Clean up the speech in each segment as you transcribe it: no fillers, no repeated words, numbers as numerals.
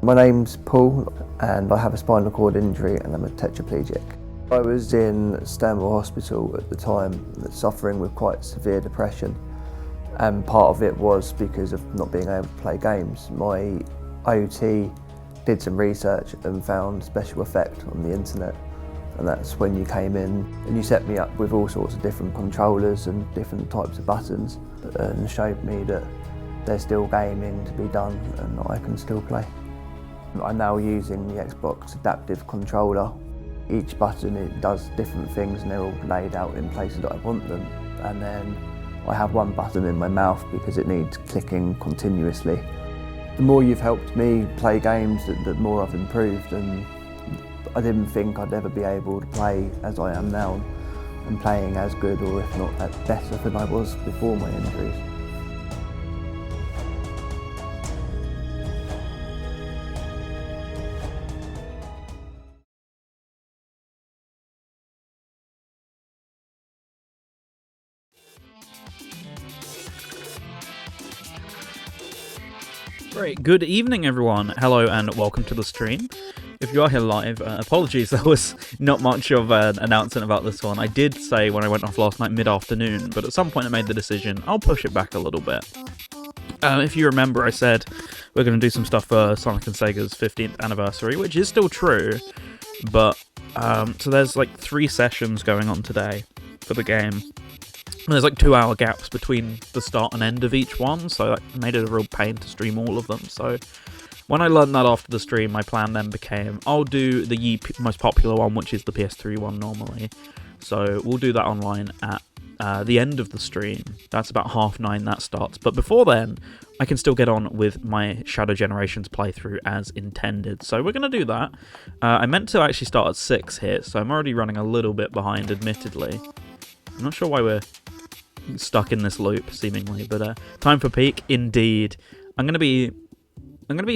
My name's Paul and I have a spinal cord injury and I'm a tetraplegic. I was in Stanmore Hospital at the time, suffering with quite severe depression, and part of it was because of not being able to play games. My IoT did some research and found Special Effect on the internet, and that's when you came in and you set me up with all sorts of different controllers and different types of buttons and showed me that there's still gaming to be done and I can still play. I'm now using the Xbox Adaptive Controller. Each button, it does different things and they're all laid out in places that I want them. And then I have one button in my mouth because it needs clicking continuously. The more you've helped me play games, the more I've improved, and I didn't think I'd ever be able to play as I am now and playing as good, or if not better than I was before my injuries. Great, good evening everyone, hello and welcome to the stream. If you are here live, apologies, there was not much of an announcement about this one. I did say when I went off last night mid-afternoon, but at some point I made the decision, I'll push it back a little bit. If you remember, I said we're going to do some stuff for Sonic and Sega's 15th anniversary, which is still true, but so there's like 3 sessions going on today for the game. And there's like 2-hour gaps between the start and end of each one, so that made it a real pain to stream all of them. So when I learned that after the stream, my plan then became, I'll do the most popular one, which is the PS3 one normally. So we'll do that online at the end of the stream. That's about 9:30 that starts. But before then, I can still get on with my Shadow Generations playthrough as intended. So we're going to do that. I meant to actually start at 6 here, so I'm already running a little bit behind, admittedly. I'm not sure why we're stuck in this loop, seemingly, but time for peak, indeed. I'm gonna be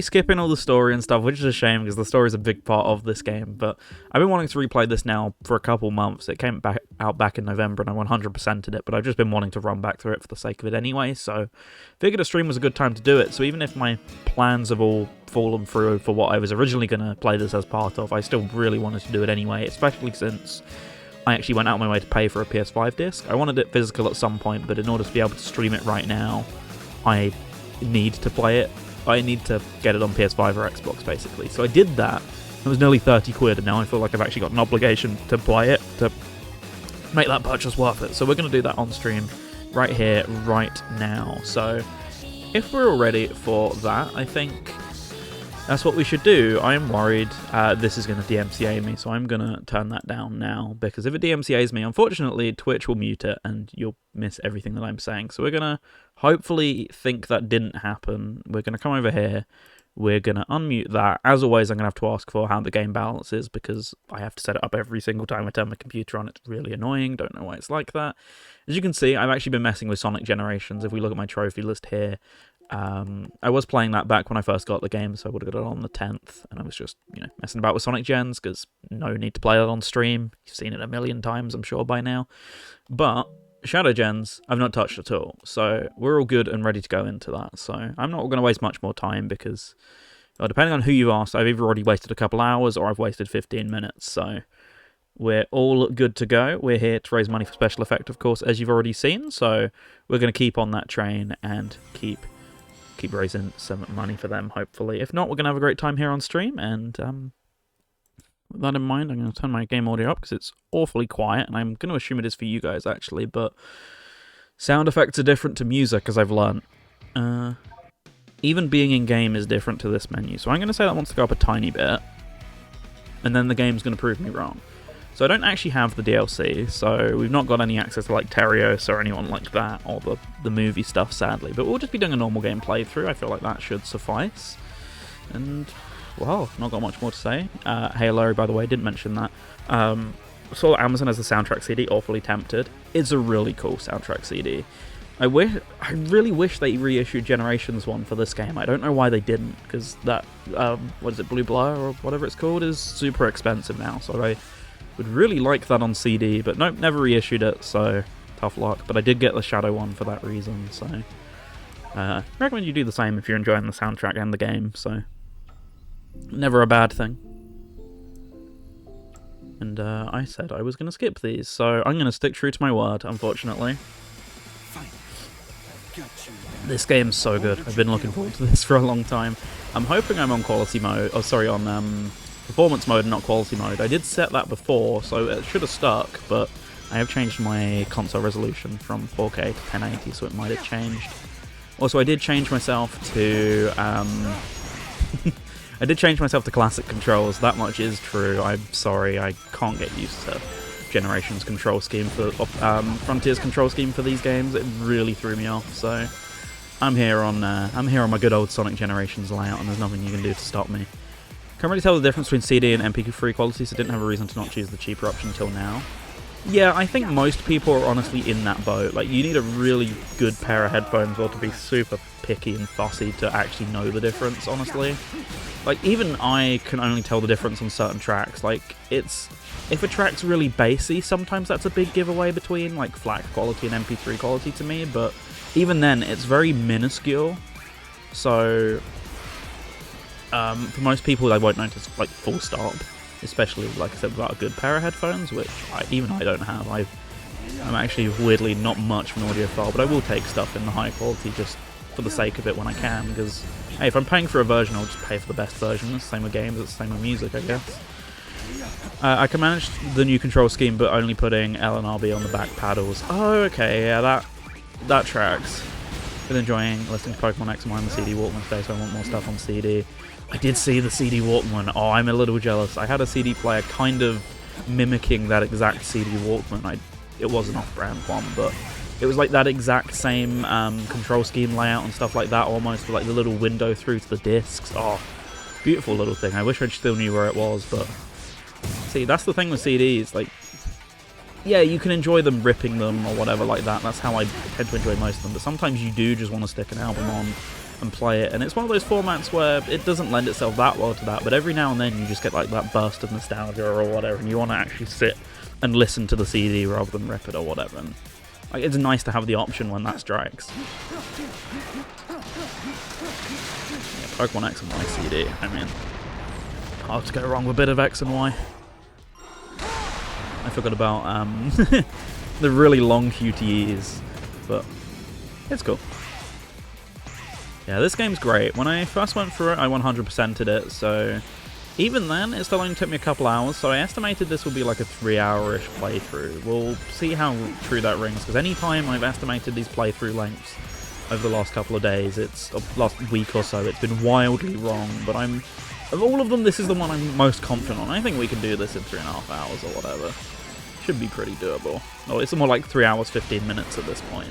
skipping all the story and stuff, which is a shame because the story is a big part of this game, but I've been wanting to replay this now for a couple months. It came out back in November and I 100%ed it, but I've just been wanting to run back through it for the sake of it anyway, so figured a stream was a good time to do it. So even if my plans have all fallen through for what I was originally going to play this as part of, I still really wanted to do it anyway, especially since I actually went out of my way to pay for a PS5 disc. I wanted it physical at some point, but in order to be able to stream it right now, I need to play it. I need to get it on PS5 or Xbox, basically. So I did that. It was nearly 30 quid, and now I feel like I've actually got an obligation to play it, to make that purchase worth it. So we're going to do that on stream right here, right now. So if we're all ready for that, I think that's what we should do. I am worried this is going to DMCA me, so I'm going to turn that down now, because if it DMCAs me, unfortunately, Twitch will mute it, and you'll miss everything that I'm saying. So we're going to hopefully think that didn't happen. We're going to come over here. We're going to unmute that. As always, I'm going to have to ask for how the game balance is, because I have to set it up every single time I turn my computer on. It's really annoying. Don't know why it's like that. As you can see, I've actually been messing with Sonic Generations. If we look at my trophy list here, I was playing that back when I first got the game, so I would have got it on the 10th, and I was just, messing about with Sonic Gens, because no need to play that on stream. You've seen it a million times, I'm sure, by now. But Shadow Gens, I've not touched at all, so we're all good and ready to go into that. So I'm not going to waste much more time, because, well, depending on who you ask, I've either already wasted a couple hours, or I've wasted 15 minutes, so we're all good to go. We're here to raise money for Special Effect, of course, as you've already seen, so we're going to keep on that train and keep raising some money for them, hopefully. If not, we're going to have a great time here on stream, and with that in mind, I'm going to turn my game audio up because it's awfully quiet, and I'm going to assume it is for you guys, actually, but sound effects are different to music, as I've learned. Even being in-game is different to this menu, so I'm going to say that wants to go up a tiny bit, and then the game's going to prove me wrong. So I don't actually have the DLC, so we've not got any access to like Terios or anyone like that, or the movie stuff, sadly. But we'll just be doing a normal game playthrough. I feel like that should suffice. And, well, not got much more to say. Hey Larry, by the way, didn't mention that. Saw that Amazon has the soundtrack CD, awfully tempted. It's a really cool soundtrack CD. I really wish they reissued Generations 1 for this game. I don't know why they didn't, because that, what is it, Blue Blur or whatever it's called, is super expensive now, so I would really like that on CD, but nope, never reissued it, so tough luck. But I did get the Shadow one for that reason, so recommend you do the same if you're enjoying the soundtrack and the game, so Never a bad thing. And I said I was going to skip these, so I'm going to stick true to my word, unfortunately. This game's so good. I've been looking forward to this for a long time. I'm hoping I'm on quality mode. Oh, sorry, on performance mode, not quality mode. I did set that before, so it should have stuck, but I have changed my console resolution from 4K to 1080, so it might have changed. Also, I did change myself to I did change myself to classic controls. That much is true. I'm sorry, I can't get used to Generations control scheme for Frontier's control scheme for these games. It really threw me off. So I'm here on my good old Sonic Generations layout, and there's nothing you can do to stop me. Can't really tell the difference between CD and MP3 quality, so didn't have a reason to not choose the cheaper option until now. Yeah, I think most people are honestly in that boat. Like, you need a really good pair of headphones or to be super picky and fussy to actually know the difference, honestly. Like, even I can only tell the difference on certain tracks. Like, if a track's really bassy, sometimes that's a big giveaway between, like, FLAC quality and MP3 quality to me, but even then, it's very minuscule. So, for most people, they won't notice, like, full stop. Especially, like I said, without a good pair of headphones, which even I don't have. I'm actually weirdly not much of an audiophile, but I will take stuff in the high quality just for the sake of it when I can, because, hey, if I'm paying for a version, I'll just pay for the best version. It's the same with games, it's the same with music, I guess. I can manage the new control scheme, but only putting L and RB on the back paddles. Oh, okay, yeah, that tracks. Been enjoying listening to Pokemon X and Y on the CD Walkman today, so I want more stuff on CD. I did see the CD Walkman. Oh, I'm a little jealous. I had a CD player kind of mimicking that exact CD Walkman. It was an off-brand one, but it was like that exact same control scheme layout and stuff like that, almost, with like the little window through to the discs. Oh, beautiful little thing. I wish I still knew where it was, but see, that's the thing with CDs. Like, yeah, you can enjoy them ripping them or whatever like that. That's how I tend to enjoy most of them, but sometimes you do just want to stick an album on and play it, and it's one of those formats where it doesn't lend itself that well to that, but every now and then you just get like that burst of nostalgia or whatever, and you want to actually sit and listen to the CD rather than rip it or whatever, and like, it's nice to have the option when that strikes. Yeah, Pokemon X and Y CD, I mean, hard to go wrong with a bit of X and Y. I forgot about the really long QTEs, but it's cool. Yeah, this game's great. When I first went through it, I 100%ed it, so even then, it still only took me a couple hours, so I estimated this would be like a 3-hour-ish playthrough. We'll see how true that rings, because any time I've estimated these playthrough lengths over the last couple of days, last week or so, it's been wildly wrong, but of all of them, this is the one I'm most confident on. I think we can do this in 3.5 hours or whatever. Should be pretty doable. Oh, it's more like 3 hours, 15 minutes at this point.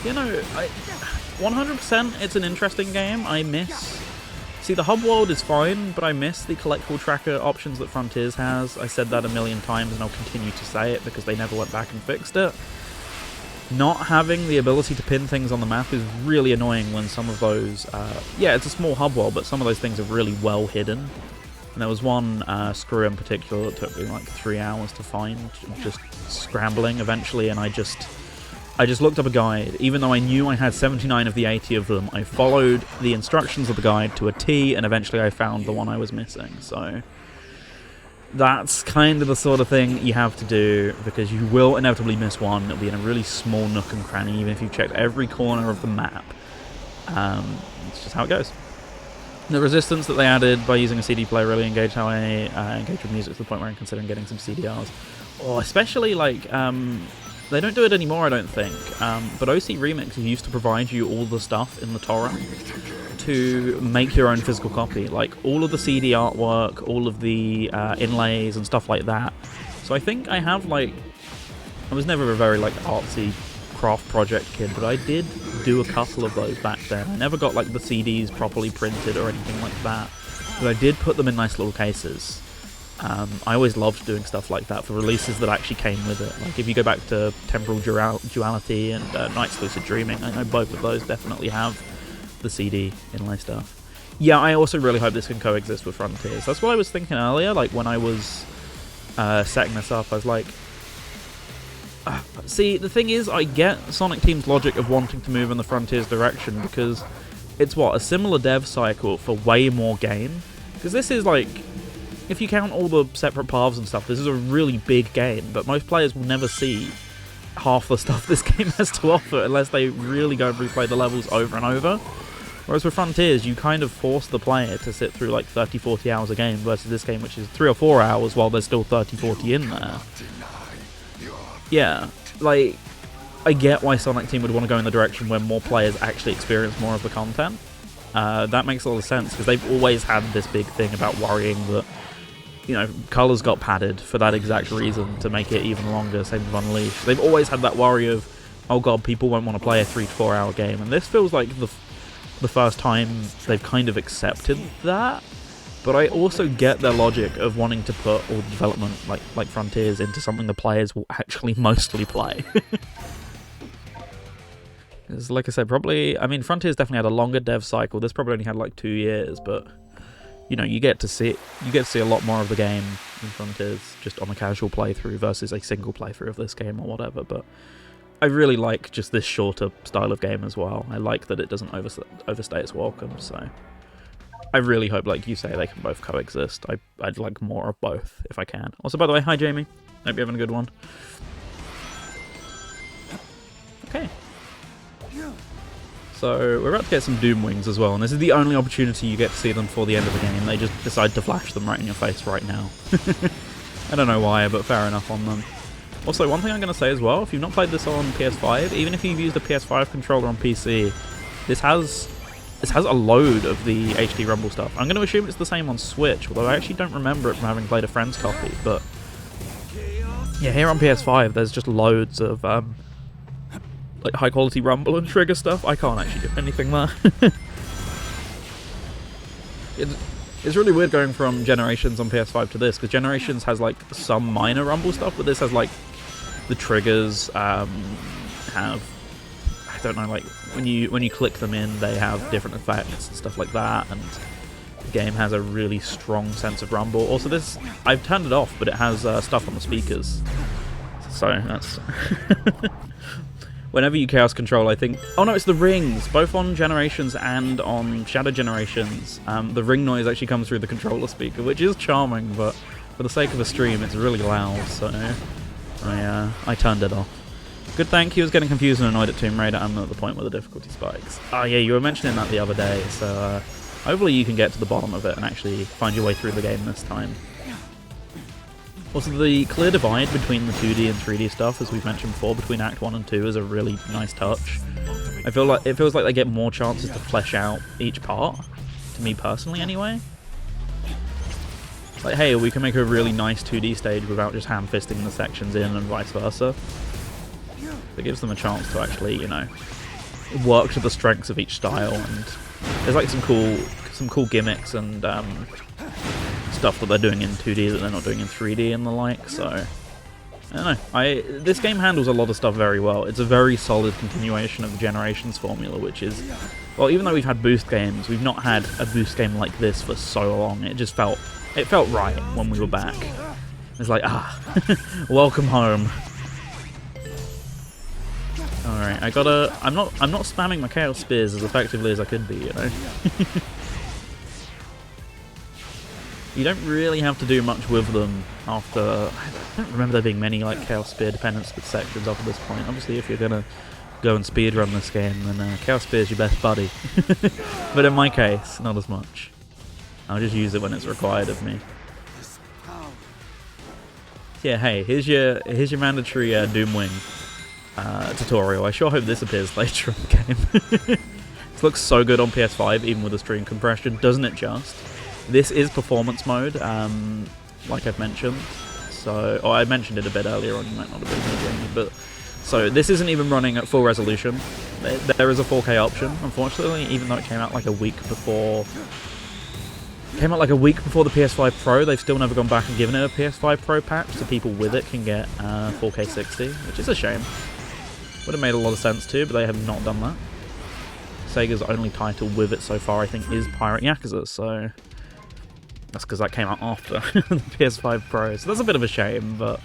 You know, 100% it's an interesting game. See, the hub world is fine, but I miss the collectible tracker options that Frontiers has. I said that a million times, and I'll continue to say it because they never went back and fixed it. Not having the ability to pin things on the map is really annoying when some of those... yeah, it's a small hub world, but some of those things are really well hidden. And there was one screw in particular that took me like 3 hours to find, just scrambling eventually, and I just looked up a guide. Even though I knew I had 79 of the 80 of them, I followed the instructions of the guide to a T, and eventually I found the one I was missing. So that's kind of the sort of thing you have to do, because you will inevitably miss one. It'll be in a really small nook and cranny, even if you've checked every corner of the map. It's just how it goes. The resistance that they added by using a CD player really engaged how I engage with music to the point where I'm considering getting some CDRs. Or especially, like... they don't do it anymore, I don't think, but OC Remix used to provide you all the stuff in the torrent to make your own physical copy, like all of the CD artwork, all of the inlays and stuff like that. So I think I have, like, I was never a very, like, artsy craft project kid, but I did do a couple of those back then. I never got, like, the CDs properly printed or anything like that, but I did put them in nice little cases. I always loved doing stuff like that for releases that actually came with it. Like, if you go back to Temporal Duality and Night's Lucid Dreaming, I know both of those definitely have the CD inlay stuff. Yeah, I also really hope this can coexist with Frontiers. That's what I was thinking earlier, like, when I was setting this up. I was like... see, the thing is, I get Sonic Team's logic of wanting to move in the Frontiers direction, because it's what, a similar dev cycle for way more game? Because this is like, if you count all the separate paths and stuff, this is a really big game, but most players will never see half the stuff this game has to offer unless they really go and replay the levels over and over. Whereas with Frontiers, you kind of force the player to sit through like 30-40 hours a game versus this game, which is 3 or 4 hours while there's still 30-40 in there. Yeah, like, I get why Sonic Team would want to go in the direction where more players actually experience more of the content. That makes a lot of sense, because they've always had this big thing about worrying that, you know, colors got padded for that exact reason, to make it even longer, same with Unleashed. They've always had that worry of, oh god, people won't want to play a 3 to 4 hour game, and this feels like the first time they've kind of accepted that. But I also get their logic of wanting to put all the development, like Frontiers, into something the players will actually mostly play. Because, like I said, probably, I mean, Frontiers definitely had a longer dev cycle. This probably only had like 2 years, but you know, you get to see a lot more of the game in Frontiers just on a casual playthrough versus a single playthrough of this game or whatever. But I really like just this shorter style of game as well. I like that it doesn't overstay its welcome, so I really hope, like you say, they can both coexist. I'd like more of both if I can. Also, by the way, hi Jamie. Hope you're having a good one. Okay. So, we're about to get some Doom Wings as well, and this is the only opportunity you get to see them before the end of the game. They just decide to flash them right in your face right now. I don't know why, but fair enough on them. Also, one thing I'm going to say as well, if you've not played this on PS5, even if you've used a PS5 controller on PC, this has a load of the HD Rumble stuff. I'm going to assume it's the same on Switch, although I actually don't remember it from having played a friend's copy, but yeah, here on PS5 there's just loads of like high quality rumble and trigger stuff. I can't actually do anything there. It's really weird going from Generations on PS5 to this, because Generations has like some minor rumble stuff, but this has like the triggers have, I don't know, like when you click them in, they have different effects and stuff like that, and the game has a really strong sense of rumble. Also, this, I've turned it off, but it has stuff on the speakers, so that's whenever you Chaos Control, I think... Oh no, it's the rings! Both on Generations and on Shadow Generations, the ring noise actually comes through the controller speaker, which is charming, but for the sake of a stream, it's really loud, so I turned it off. Good thank you. I was getting confused and annoyed at Tomb Raider. I'm at the point where the difficulty spikes. Oh yeah, you were mentioning that the other day, so hopefully you can get to the bottom of it and actually find your way through the game this time. Also, the clear divide between the 2D and 3D stuff, as we've mentioned before, between Act 1 and 2 is a really nice touch. I feel like it feels like they get more chances to flesh out each part, to me personally anyway. Like, hey, we can make a really nice 2D stage without just ham-fisting the sections in and vice versa. It gives them a chance to actually, you know, work to the strengths of each style, and there's like some cool gimmicks and stuff that they're doing in 2D that they're not doing in 3D and the like, so I don't know. This game handles a lot of stuff very well. It's a very solid continuation of the Generations formula, which is, well, even though we've had boost games, we've not had a boost game like this for so long. It just felt right when we were back. It's like, welcome home. Alright, I'm not spamming my Chaos Spears as effectively as I could be, you know. You don't really have to do much with them after... I don't remember there being many like Chaos Spear dependent sections up at this point. Obviously, if you're gonna go and speedrun this game, then Chaos Spear is your best buddy. But in my case, not as much. I'll just use it when it's required of me. Yeah, hey, here's your mandatory Doom Wing tutorial. I sure hope this appears later in the game. This looks so good on PS5, even with the stream compression, doesn't it just? This is performance mode, like I've mentioned. So, I mentioned it a bit earlier on, you might not have been here, but so this isn't even running at full resolution. There is a 4K option, unfortunately, even though it came out like a week before. Came out like a week before the PS5 Pro. They've still never gone back and given it a PS5 Pro patch, so people with it can get 4K 60, which is a shame. Would have made a lot of sense too, but they have not done that. Sega's only title with it so far, I think, is Pirate Yakuza, so that's because that came out after the PS5 Pro, so that's a bit of a shame, but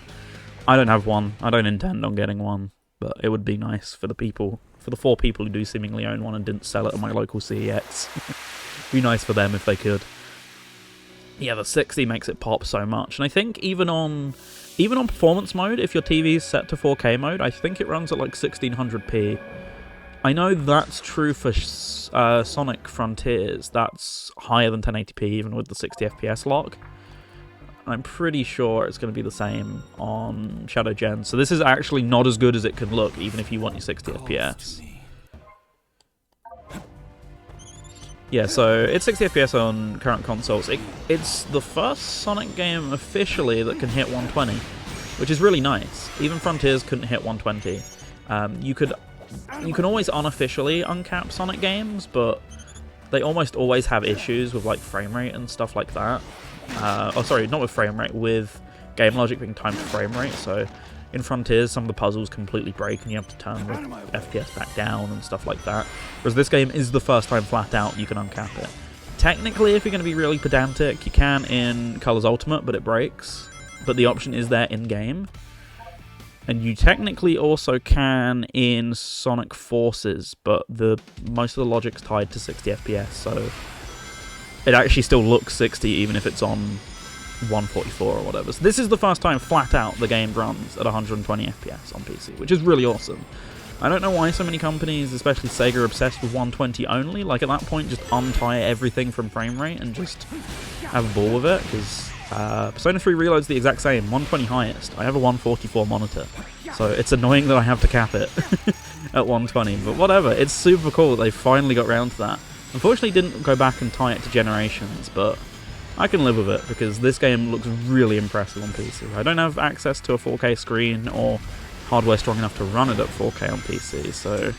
I don't have one. I don't intend on getting one, but it would be nice for the people for the 4 people who do seemingly own one and didn't sell it at my local CEX. Be nice for them if they could. Yeah, the 60 makes it pop so much, and I think even on performance mode, if your TV is set to 4K mode, I think it runs at like 1600p. I know that's true for Sonic Frontiers. That's higher than 1080p even with the 60 FPS lock. I'm pretty sure it's going to be the same on Shadow Gen. So this is actually not as good as it can look, even if you want your 60 FPS. Yeah, so it's 60 FPS on current consoles. It's the first Sonic game officially that can hit 120, which is really nice. Even Frontiers couldn't hit 120. You can always unofficially uncap Sonic games, but they almost always have issues with like frame rate and stuff like that. Oh, sorry, not with frame rate, with game logic being timed to frame rate. So in Frontiers, some of the puzzles completely break and you have to turn the FPS back down and stuff like that. Whereas this game is the first time flat out you can uncap it. Technically, if you're going to be really pedantic, you can in Colors Ultimate, but it breaks. But the option is there in-game. And you technically also can in Sonic Forces, but most of the logic's tied to 60 FPS, so it actually still looks 60 even if it's on 144 or whatever. So this is the first time flat out the game runs at 120 FPS on PC, which is really awesome. I don't know why so many companies, especially Sega, are obsessed with 120 only. Like, at that point, just untie everything from frame rate and just have a ball with it, because Persona 3 Reload's the exact same, 120 highest. I have a 144 monitor, so it's annoying that I have to cap it at 120, but whatever. It's super cool that they finally got around to that. Unfortunately, didn't go back and tie it to Generations, but I can live with it, because this game looks really impressive on PC. I don't have access to a 4K screen or hardware strong enough to run it at 4K on PC, so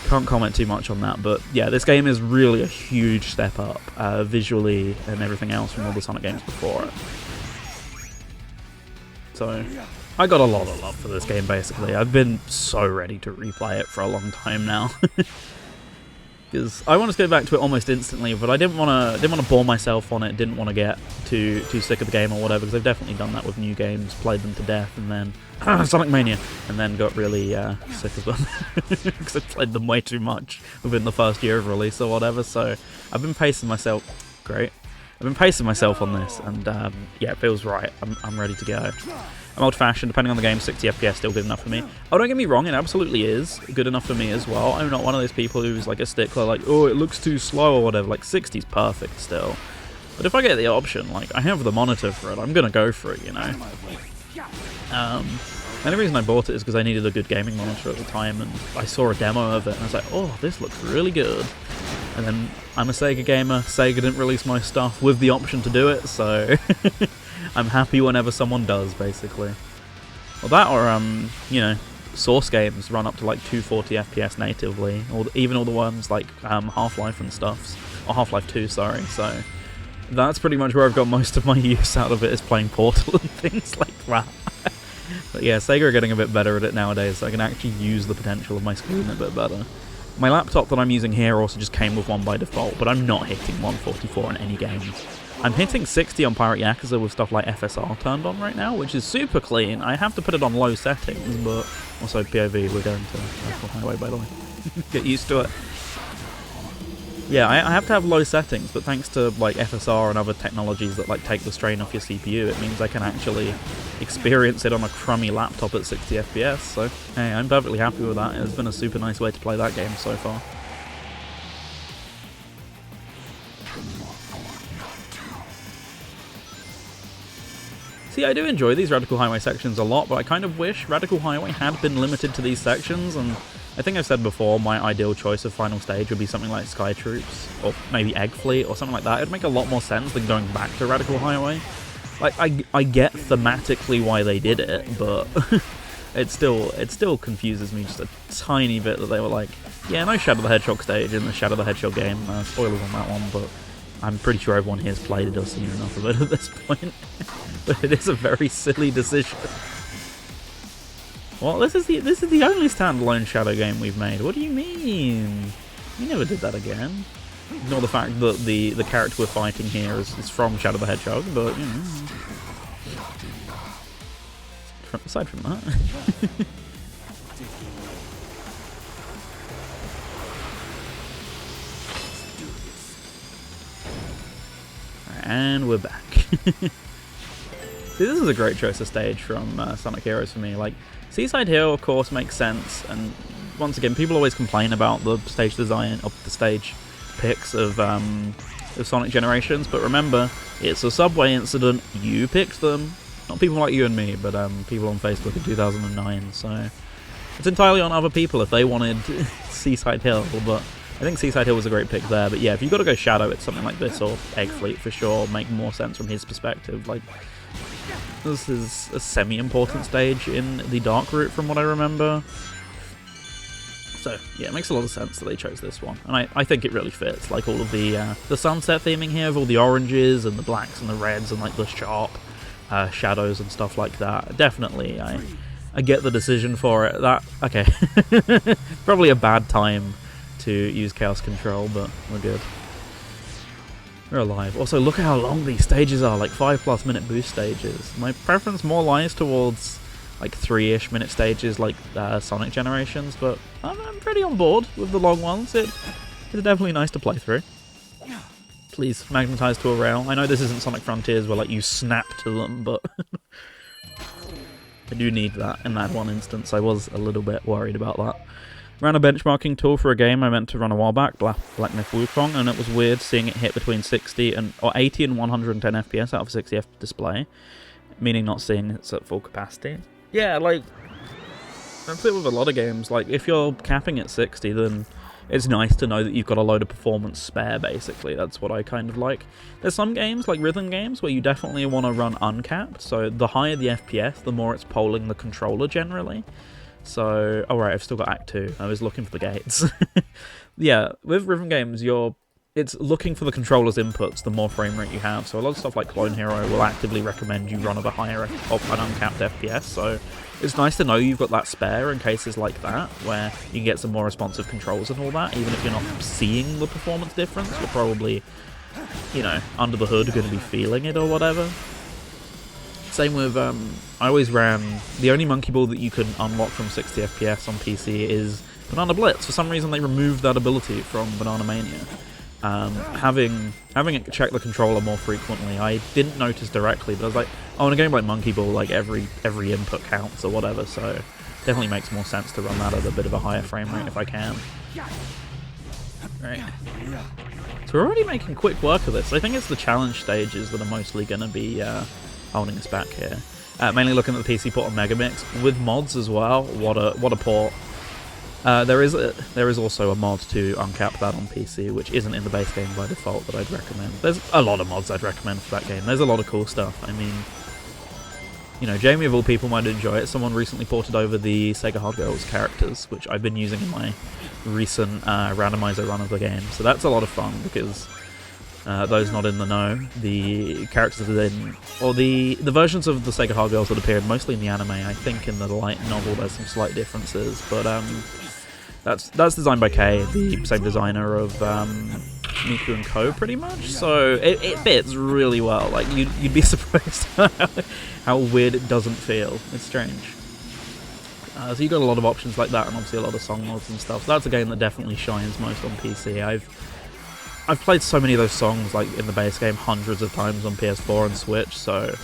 can't comment too much on that. But yeah, this game is really a huge step up visually and everything else from all the Sonic games before it. So I got a lot of love for this game, basically. I've been so ready to replay it for a long time now. Because I want to go back to it almost instantly, but I didn't want to bore myself on it, didn't want to get too sick of the game or whatever, because I've definitely done that with new games, played them to death, and then Sonic Mania, and then got really sick of them, because I played them way too much within the first year of release or whatever, so I've been pacing myself, I've been pacing myself on this, and yeah, it feels right, I'm ready to go. I'm old-fashioned, depending on the game, 60 FPS still good enough for me. Oh, don't get me wrong, it absolutely is good enough for me as well. I'm not one of those people who's like a stickler, like, oh, it looks too slow or whatever. Like, 60's perfect still. But if I get the option, like, I have the monitor for it, I'm gonna go for it, you know? The only reason I bought it is because I needed a good gaming monitor at the time, and I saw a demo of it, and I was like, oh, this looks really good. And then, I'm a Sega gamer, Sega didn't release my stuff with the option to do it, so I'm happy whenever someone does, basically. Well, that or, you know, Source games run up to like 240 FPS natively, or even all the ones like Half-Life and stuff, or Half-Life 2, sorry, so that's pretty much where I've got most of my use out of it, is playing Portal and things like that. But yeah, Sega are getting a bit better at it nowadays, so I can actually use the potential of my screen a bit better. My laptop that I'm using here also just came with one by default, but I'm not hitting 144 in any game. I'm hitting 60 on Pirate Yakuza with stuff like FSR turned on right now, which is super clean. I have to put it on low settings, but also POV, we're going to Radical Highway, by the way. Get used to it. Yeah, I have to have low settings, but thanks to like FSR and other technologies that like take the strain off your CPU, it means I can actually experience it on a crummy laptop at 60 FPS, so hey, I'm perfectly happy with that. It's been a super nice way to play that game so far. See, I do enjoy these Radical Highway sections a lot, but I kind of wish Radical Highway had been limited to these sections, and I think I've said before, my ideal choice of final stage would be something like Sky Troops, or maybe Egg Fleet, or something like that. It would make a lot more sense than going back to Radical Highway. Like, I get thematically why they did it, but it still confuses me just a tiny bit that they were like, yeah, no Shadow the Hedgehog stage in the Shadow the Hedgehog game. Spoilers on that one, but I'm pretty sure everyone here's played it or seen enough of it at this point. But it is a very silly decision. Well, this is the only standalone Shadow game we've made. What do you mean? We never did that again. Ignore the fact that the character we're fighting here is from Shadow the Hedgehog, but, you know. Aside from that. And we're back. This is a great choice of stage from Sonic Heroes for me. Like, Seaside Hill, of course, makes sense, and once again, people always complain about the stage design of the stage picks of Sonic Generations, but remember, it's a subway incident. You picked them. Not people like you and me, but people on Facebook in 2009, so it's entirely on other people if they wanted Seaside Hill, but I think Seaside Hill was a great pick there. But yeah, if you've got to go Shadow, it's something like this, or Egg Fleet for sure, make more sense from his perspective. Like, this is a semi-important stage in the Dark route from what I remember. So yeah, it makes a lot of sense that they chose this one, and I think it really fits. Like all of the sunset theming here, of all the oranges and the blacks and the reds and like the sharp shadows and stuff like that. Definitely, I get the decision for it. That okay, probably a bad time to use Chaos Control, but we're good. We're alive. Also, look at how long these stages are, like 5+ minute boost stages. My preference more lies towards like 3-ish minute stages like Sonic Generations, but I'm pretty on board with the long ones. It's definitely nice to play through. Please, magnetize to a rail. I know this isn't Sonic Frontiers where like you snap to them, but I do need that in that one instance. I was a little bit worried about that. Ran a benchmarking tool for a game I meant to run a while back, Black Myth Wukong, and it was weird seeing it hit between 80 and 110 FPS out of a 60 FPS display, meaning not seeing it's at full capacity. Yeah, like, that's it with a lot of games. Like, if you're capping at 60, then it's nice to know that you've got a load of performance spare, basically. That's what I kind of like. There's some games, like rhythm games, where you definitely want to run uncapped, so the higher the FPS, the more it's polling the controller generally. So, alright, I've still got Act 2. I was looking for the gates. Yeah, with rhythm games, it's looking for the controller's inputs, the more frame rate you have. So a lot of stuff like Clone Hero will actively recommend you run at a higher, an uncapped FPS. So it's nice to know you've got that spare in cases like that, where you can get some more responsive controls and all that. Even if you're not seeing the performance difference, you're probably, you know, under the hood going to be feeling it or whatever. Same with, I always ran, the only Monkey Ball that you can unlock from 60 FPS on PC is Banana Blitz. For some reason they removed that ability from Banana Mania. Having it check the controller more frequently, I didn't notice directly, but I was like, oh, in a game like Monkey Ball, like every input counts or whatever, so definitely makes more sense to run that at a bit of a higher frame rate if I can. Right. So we're already making quick work of this. I think it's the challenge stages that are mostly going to be holding us back here. Mainly looking at the PC port on Megamix with mods as well. What a port! There is also a mod to uncap that on PC, which isn't in the base game by default, that I'd recommend. There's a lot of mods I'd recommend for that game. There's a lot of cool stuff. I mean, you know, Jamie of all people might enjoy it. Someone recently ported over the Sega Hard Girls characters, which I've been using in my recent randomizer run of the game. So that's a lot of fun because those not in the know, the characters or the versions of the Sega Hard Girls that appeared mostly in the anime. I think in the light novel there's some slight differences, but that's designed by Kay, the same designer of Miku and Co. pretty much. So it fits really well. Like you'd be surprised how weird it doesn't feel. It's strange. So you got a lot of options like that, and obviously a lot of song mods and stuff. So that's a game that definitely shines most on PC. I've played so many of those songs, like, in the base game hundreds of times on PS4 and Switch, so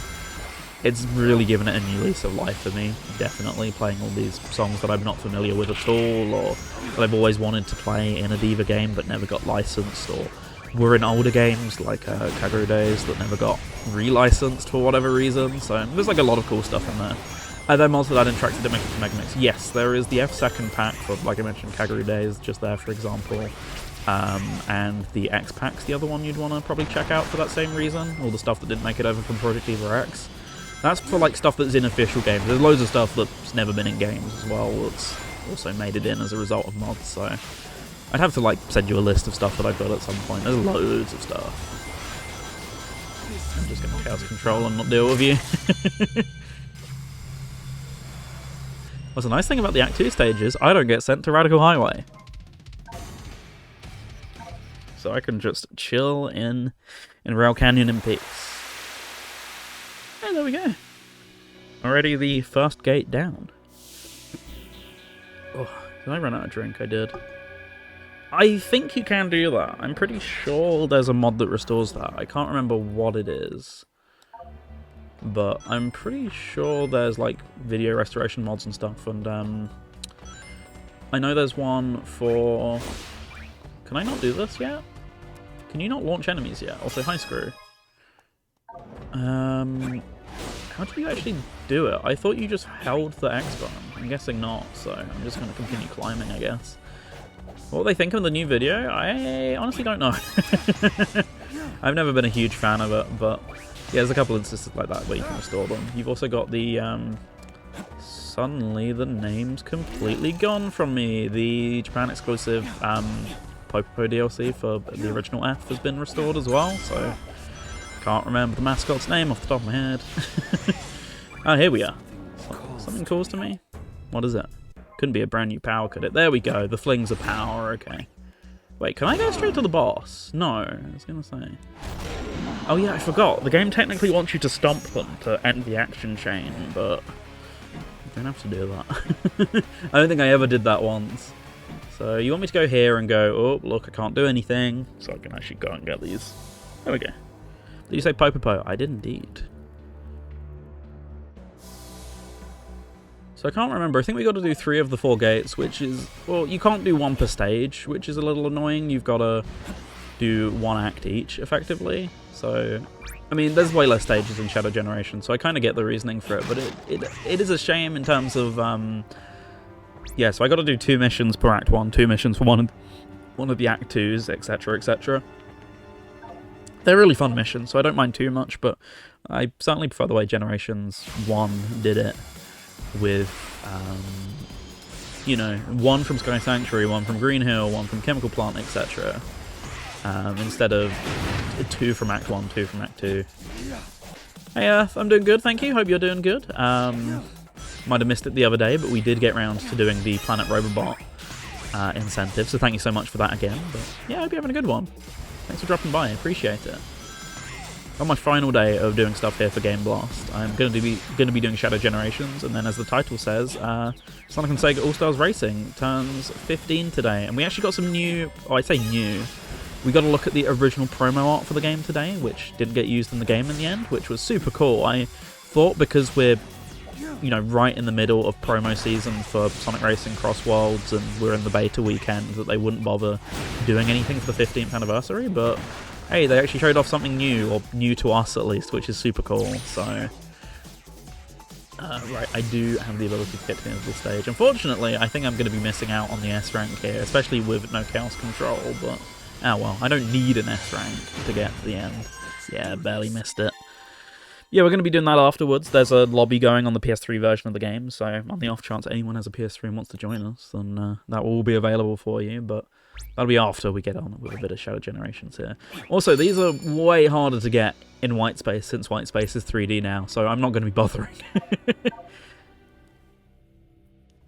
it's really given it a new lease of life for me, definitely, playing all these songs that I'm not familiar with at all, or that I've always wanted to play in a Diva game but never got licensed, or were in older games, like Kaguru Days, that never got re-licensed for whatever reason, so there's, like, a lot of cool stuff in there. Are there mods that Interactive didn't make it to Megamix? Yes, there is the F2nd pack for, like I mentioned, Kaguru Days, just there, for example. And the X Pack's the other one you'd want to probably check out for that same reason. All the stuff that didn't make it over from Project Diva X. That's for like stuff that's in official games. There's loads of stuff that's never been in games as well that's also made it in as a result of mods, so I'd have to like send you a list of stuff that I've got at some point. There's loads of stuff. I'm just going to Chaos Control and not deal with you. What's the nice thing about the Act 2 stages, I don't get sent to Radical Highway. So I can just chill in Rail Canyon in peace. And there we go. Already the first gate down. Oh, did I run out of drink? I did. I think you can do that. I'm pretty sure there's a mod that restores that. I can't remember what it is. But I'm pretty sure there's like video restoration mods and stuff, and I know there's one for... Can I not do this yet? Can you not launch enemies yet? Also, hi Screw. How do you actually do it? I thought you just held the X button. I'm guessing not, so I'm just going to continue climbing, I guess. What they think of the new video? I honestly don't know. I've never been a huge fan of it, but yeah, there's a couple instances like that where you can restore them. You've also got the, suddenly the name's completely gone from me. The Japan exclusive, Popo DLC for the original F has been restored as well, so can't remember the mascot's name off the top of my head. Oh, here we are. Something calls to me? What is it? Couldn't be a brand new power, could it? There we go, the flings of power, okay. Wait, can I go straight to the boss? No, I was gonna say. Oh yeah, I forgot. The game technically wants you to stomp them to end the action chain, but you don't have to do that. I don't think I ever did that once. So you want me to go here and go, oh, look, I can't do anything, so I can actually go and get these. There we go. Did you say Popopo? I did indeed. So I can't remember. I think we got to do 3 of the 4 gates, which is... Well, you can't do 1 per stage, which is a little annoying. You've got to do 1 act each, effectively. So, I mean, there's way less stages in Shadow Generation, so I kind of get the reasoning for it. But it is a shame in terms of... yeah, so I got to do 2 missions per Act 1, 2 missions for one of the Act 2s, etc, etc. They're really fun missions, so I don't mind too much, but I certainly prefer the way Generations 1 did it. With, you know, 1 from Sky Sanctuary, 1 from Green Hill, 1 from Chemical Plant, etc. Instead of 2 from Act 1, 2 from Act 2. Hey, I'm doing good, thank you. Hope you're doing good. Might have missed it the other day, but we did get round to doing the Planet Robobot incentive, so thank you so much for that again. But yeah, I hope you're having a good one. Thanks for dropping by, I appreciate it. On my final day of doing stuff here for Game Blast, I'm going to be doing Shadow Generations, and then as the title says, Sonic and Sega All-Stars Racing turns 15 today, and we actually got some new, oh, I say new, we got a look at the original promo art for the game today, which didn't get used in the game in the end, which was super cool. I thought because we're, you know, right in the middle of promo season for Sonic Racing Cross Worlds, and we're in the beta weekend, that they wouldn't bother doing anything for the 15th anniversary, but hey, they actually showed off something new, or new to us at least, which is super cool, so... right, I do have the ability to get to the end of the stage. Unfortunately, I think I'm going to be missing out on the S rank here, especially with no Chaos Control, but... Oh well, I don't need an S rank to get to the end. Yeah, barely missed it. Yeah, we're going to be doing that afterwards. There's a lobby going on the PS3 version of the game, so on the off chance anyone has a PS3 and wants to join us, then that will all be available for you, but... That'll be after we get on with a bit of Shadow Generations here. Also, these are way harder to get in Whitespace, since Whitespace is 3D now, so I'm not going to be bothering.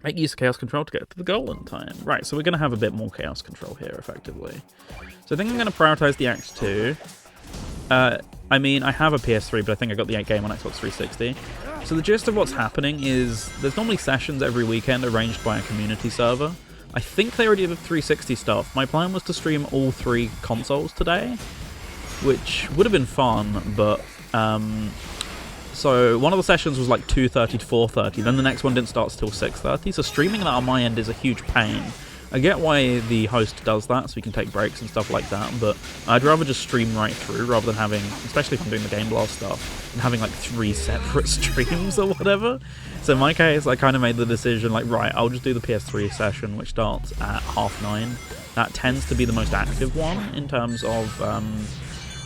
Make use of Chaos Control to get to the goal in time. Right, so we're going to have a bit more Chaos Control here, effectively. So I think I'm going to prioritize the Act 2. I mean, I have a PS3, but I think I got the game on Xbox 360. So the gist of what's happening is, there's normally sessions every weekend arranged by a community server. I think they already did 360 stuff. My plan was to stream all 3 consoles today, which would have been fun, but... so one of the sessions was like 2:30 to 4:30, then the next one didn't start till 6:30, so streaming that on my end is a huge pain. I get why the host does that, so we can take breaks and stuff like that, but I'd rather just stream right through rather than having, especially if I'm doing the Game Blast stuff, and having like 3 separate streams or whatever. So in my case, I kind of made the decision, like, right, I'll just do the PS3 session, which starts at 9:30. That tends to be the most active one in terms of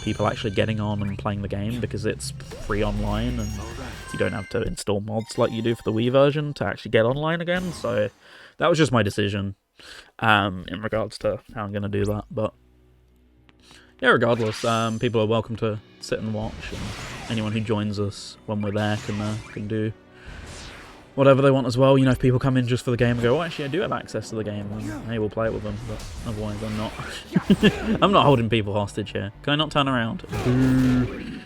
people actually getting on and playing the game, because it's free online and you don't have to install mods like you do for the Wii version to actually get online again. So that was just my decision. In regards to how I'm going to do that, but yeah, regardless, people are welcome to sit and watch, and anyone who joins us when we're there can do whatever they want as well. You know, if people come in just for the game and go, oh, actually I do have access to the game, then hey, we'll play it with them, but otherwise I'm not. I'm not holding people hostage here. Can I not turn around? In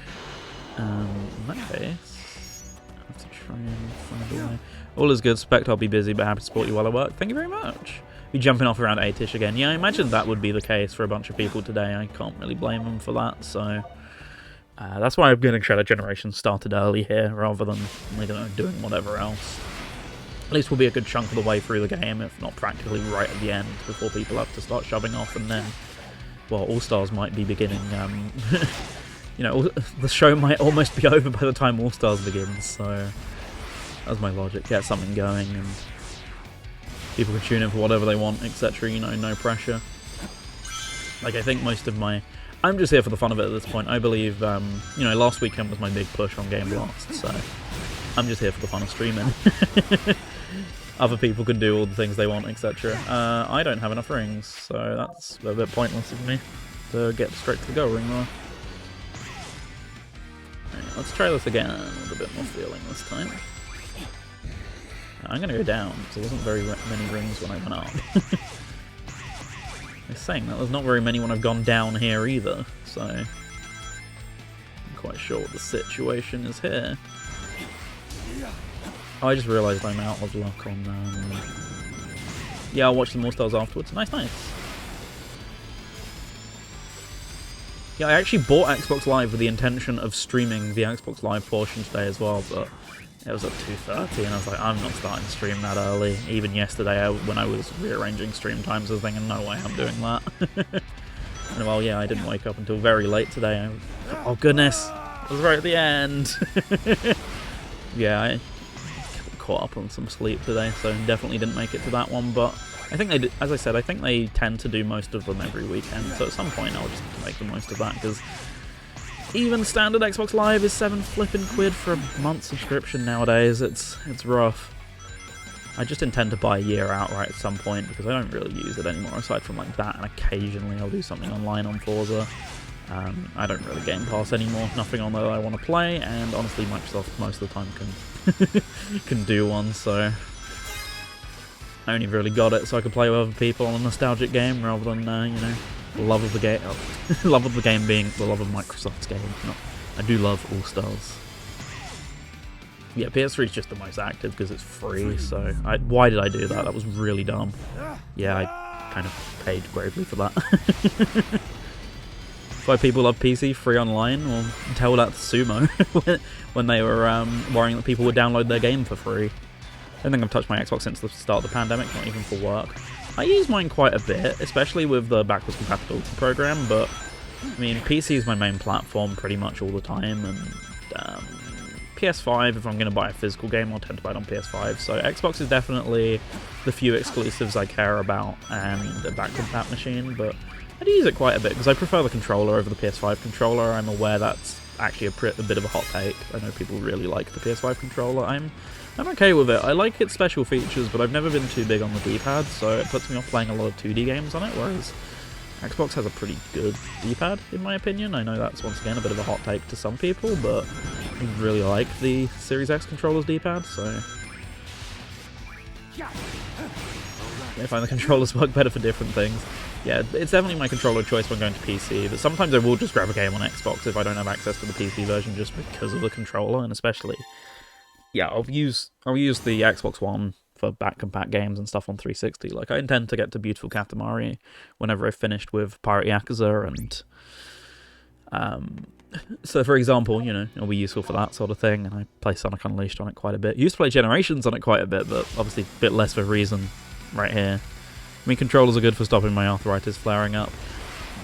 that case, I have to try and find a way. All is good, Spect, I'll be busy, but happy to support you while I work. Thank you very much. be jumping off around 8ish again. Yeah, I imagine that would be the case for a bunch of people today. I can't really blame them for that, so... that's why I'm getting Shadow Generation started early here, rather than doing whatever else. At least we'll be a good chunk of the way through the game, if not practically right at the end, before people have to start shoving off, and then, well, All-Stars might be beginning, the show might almost be over by the time All-Stars begins, so that's my logic. Get something going, and people can tune in for whatever they want, etc., no pressure. Like, I think most of my... I'm just here for the fun of it at this point. I believe, last weekend was my big push on Game Blast, so I'm just here for the fun of streaming. Other people can do all the things they want, etc. I don't have enough rings, so that's a bit pointless of me to get straight to the go ring there. Right, let's try this again with a bit more feeling this time. I'm going to go down, because there wasn't very many rings when I went up. I'm saying that there's not very many when I've gone down here either, so I'm quite sure what the situation is here. Oh, I just realised I'm out of luck on... Yeah, I'll watch the more stars afterwards. Nice. Yeah, I actually bought Xbox Live with the intention of streaming the Xbox Live portion today as well, but it was at 2:30 and I was like, I'm not starting to stream that early. Even yesterday when I was rearranging stream times, I was thinking, no way I'm doing that. And well, yeah, I didn't wake up until very late today. Oh goodness, it was right at the end. Yeah, I caught up on some sleep today, so definitely didn't make it to that one, but I think they did, as I said, I think they tend to do most of them every weekend, so at some point I'll just make the most of that, because even standard Xbox Live is £7 flipping for a month subscription nowadays. It's rough. I just intend to buy a year outright at some point, because I don't really use it anymore, aside from like that, and occasionally I'll do something online on Forza. I don't really Game Pass anymore, nothing on there that I want to play, and honestly Microsoft most of the time can do one, so I only really got it so I could play with other people on a nostalgic game rather than, the love of the game, love of the game being the love of Microsoft's game. No, I do love All-Stars. Yeah, PS3 is just the most active because it's free, so why did I do that? That was really dumb. Yeah, I kind of paid gravely for that. Why people love PC free online? Well, tell that to Sumo when they were worrying that people would download their game for free. I don't think I've touched my Xbox since the start of the pandemic, not even for work. I use mine quite a bit, especially with the backwards compatibility program, but I mean, PC is my main platform pretty much all the time, and PS5, if I'm going to buy a physical game, I'll tend to buy it on PS5, so Xbox is definitely the few exclusives I care about, and a backwards compat machine, but I do use it quite a bit, because I prefer the controller over the PS5 controller. I'm aware that's actually a bit of a hot take. I know people really like the PS5 controller. I'm okay with it. I like its special features, but I've never been too big on the D-pad, so it puts me off playing a lot of 2D games on it, whereas Xbox has a pretty good D-pad, in my opinion. I know that's, once again, a bit of a hot take to some people, but I really like the Series X controller's D-pad, so I find the controllers work better for different things. Yeah, it's definitely my controller choice when going to PC, but sometimes I will just grab a game on Xbox if I don't have access to the PC version just because of the controller, and especially, yeah, I'll use the Xbox One for back compat games and stuff on 360. Like, I intend to get to Beautiful Katamari whenever I've finished with Pirate Yakuza, and so for example, it'll be useful for that sort of thing, and I play Sonic Unleashed on it quite a bit. Used to play Generations on it quite a bit, but obviously a bit less for a reason right here. I mean, controllers are good for stopping my arthritis flaring up.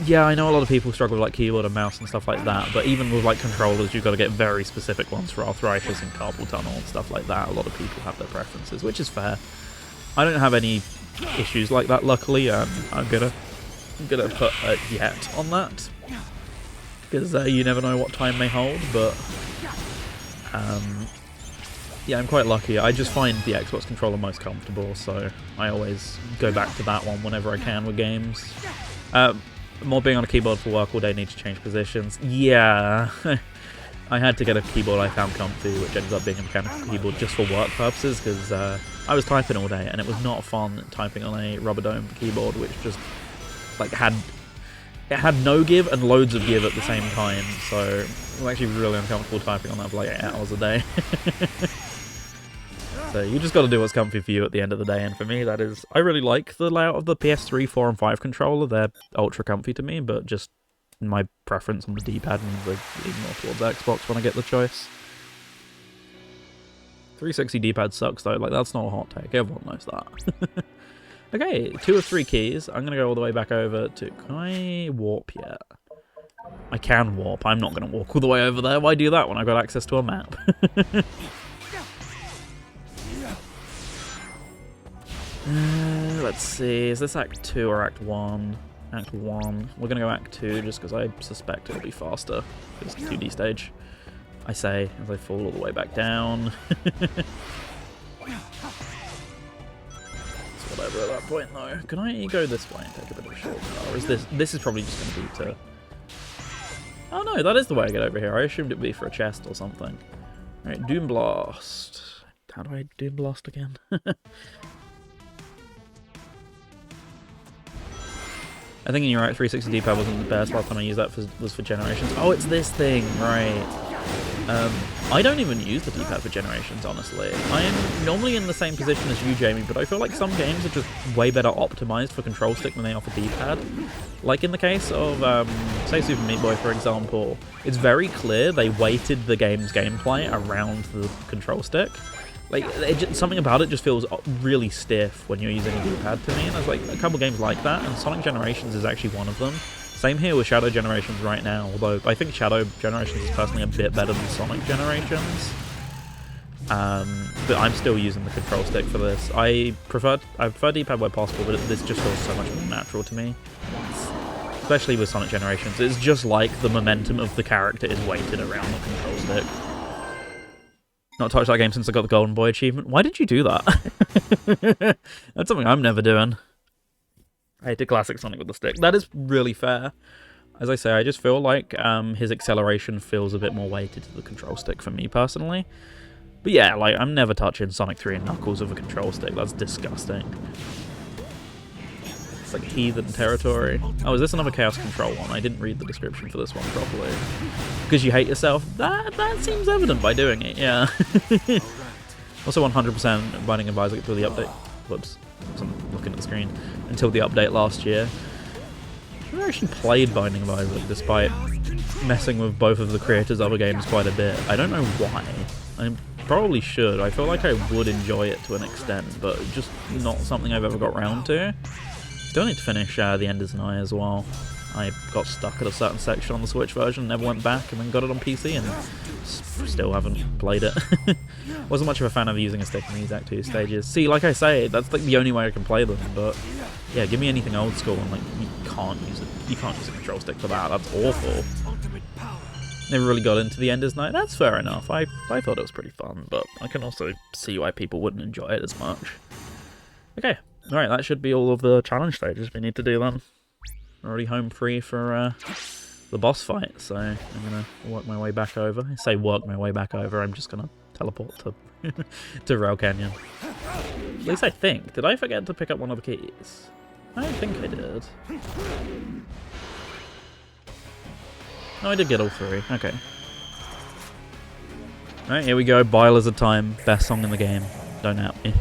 Yeah, I know a lot of people struggle with like keyboard and mouse and stuff like that, but even with like controllers, you've got to get very specific ones for arthritis and carpal tunnel and stuff like that. A lot of people have their preferences, which is fair. I don't have any issues like that, luckily. I'm gonna put a yet on that, because you never know what time may hold, but yeah, I'm quite lucky. I just find the Xbox controller most comfortable, so I always go back to that one whenever I can with games. More being on a keyboard for work all day, need to change positions. Yeah, I had to get a keyboard I found comfy, which ended up being a mechanical keyboard just for work purposes, because I was typing all day, and it was not fun typing on a rubber dome keyboard, which just like had no give and loads of give at the same time, so it was actually really uncomfortable typing on that for like 8 hours a day. So you just got to do what's comfy for you at the end of the day, and for me that is, I really like the layout of the PS3, 4 and 5 controller. They're ultra comfy to me, but just my preference on the D-pad means I lean more towards Xbox when I get the choice. 360 D-pad sucks though, like that's not a hot take, everyone knows that. Okay, 2 of 3 keys. I'm gonna go all the way back over to, can I warp yet? I can warp, I'm not gonna walk all the way over there. Why do that when I've got access to a map? Let's see, is this Act 2 or Act 1? Act 1. We're gonna go Act 2 just because I suspect it'll be faster. It's a 2D stage. I say, as I fall all the way back down. It's whatever at that point though. Can I go this way and take a bit of a shortcut? Or is this is probably just gonna be to... Oh no, that is the way I get over here. I assumed it'd be for a chest or something. Alright, Doom Blast. How do I Doom Blast again? I think you're right, 360 D-pad wasn't the best. Last time I used that was for Generations. Oh, it's this thing, right. I don't even use the D-pad for Generations, honestly. I am normally in the same position as you, Jamie, but I feel like some games are just way better optimized for control stick than they are for D-pad. Like in the case of, say, Super Meat Boy, for example, it's very clear they weighted the game's gameplay around the control stick. Like, something about it just feels really stiff when you're using a D-pad to me, and there's like a couple games like that, and Sonic Generations is actually one of them. Same here with Shadow Generations right now, although I think Shadow Generations is personally a bit better than Sonic Generations. But I'm still using the control stick for this. I prefer D-pad where possible, but this just feels so much more natural to me. Especially with Sonic Generations, it's just like the momentum of the character is weighted around the control stick. Not touched that game since I got the Golden Boy achievement. Why did you do that? That's something I'm never doing. I hate a classic Sonic with the stick. That is really fair. As I say, I just feel like his acceleration feels a bit more weighted to the control stick for me personally. But yeah, like I'm never touching Sonic 3 and Knuckles with a control stick. That's disgusting. It's like heathen territory. Oh, is this another Chaos Control one? I didn't read the description for this one properly. Because you hate yourself? That seems evident by doing it, yeah. Also 100% Binding of Isaac through the update. Whoops. I'm looking at the screen. Until the update last year. I never actually played Binding of Isaac, despite messing with both of the creators' other games quite a bit. I don't know why. I probably should. I feel like I would enjoy it to an extent, but just not something I've ever got round to. Still need to finish The Enders and I as well. I got stuck at a certain section on the Switch version, never went back, and then got it on PC, and still haven't played it. Wasn't much of a fan of using a stick in these Act 2 stages. See, like I say, that's like the only way I can play them, but yeah, give me anything old school, and like, you can't use a control stick for that, that's awful. Never really got into The Enders Night, that's fair enough. I thought it was pretty fun, but I can also see why people wouldn't enjoy it as much. Okay, alright, that should be all of the challenge stages we need to do then. Already home free for the boss fight, so I'm gonna work my way back over. I say work my way back over, I'm just gonna teleport to to Rail Canyon. At least I think. Did I forget to pick up one of the keys? I don't think I did. No, I did get all 3. Okay. Alright, here we go. Bylizard time. Best song in the game. Don't out me.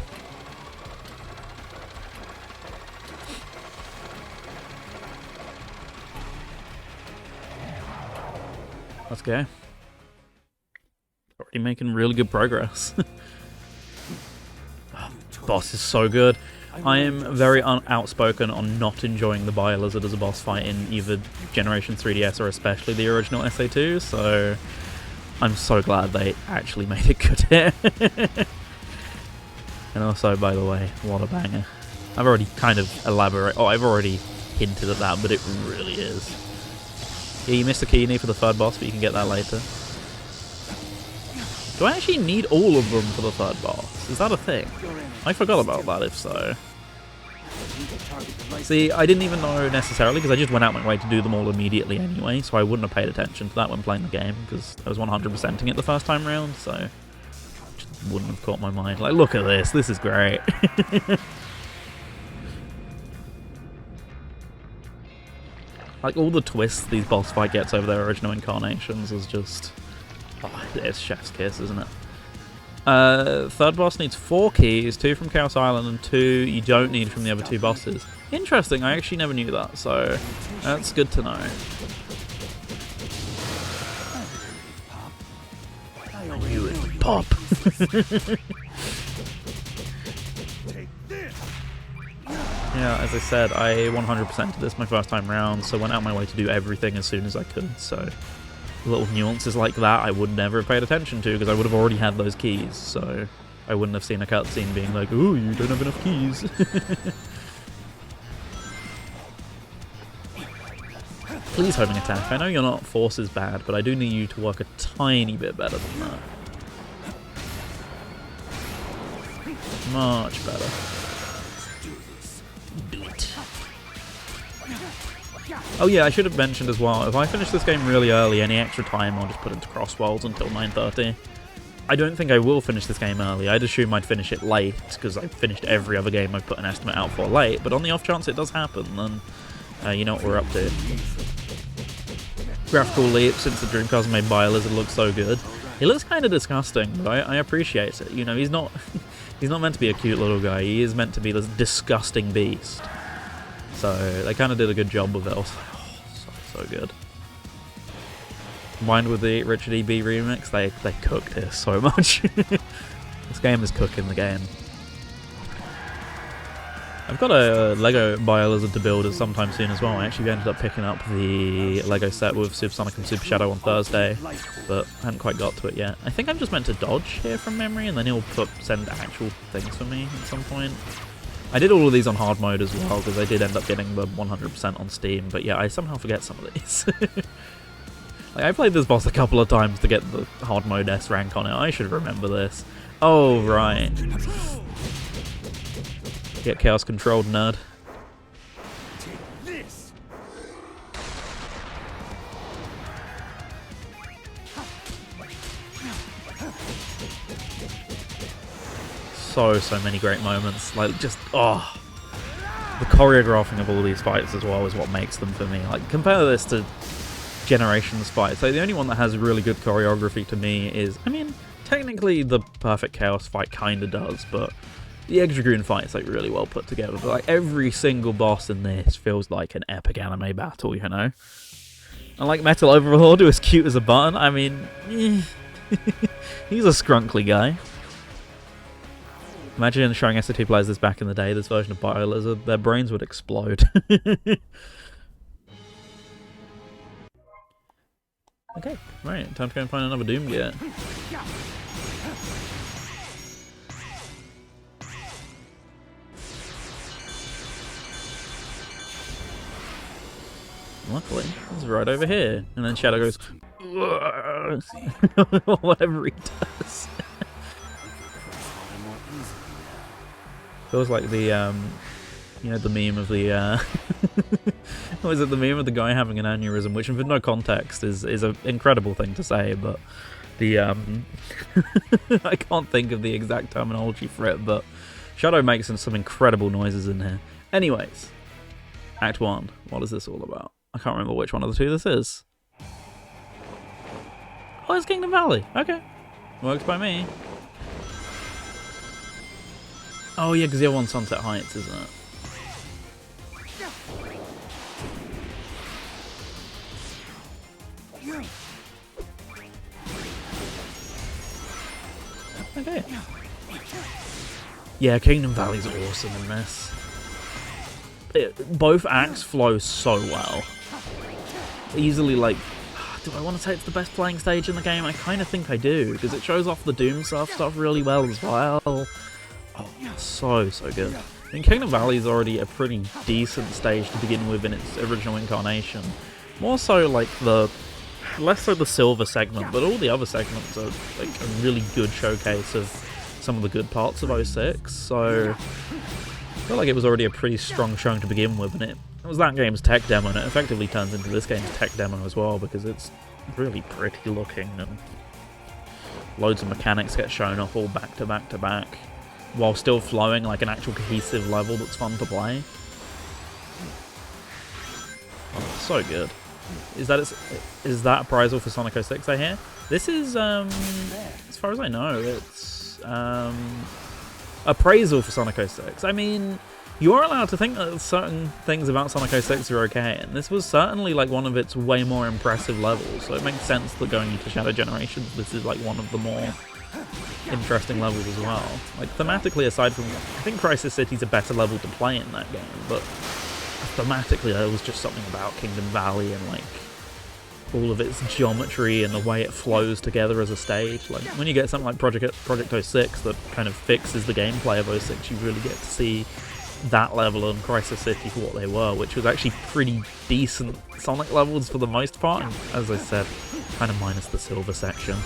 Let's go. Already making really good progress. Oh, boss is so good. I am very outspoken on not enjoying the Bylizard as a boss fight in either Generation 3DS or especially the original SA2, so I'm so glad they actually made it good here. And also, by the way, what a banger. I've already kind of I've already hinted at that, but it really is. Yeah, you missed a key you need for the third boss, but you can get that later. Do I actually need all of them for the third boss? Is that a thing? I forgot about that, if so. See, I didn't even know necessarily, because I just went out my way to do them all immediately anyway, so I wouldn't have paid attention to that when playing the game, because I was 100%ing it the first time round, so it just wouldn't have caught my mind. Like, look at this is great. Like, all the twists these boss fight gets over their original incarnations is just... Oh, it's chef's kiss, isn't it? Third boss needs 4 keys, 2 from Chaos Island and 2 you don't need from the other 2 bosses. Interesting, I actually never knew that, so that's good to know. I knew it would pop. Yeah, as I said, I 100%ed this my first time round, so went out my way to do everything as soon as I could, so little nuances like that I would never have paid attention to because I would have already had those keys, so I wouldn't have seen a cutscene being like, "Oh, you don't have enough keys." Please homing attack. I know you're not force is bad, but I do need you to work a tiny bit better than that. Much better. Do it. Oh yeah, I should have mentioned as well, if I finish this game really early, any extra time I'll just put into Crossworlds until 9:30. I don't think I will finish this game early. I'd assume I'd finish it late, because I've finished every other game I've put an estimate out for late, but on the off chance it does happen, then you know what we're up to. Graphical leap since the Dreamcast made Biolizard look so good. He looks kind of disgusting, but I appreciate it. You know, he's not he's not meant to be a cute little guy. He is meant to be this disgusting beast. So they kind of did a good job with it. I was like, oh, so good. Combined with the Richard E.B. remix, they cooked this so much. This game is cooking the game. I've got a Lego Biolizard to build at sometime soon as well. I actually ended up picking up the Lego set with Supersonic and Super Shadow on Thursday, but hadn't quite got to it yet. I think I'm just meant to dodge here from memory, and then he'll send actual things for me at some point. I did all of these on hard mode as well, because I did end up getting the 100% on Steam, but yeah, I somehow forget some of these. Like, I played this boss a couple of times to get the hard mode S rank on it. I should remember this. Oh, right. Get chaos controlled, nerd. So many great moments. Like, just, oh. The choreographing of all these fights as well is what makes them for me. Like, compare this to Generations fights. So the only one that has really good choreography to me is, I mean, technically the Perfect Chaos fight kinda does, but the Extragoon fight's like really well put together. But like every single boss in this feels like an epic anime battle, you know? And like Metal Overlord, who is cute as a button, I mean, he's a scrunkly guy. Imagine showing SAT players this back in the day, this version of Biolizard, their brains would explode. Okay, right, time to go and find another Doom Gear. Luckily, it's right over here. And then Shadow goes, whatever he does. Feels like the, you know, the meme of the, what is it, the meme of the guy having an aneurysm, which with no context is an incredible thing to say, but the, I can't think of the exact terminology for it, but Shadow makes some incredible noises in here. Anyways, Act 1, what is this all about? I can't remember which one of the two this is. Oh, it's Kingdom Valley. Okay. Works by me. Oh yeah, because the other one's Sunset Heights, isn't it? Okay. Yeah, Kingdom Valley's awesome in this. Both acts flow so well. Easily, like, do I want to say it's the best playing stage in the game? I kind of think I do, because it shows off the Doom stuff really well as well. Oh, so good. I mean, Kingdom Valley is already a pretty decent stage to begin with in its original incarnation. More so, like, less so the silver segment, but all the other segments are, like, a really good showcase of some of the good parts of 06, so I feel like it was already a pretty strong showing to begin with, and it was that game's tech demo, and it effectively turns into this game's tech demo as well, because it's really pretty looking, and loads of mechanics get shown off all back to back to back, while still flowing like an actual cohesive level that's fun to play. Oh, so good. Is that appraisal for Sonic 06, I hear? This is, as far as I know, it's appraisal for Sonic 06. I mean, you are allowed to think that certain things about Sonic 06 are okay, and this was certainly like one of its way more impressive levels, so it makes sense that going into Shadow Generations, this is like one of the more interesting levels as well. Like, thematically, aside from, I think Crisis City's a better level to play in that game, but thematically there was just something about Kingdom Valley and like all of its geometry and the way it flows together as a stage. Like, when you get something like Project 06 that kind of fixes the gameplay of 06, you really get to see that level and Crisis City for what they were, which was actually pretty decent Sonic levels for the most part, and as I said, kind of minus the silver section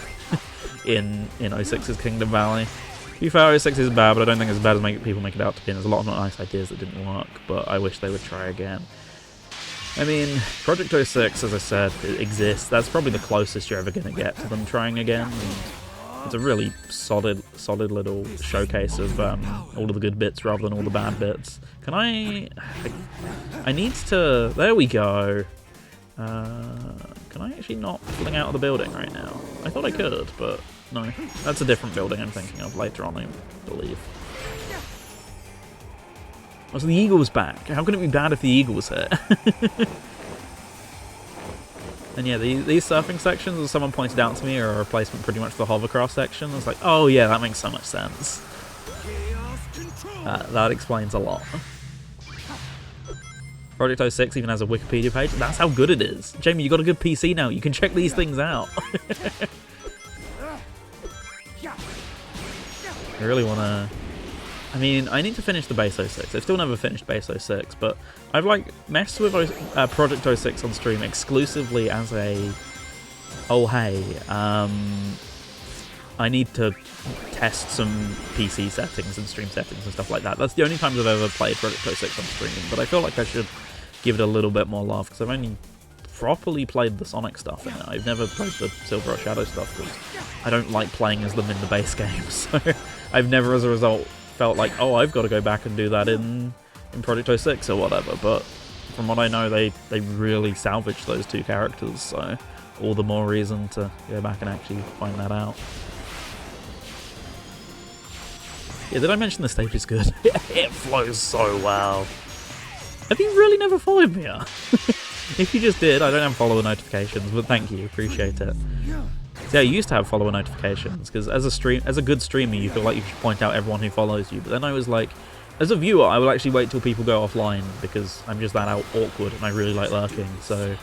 in 06's Kingdom Valley. To be fair, 06 is bad, but I don't think it's as bad as people make it out to be, and there's a lot of nice ideas that didn't work, but I wish they would try again. I mean, Project 06, as I said, it exists. That's probably the closest you're ever going to get to them trying again. And it's a really solid little showcase of all of the good bits rather than all the bad bits. Can I need to... There we go. Can I actually not fling out of the building right now? I thought I could, but no. That's a different building I'm thinking of later on, I believe. Oh, so the Eagle's back. How can it be bad if the Eagle's here? And yeah, these surfing sections, as someone pointed out to me, are a replacement pretty much for the hovercraft section. I was like, oh yeah, that makes so much sense. That explains a lot. Project 06 even has a Wikipedia page. That's how good it is. Jamie, you got a good PC now. You can check these things out. I really want to... I mean, I need to finish the base 06. I've still never finished base 06, but I've like messed with Project 06 on stream exclusively as a, oh hey, I need to test some PC settings and stream settings and stuff like that. That's the only times I've ever played Project 06 on stream, but I feel like I should give it a little bit more love, because I've only properly played the Sonic stuff in it. I've never played the Silver or Shadow stuff, because I don't like playing as them in the base game, so I've never, as a result, felt like, oh, I've got to go back and do that in Project 06 or whatever, but from what I know, they really salvaged those two characters, so all the more reason to go back and actually find that out. Yeah, did I mention the stage is good? It flows so well. Have you really never followed me up? If you just did, I don't have follower notifications, but thank you, appreciate it. Yeah, you used to have follower notifications, because as a good streamer, you feel like you should point out everyone who follows you, but then I was like, as a viewer, I will actually wait till people go offline, because I'm just that awkward, and I really like lurking, so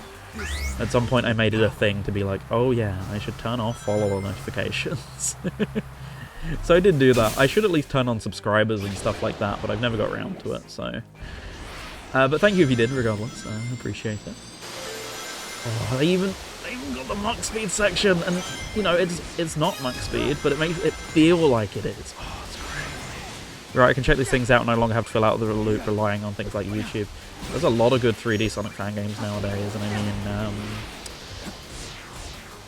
at some point I made it a thing to be like, oh yeah, I should turn off follower notifications. So I did do that. I should at least turn on subscribers and stuff like that, but I've never got around to it, so... but thank you if you did, regardless, I appreciate it. Oh, they even got the max speed section, and you know, it's not max speed, but it makes it feel like it is. Oh, it's great. Right, I can check these things out and no longer have to fill out the loop relying on things like YouTube. There's a lot of good 3D Sonic fan games nowadays, and I mean,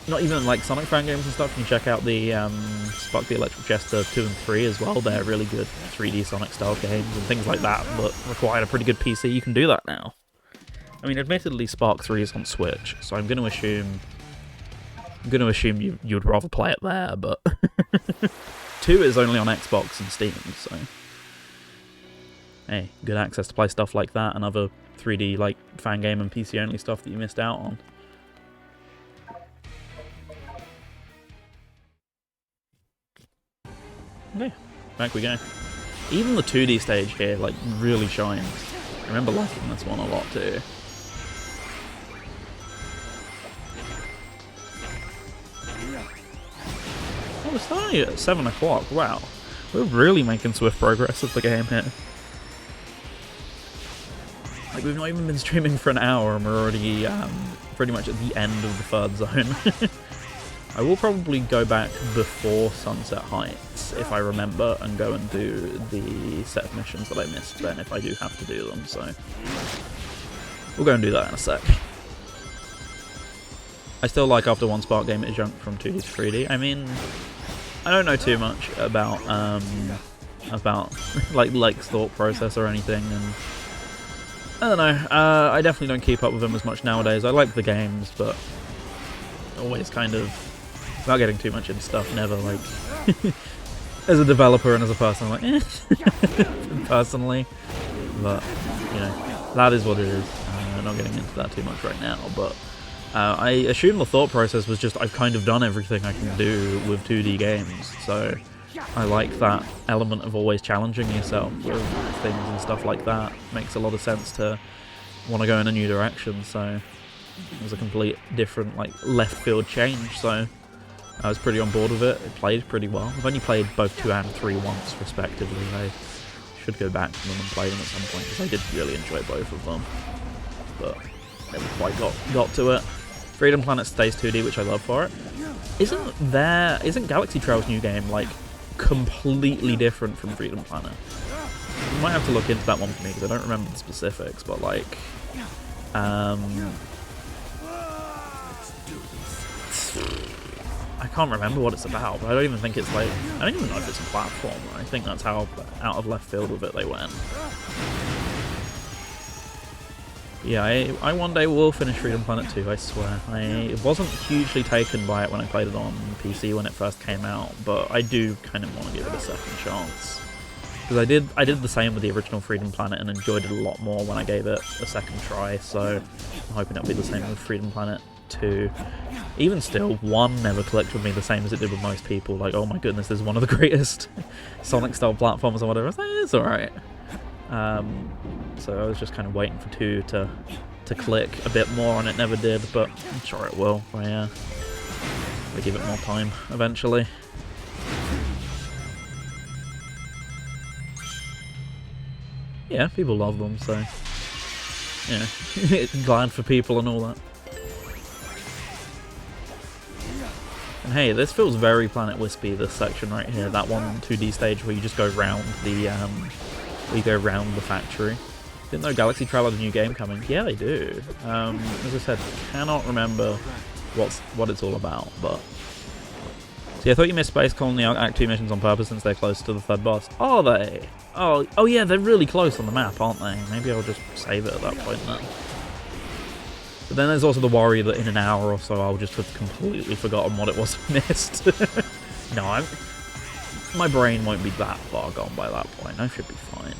not even like Sonic fan games and stuff. You can check out the Spark the Electric Jester 2 and 3 as well. They're really good 3D Sonic style games and things like that, but require a pretty good PC. You can do that now. I mean, admittedly, Spark 3 is on Switch, so I'm going to assume you'd rather play it there, but 2 is only on Xbox and Steam, so hey, good access to play stuff like that and other 3D like fan game and PC only stuff that you missed out on. Okay, back we go. Even the 2D stage here like really shines. I remember liking this one a lot too. Oh, we're starting at 7 o'clock. Wow. We're really making swift progress with the game here. Like, we've not even been streaming for an hour and we're already pretty much at the end of the third zone. I will probably go back before Sunset Heights, if I remember, and go and do the set of missions that I missed then, if I do have to do them, so... We'll go and do that in a sec. I still like after one Spark game it jumped from 2D to 3D. I mean, I don't know too much about like Lake's thought process or anything, and I don't know, I definitely don't keep up with them as much nowadays. I like the games, but always kind of, without getting too much into stuff, never like as a developer and as a person, I'm like, personally. But, you know, that is what it is. Not getting into that too much right now, but I assume the thought process was just I've kind of done everything I can do with 2D games, so I like that element of always challenging yourself with things and stuff like that. Makes a lot of sense to want to go in a new direction, so it was a complete different, like, left field change, so I was pretty on board with it. It played pretty well. I've only played both 2 and 3 once, respectively. I should go back to them and play them at some point, because I did really enjoy both of them. But never quite got to it. Freedom Planet stays 2D, which I love for it. Isn't Galaxy Trail's new game, like, completely different from Freedom Planet? You might have to look into that one for me, because I don't remember the specifics, but, like, I can't remember what it's about, but I don't even think it's, like, I don't even know if it's a platformer. I think that's how out of left field with it they went. Yeah, I one day will finish Freedom Planet 2, I swear. I wasn't hugely taken by it when I played it on PC when it first came out, but I do kind of want to give it a second chance. Because I did the same with the original Freedom Planet and enjoyed it a lot more when I gave it a second try, so I'm hoping it'll be the same with Freedom Planet 2. Even still, 1 never clicked with me the same as it did with most people. Like, oh my goodness, this is one of the greatest Sonic-style platforms or whatever. I was like, it's alright. So I was just kind of waiting for 2 to click a bit more, and it never did, but I'm sure it will. I give it more time eventually. Yeah, people love them, so yeah, glad for people and all that. And hey, this feels very Planet Wispy, this section right here, that one 2D stage where you just go round the factory. Didn't know Galaxy Trail had a new game coming. Yeah, they do. As I said, cannot remember what it's all about, but... See, I thought you missed Space Colony Act 2 missions on purpose since they're close to the third boss. Are they? Oh yeah, they're really close on the map, aren't they? Maybe I'll just save it at that point then. But then there's also the worry that in an hour or so I'll just have completely forgotten what it was I missed. No, my brain won't be that far gone by that point. I should be fine.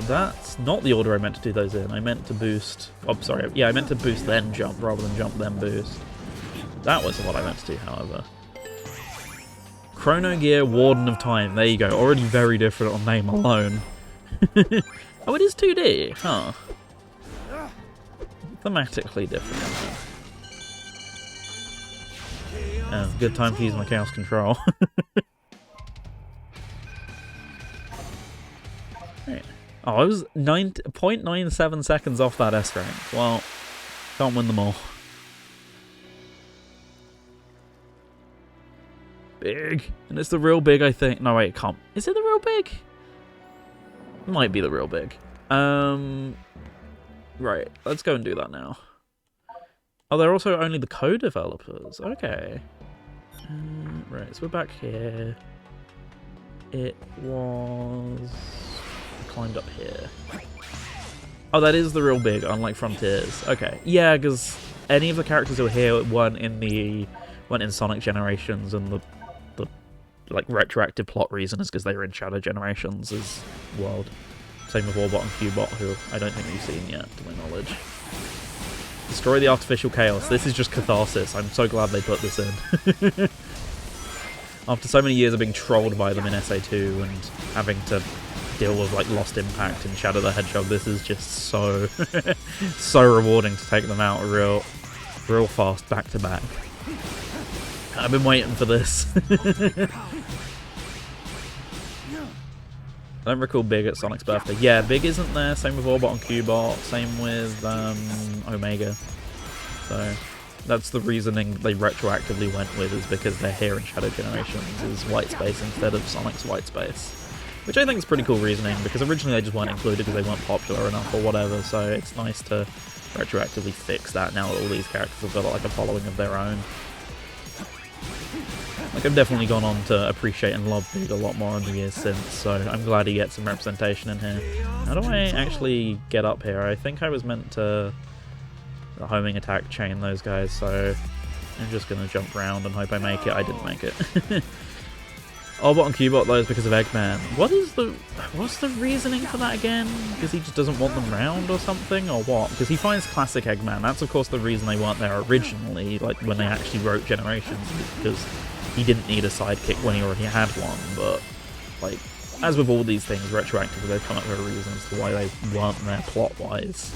That's not the order I meant to do those in. I meant to boost... Oh, sorry. Yeah, I meant to boost then jump rather than jump then boost. That was what I meant to do, however. Chrono Gear Warden of Time. There you go. Already very different on name alone. Oh, it is 2D. Huh. Thematically different. Good time to use my Chaos Control. Right. Oh, I was 0.97 seconds off that S rank. Well, can't win them all. Big. And it's the real big, I think. No, wait, it can't. Is it the real big? It might be the real big. Right, let's go and do that now. Oh, they're also only the co-developers. Okay. Right, so we're back here. It was... I climbed up here. Oh, that is the real big, unlike Frontiers. Okay. Yeah, because any of the characters who were here weren't in Sonic Generations, and the like retroactive plot reason is because they were in Shadow Generations' world. Same with Warbot and Cubot, who I don't think we've seen yet, to my knowledge. Destroy the artificial chaos. This is just catharsis. I'm so glad they put this in. After so many years of being trolled by them in SA2 and having to deal with like Lost Impact and Shadow the Hedgehog, this is just so so rewarding to take them out real fast back to back. I've been waiting for this. I don't recall Big at Sonic's birthday. Yeah, Big isn't there. Same with Orbot and Cubot. Same with Omega. So that's the reasoning they retroactively went with, is because they're here in Shadow Generations is White Space instead of Sonic's White Space. Which I think is pretty cool reasoning, because originally they just weren't included because they weren't popular enough or whatever, so it's nice to retroactively fix that now that all these characters have got like a following of their own. Like, I've definitely gone on to appreciate and love Big a lot more in the years since, so I'm glad he gets some representation in here. How do I actually get up here? I think I was meant to... the homing attack chain those guys, so I'm just gonna jump around and hope I make it. I didn't make it. Orbot and Cubot though is because of Eggman. What's the reasoning for that again? Because he just doesn't want them round or something, or what? Because he finds classic Eggman. That's of course the reason they weren't there originally, like when they actually wrote Generations, because he didn't need a sidekick when he already had one. But like, as with all these things, retroactively they come up with a reason as to why they weren't there plot-wise.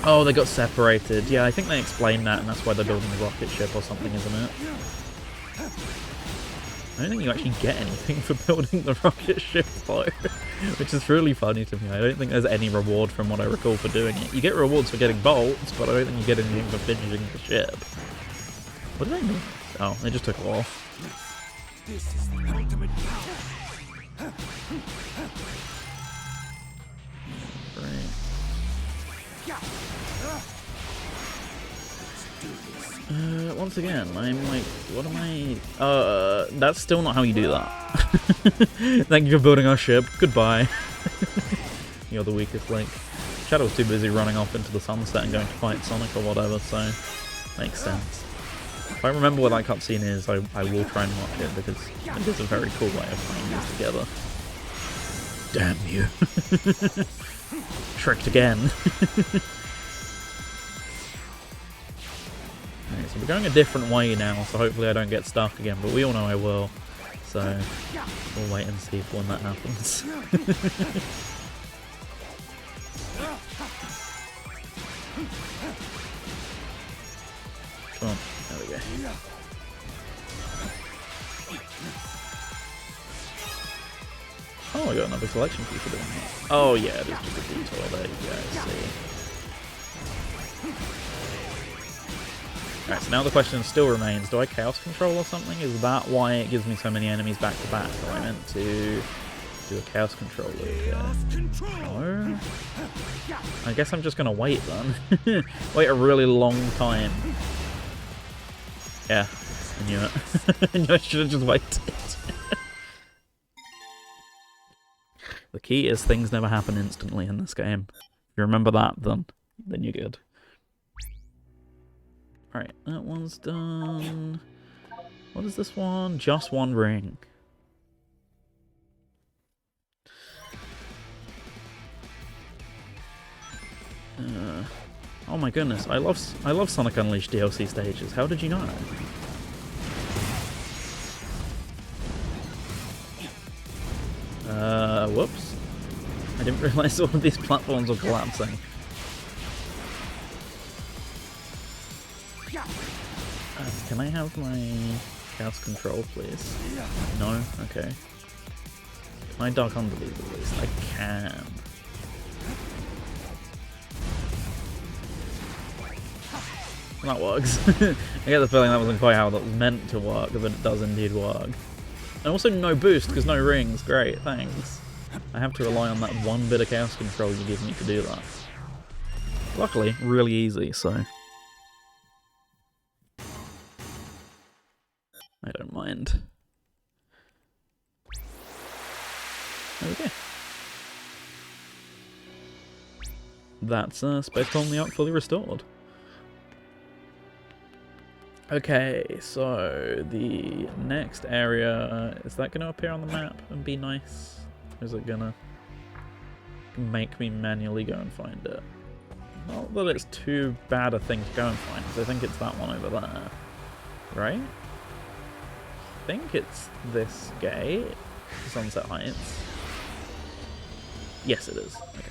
Oh, they got separated. Yeah, I think they explained that, and that's why they're building the rocket ship or something, isn't it? I don't think you actually get anything for building the rocket ship though, which is really funny to me. I don't think there's any reward from what I recall for doing it. You get rewards for getting bolts, but I don't think you get anything for finishing the ship. What did I mean? Oh, they just took it off. This is the ultimate power. Right. Once again, I'm like, what am I... that's still not how you do that. Thank you for building our ship. Goodbye. You're the weakest link. Shadow's too busy running off into the sunset and going to fight Sonic or whatever, so makes sense. If I remember what that cutscene is, I will try and watch it, because it is a very cool way of playing these together. Damn you. Tricked again. Right, so we're going a different way now, so hopefully I don't get stuck again, but we all know I will. So we'll wait and see when that happens. Come on, there we go. Oh, I got another collection key for doing that. Oh yeah, it is just a detour, there you go, see. Alright, so now the question still remains, do I Chaos Control or something? Is that why it gives me so many enemies back to back? Or I meant to do a Chaos Control loop here? No? I guess I'm just gonna wait then. Wait a really long time. Yeah, I knew it. I knew I should have just waited. The key is things never happen instantly in this game. If you remember that, then you're good. Right, that one's done. What is this one? Just one ring. Oh my goodness, I love Sonic Unleashed DLC stages. How did you know? Whoops. I didn't realise all of these platforms were collapsing. Can I have my Chaos Control, please? No? Okay. Can I duck under these at least? I can. That works. I get the feeling that wasn't quite how that was meant to work, but it does indeed work. And also no boost, because no rings. Great, thanks. I have to rely on that one bit of Chaos Control you give me to do that. Luckily, really easy, so... I don't mind. There we go. That's Space Colony Arc fully restored. Okay, so the next area, is that going to appear on the map and be nice? Or is it going to make me manually go and find it? Not that it's too bad a thing to go and find, because I think it's that one over there. Right? I think it's this gate, Sunset Heights. Yes, it is. Okay.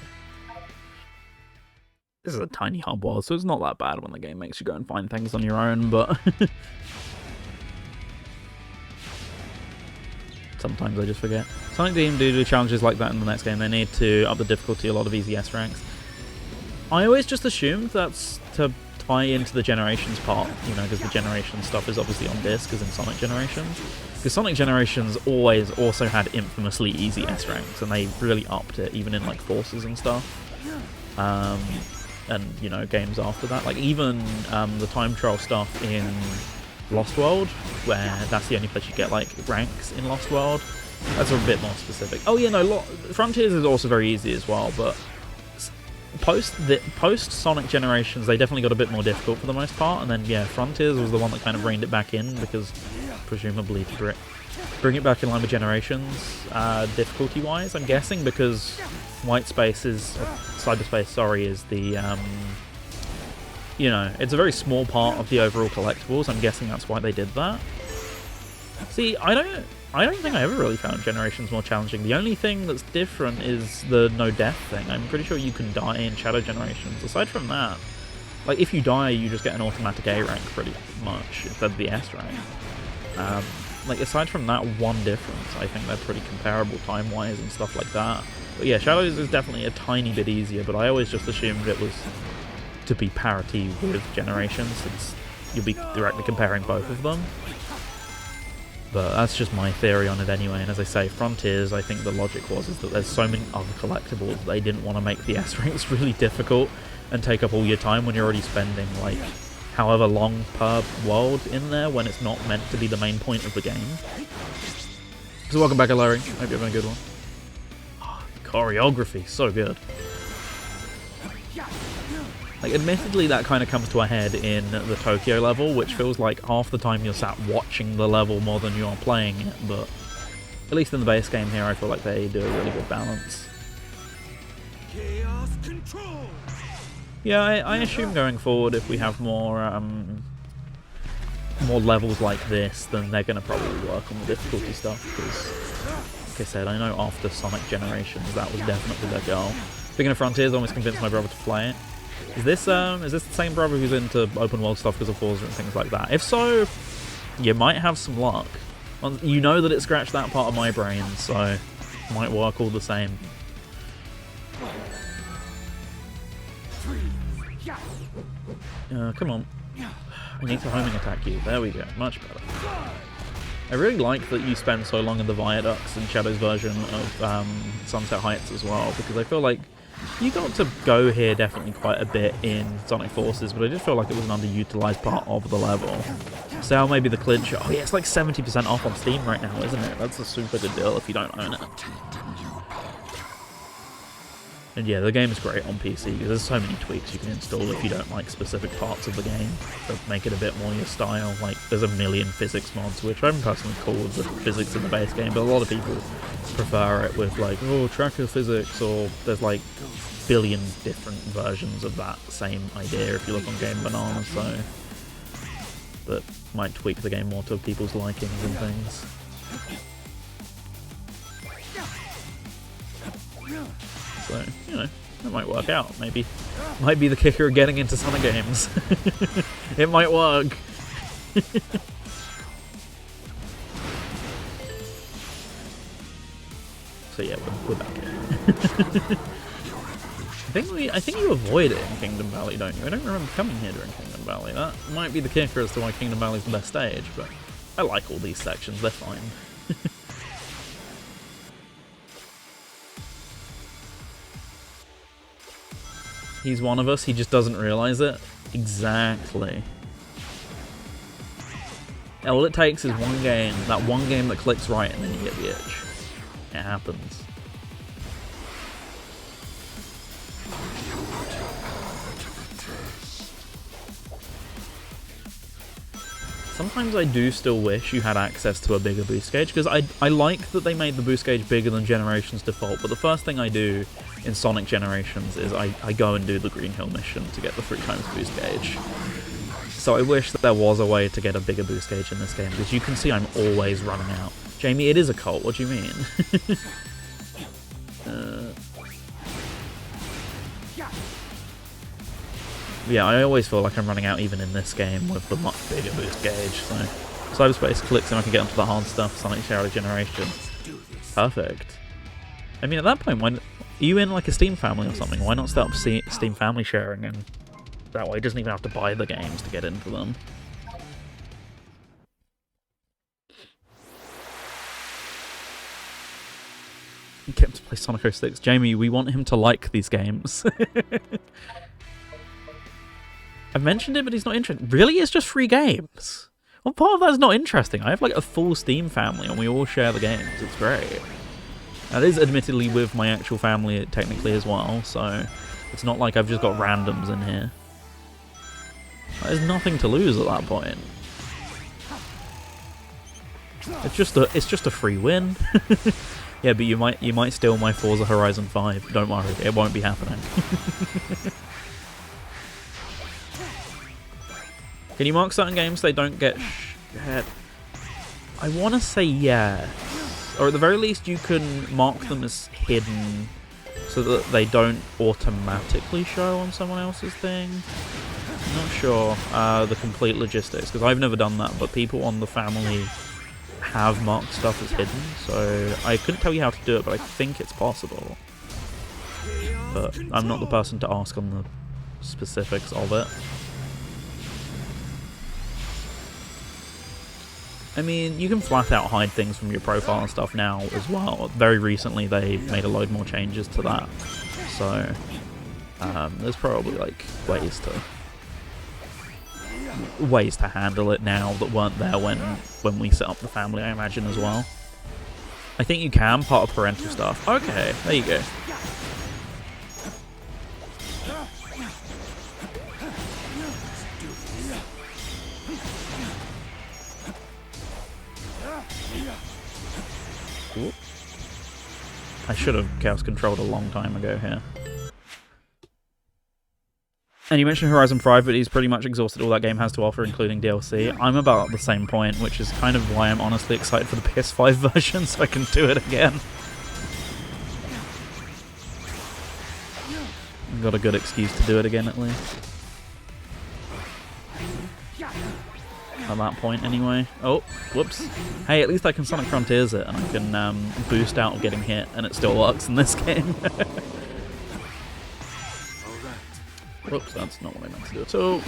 This is a tiny hub world, so it's not that bad when the game makes you go and find things on your own, but... sometimes I just forget. Sonic Team do challenges like that in the next game. They need to up the difficulty a lot of easy S ranks. I always just assumed that's to tie into the Generations part, you know, because the Generations stuff is obviously on disc, as in Sonic Generations. Because Sonic Generations always also had infamously easy S ranks, and they really upped it, even in like Forces and stuff. And, you know, games after that. Like, even the time trial stuff in Lost World, where that's the only place you get, like, ranks in Lost World. That's a bit more specific. Oh, yeah, no, Frontiers is also very easy as well, but post Sonic Generations, they definitely got a bit more difficult for the most part, and then yeah, Frontiers was the one that kind of reined it back in because presumably to bring it back in line with Generations, difficulty-wise, I'm guessing because Cyberspace, sorry, is the you know, it's a very small part of the overall collectibles. I'm guessing that's why they did that. See, I don't think I ever really found Generations more challenging. The only thing that's different is the no death thing. I'm pretty sure you can die in Shadow Generations. Aside from that, like if you die, you just get an automatic A rank pretty much instead of the S rank. Like aside from that one difference, I think they're pretty comparable time-wise and stuff like that. But yeah, Shadows is definitely a tiny bit easier, but I always just assumed it was to be parity with Generations, since you'll be directly comparing both of them. But that's just my theory on it anyway, and as I say, Frontiers, I think the logic was is that there's so many other collectibles, they didn't want to make the S ranks really difficult and take up all your time when you're already spending, like, however long per world in there when it's not meant to be the main point of the game. So welcome back, Larry. Hope you're having a good one. Oh, choreography, so good. Like, admittedly, that kind of comes to a head in the Tokyo level, which feels like half the time you're sat watching the level more than you are playing it, but at least in the base game here, I feel like they do a really good balance. Chaos control. Yeah, I assume going forward, if we have more levels like this, then they're going to probably work on the difficulty stuff, because, like I said, I know after Sonic Generations, that was definitely their goal. Speaking of Frontiers, I almost convinced my brother to play it. Is this the same brother who's into open world stuff because of Forza and things like that? If so, you might have some luck. You know that it scratched that part of my brain, so it might work all the same. Come on. I need to homing attack you. There we go. Much better. I really like that you spend so long in the viaducts in Shadow's version of Sunset Heights as well, because I feel like you got to go here definitely quite a bit in Sonic Forces, but I just feel like it was an underutilized part of the level. So maybe the clinch. Oh yeah, it's like 70% off on Steam right now, isn't it? That's a super good deal if you don't own it. And yeah, the game is great on PC because there's so many tweaks you can install if you don't like specific parts of the game to make it a bit more your style. Like, there's a million physics mods, which I'm personally cool with the physics in the base game, but a lot of people prefer it with like, oh, tracker physics, or there's like billion different versions of that same idea if you look on Game Banana, so that might tweak the game more to people's likings and things. So, you know, that might work out, maybe. Might be the kicker of getting into Sonic games. It might work. So yeah, we're back here. I think you avoid it in Kingdom Valley, don't you? I don't remember coming here during Kingdom Valley. That might be the kicker as to why Kingdom Valley's the best stage, but I like all these sections, they're fine. He's one of us, he just doesn't realise it. Exactly. All it takes is one game, that one game that clicks right, and then you get the itch. It happens. Sometimes I do still wish you had access to a bigger boost gauge, because I like that they made the boost gauge bigger than Generations default, but the first thing I do in Sonic Generations is I go and do the Green Hill mission to get the 3x boost gauge. So I wish that there was a way to get a bigger boost gauge in this game, because you can see I'm always running out. Jamie, it is a cult, what do you mean? Yeah, I always feel like I'm running out even in this game with the much bigger boost gauge, so Cyberspace clicks and I can get onto the hard stuff, Sonic Shadow Generation. Perfect. I mean, at that point, are you in like a Steam family or something? Why not start up Steam family sharing, and that way it doesn't even have to buy the games to get into them. Get him to play Sonic 06. Jamie, we want him to like these games. I've mentioned it, but he's not interested. Really? It's just free games? Well, part of that's not interesting. I have like a full Steam family and we all share the games. It's great. That is admittedly with my actual family technically as well, so It's not like I've just got randoms in here. There's nothing to lose at that point. It's just a free win. Yeah, but you might steal my Forza Horizon 5. Don't worry, it won't be happening. Can you mark certain games they don't get shared? I want to say yes. Or at the very least you can mark them as hidden so that they don't automatically show on someone else's thing. I'm not sure the complete logistics, because I've never done that, but people on the family have marked stuff as hidden, so I couldn't tell you how to do it, but I think it's possible. But I'm not the person to ask on the specifics of it. I mean, you can flat out hide things from your profile and stuff now as well. Very recently they made a load more changes to that, so there's probably like ways to handle it now that weren't there when we set up the family, I imagine, as well. I think you can, part of parental stuff. Okay, there you go. Ooh. I should have chaos controlled a long time ago here. And you mentioned Horizon 5, but he's pretty much exhausted all that game has to offer, including DLC. I'm about at the same point, which is kind of why I'm honestly excited for the PS5 version, so I can do it again. Got a good excuse to do it again, at least. At that point, anyway. Oh, whoops. Hey, at least I can Sonic Frontiers it, and I can boost out getting hit, and it still works in this game. Whoops, that's not what I meant to do at all.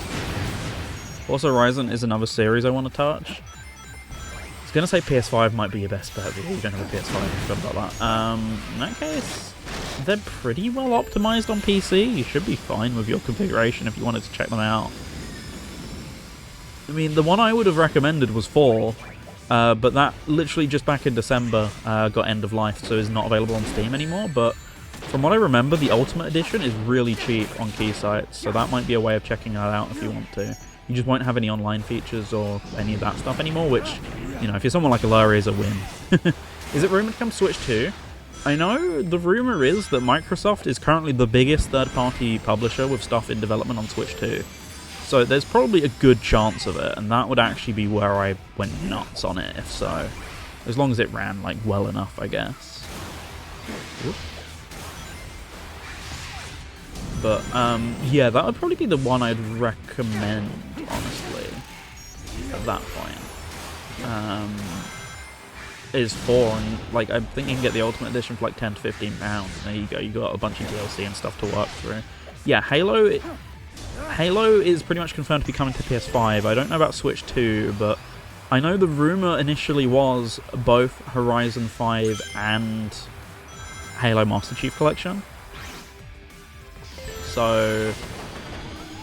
Also, Horizon is another series I want to touch. I was going to say PS5 might be your best bet, but you don't have a PS5, I forgot about that. In that case, they're pretty well optimized on PC. You should be fine with your configuration if you wanted to check them out. I mean, the one I would have recommended was 4, but that literally just back in December got end of life, so is not available on Steam anymore, but from what I remember, the Ultimate Edition is really cheap on key sites, so that might be a way of checking that out if you want to. You just won't have any online features or any of that stuff anymore, which, you know, if you're someone like Ilaria, is a win. Is it rumored to come Switch 2? I know the rumor is that Microsoft is currently the biggest third-party publisher with stuff in development on Switch 2. So there's probably a good chance of it, and that would actually be where I went nuts on it, if so. As long as it ran, like, well enough, I guess. Oops. But, yeah, that would probably be the one I'd recommend, honestly, at that point. Is 4, and, like, I think you can get the Ultimate Edition for, like, £10 to £15. And there you go, you got a bunch of DLC and stuff to work through. Yeah, Halo is pretty much confirmed to be coming to PS5. I don't know about Switch 2, but I know the rumor initially was both Horizon 5 and Halo Master Chief Collection. So,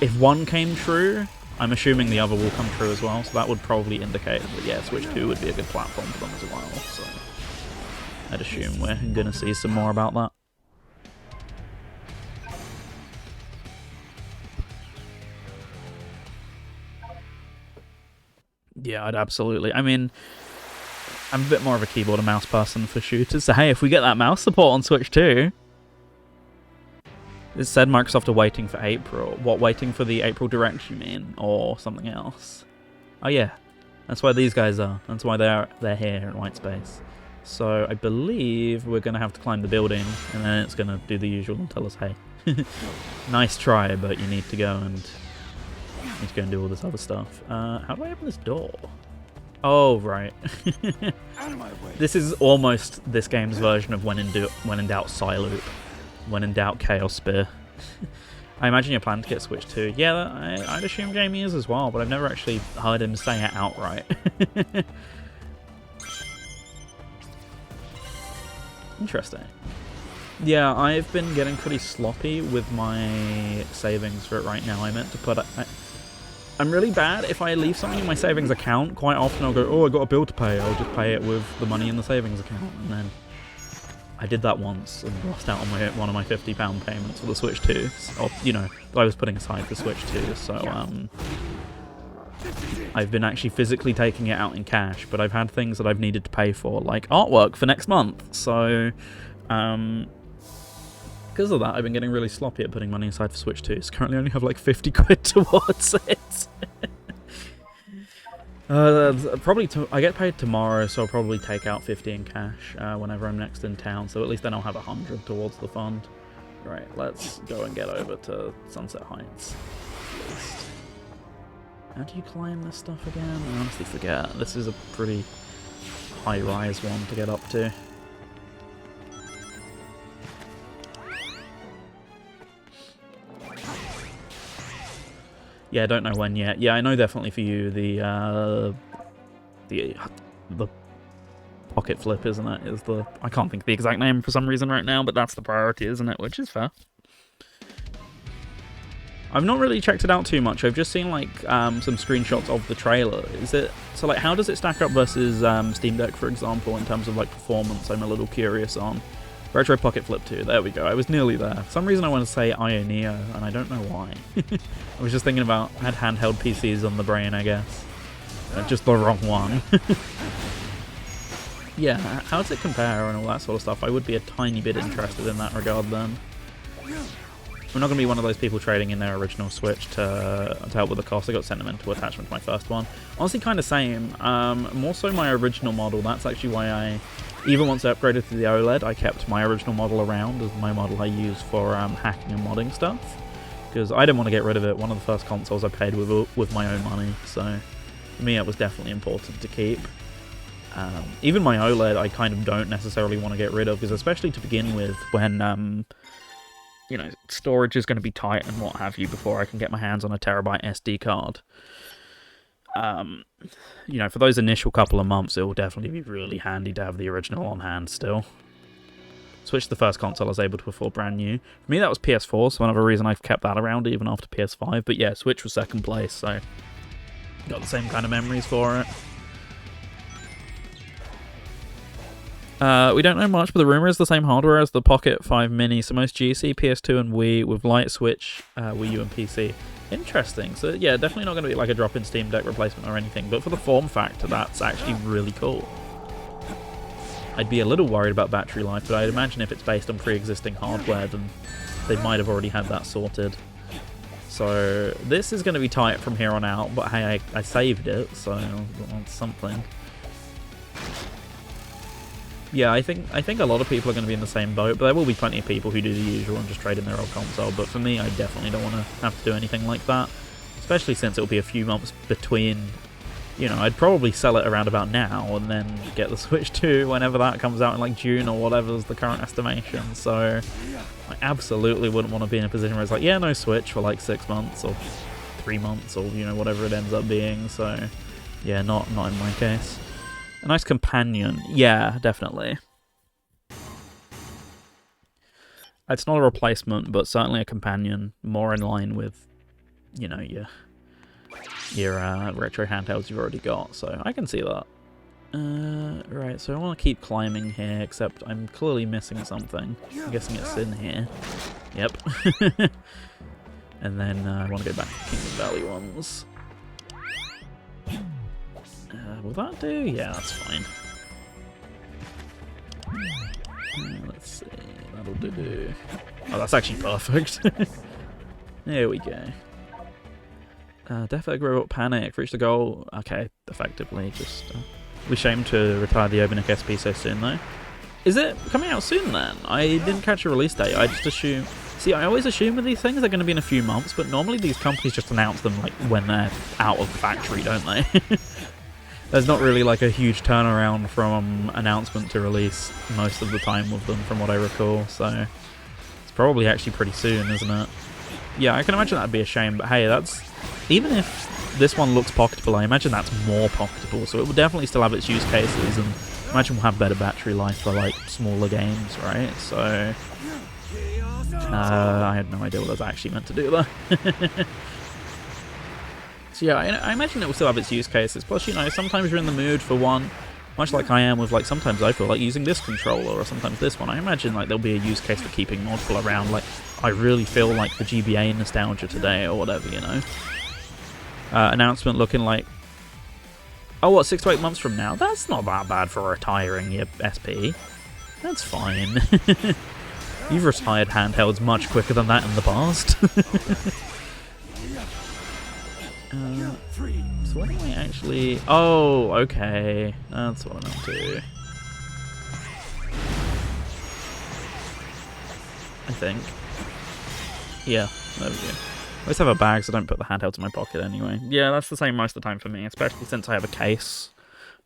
if one came true, I'm assuming the other will come true as well, so that would probably indicate that, yeah, Switch 2 would be a good platform for them as well, so I'd assume we're going to see some more about that. Yeah, I'd absolutely. I mean, I'm a bit more of a keyboard and mouse person for shooters, so hey, if we get that mouse support on Switch 2... It said Microsoft are waiting for April. What, waiting for the April Direct, you mean? Or something else? Oh yeah, that's why these guys are. That's why they're here in white space. So I believe we're going to have to climb the building, and then it's going to do the usual and tell us, hey, nice try, but you need to go and do all this other stuff. How do I open this door? Oh, right. Out of my way. This is almost this game's version of when in doubt, Psyloop. When in doubt, Chaos Spear. I imagine you're planning to get Switch 2. Yeah, I'd assume Jamie is as well, but I've never actually heard him say it outright. Interesting. Yeah, I've been getting pretty sloppy with my savings for it right now. I meant to put... I'm really bad. If I leave something in my savings account, quite often I'll go, oh, I got a bill to pay. I'll just pay it with the money in the savings account, and then I did that once and lost out on one of my £50 payments for the Switch 2. Or, you know, that I was putting aside for Switch 2, so, I've been actually physically taking it out in cash, but I've had things that I've needed to pay for, like artwork for next month, so, because of that, I've been getting really sloppy at putting money aside for Switch 2, so currently I only have like 50 quid towards it. Probably I get paid tomorrow, so I'll probably take out 50 in cash whenever I'm next in town. So at least then I'll have 100 towards the fund. Right, let's go and get over to Sunset Heights. How do you climb this stuff again? I honestly forget. This is a pretty high-rise one to get up to. Yeah, I don't know when yet. Yeah, I know definitely for you the pocket flip, isn't it? Is the I can't think of the exact name for some reason right now, but that's the priority, isn't it? Which is fair. I've not really checked it out too much. I've just seen like some screenshots of the trailer. Is it so? Like, how does it stack up versus Steam Deck, for example, in terms of like performance? I'm a little curious on. Retro Pocket Flip 2, there we go. I was nearly there. For some reason I want to say Ioneo, and I don't know why. I was just thinking about, I had handheld PCs on the brain, I guess. Just the wrong one. Yeah, how does it compare and all that sort of stuff? I would be a tiny bit interested in that regard then. I'm not going to be one of those people trading in their original Switch to help with the cost. I got sentimental attachment to my first one. Honestly, kind of same. More so my original model. That's actually why even once I upgraded to the OLED, I kept my original model around as my model I use for hacking and modding stuff. Because I didn't want to get rid of it. One of the first consoles I paid with my own money. So for me, it was definitely important to keep. Even my OLED, I kind of don't necessarily want to get rid of. Because especially to begin with, when you know, storage is going to be tight and what have you before I can get my hands on a terabyte SD card. You know, for those initial couple of months, it will definitely be really handy to have the original on hand still. Switch to the first console I was able to afford brand new. For me, that was PS4, so another reason I've kept that around even after PS5. But yeah, Switch was second place, so got the same kind of memories for it. We don't know much, but the rumour is the same hardware as the Pocket 5 Mini, so most GC, PS2 and Wii, with light Switch, Wii U and PC. Interesting. So yeah, definitely not going to be like a drop-in Steam Deck replacement or anything, but for the form factor, that's actually really cool. I'd be a little worried about battery life, but I'd imagine if it's based on pre-existing hardware, then they might have already had that sorted. So this is going to be tight from here on out, but hey, I saved it, so that's something. Yeah, I think a lot of people are going to be in the same boat, but there will be plenty of people who do the usual and just trade in their old console. But for me, I definitely don't want to have to do anything like that, especially since it'll be a few months between. You know, I'd probably sell it around about now and then get the Switch 2 whenever that comes out in like June or whatever's the current estimation. So I absolutely wouldn't want to be in a position where it's like, yeah, no Switch for like 6 months or 3 months or, you know, whatever it ends up being. So yeah, not in my case. A nice companion. Yeah, definitely. It's not a replacement, but certainly a companion, more in line with, you know, your retro handhelds you've already got, so I can see that. Right, so I want to keep climbing here, except I'm clearly missing something. I'm guessing it's in here. Yep. And then I want to go back to Kingdom Valley ones. Will that do? Yeah, that's fine. Let's see. That'll do. Oh, that's actually perfect. There we go. Death Egg Robot Panic. Reach the goal. Okay, effectively. Just we shame to retire the Obenic SP so soon, though. Is it coming out soon, then? I didn't catch a release date. I just assume... See, I always assume with these things they're going to be in a few months, but normally these companies just announce them like when they're out of the factory, don't they? There's not really like a huge turnaround from announcement to release most of the time with them, from what I recall, so it's probably actually pretty soon, isn't it? Yeah, I can imagine that'd be a shame, but hey, that's... Even if this one looks pocketable, I imagine that's more pocketable, so it will definitely still have its use cases, and I imagine we'll have better battery life for like smaller games, right? So... I had no idea what I was actually meant to do there. So yeah, I imagine it will still have its use cases. Plus, you know, sometimes you're in the mood for one Much like I am with, like, sometimes I feel like using this controller or sometimes this one. I imagine, like, there'll be a use case for keeping multiple around. Like, I really feel like the GBA nostalgia today or whatever, you know? Announcement looking like... Oh, what, 6 to 8 months from now? That's not that bad for retiring your SP. That's fine. You've retired handhelds much quicker than that in the past. So what do I actually... Oh, okay. That's what I'm to do. I think. Yeah, there we go. I always have a bag so I don't put the handheld in my pocket anyway. Yeah, that's the same most of the time for me, especially since I have a case.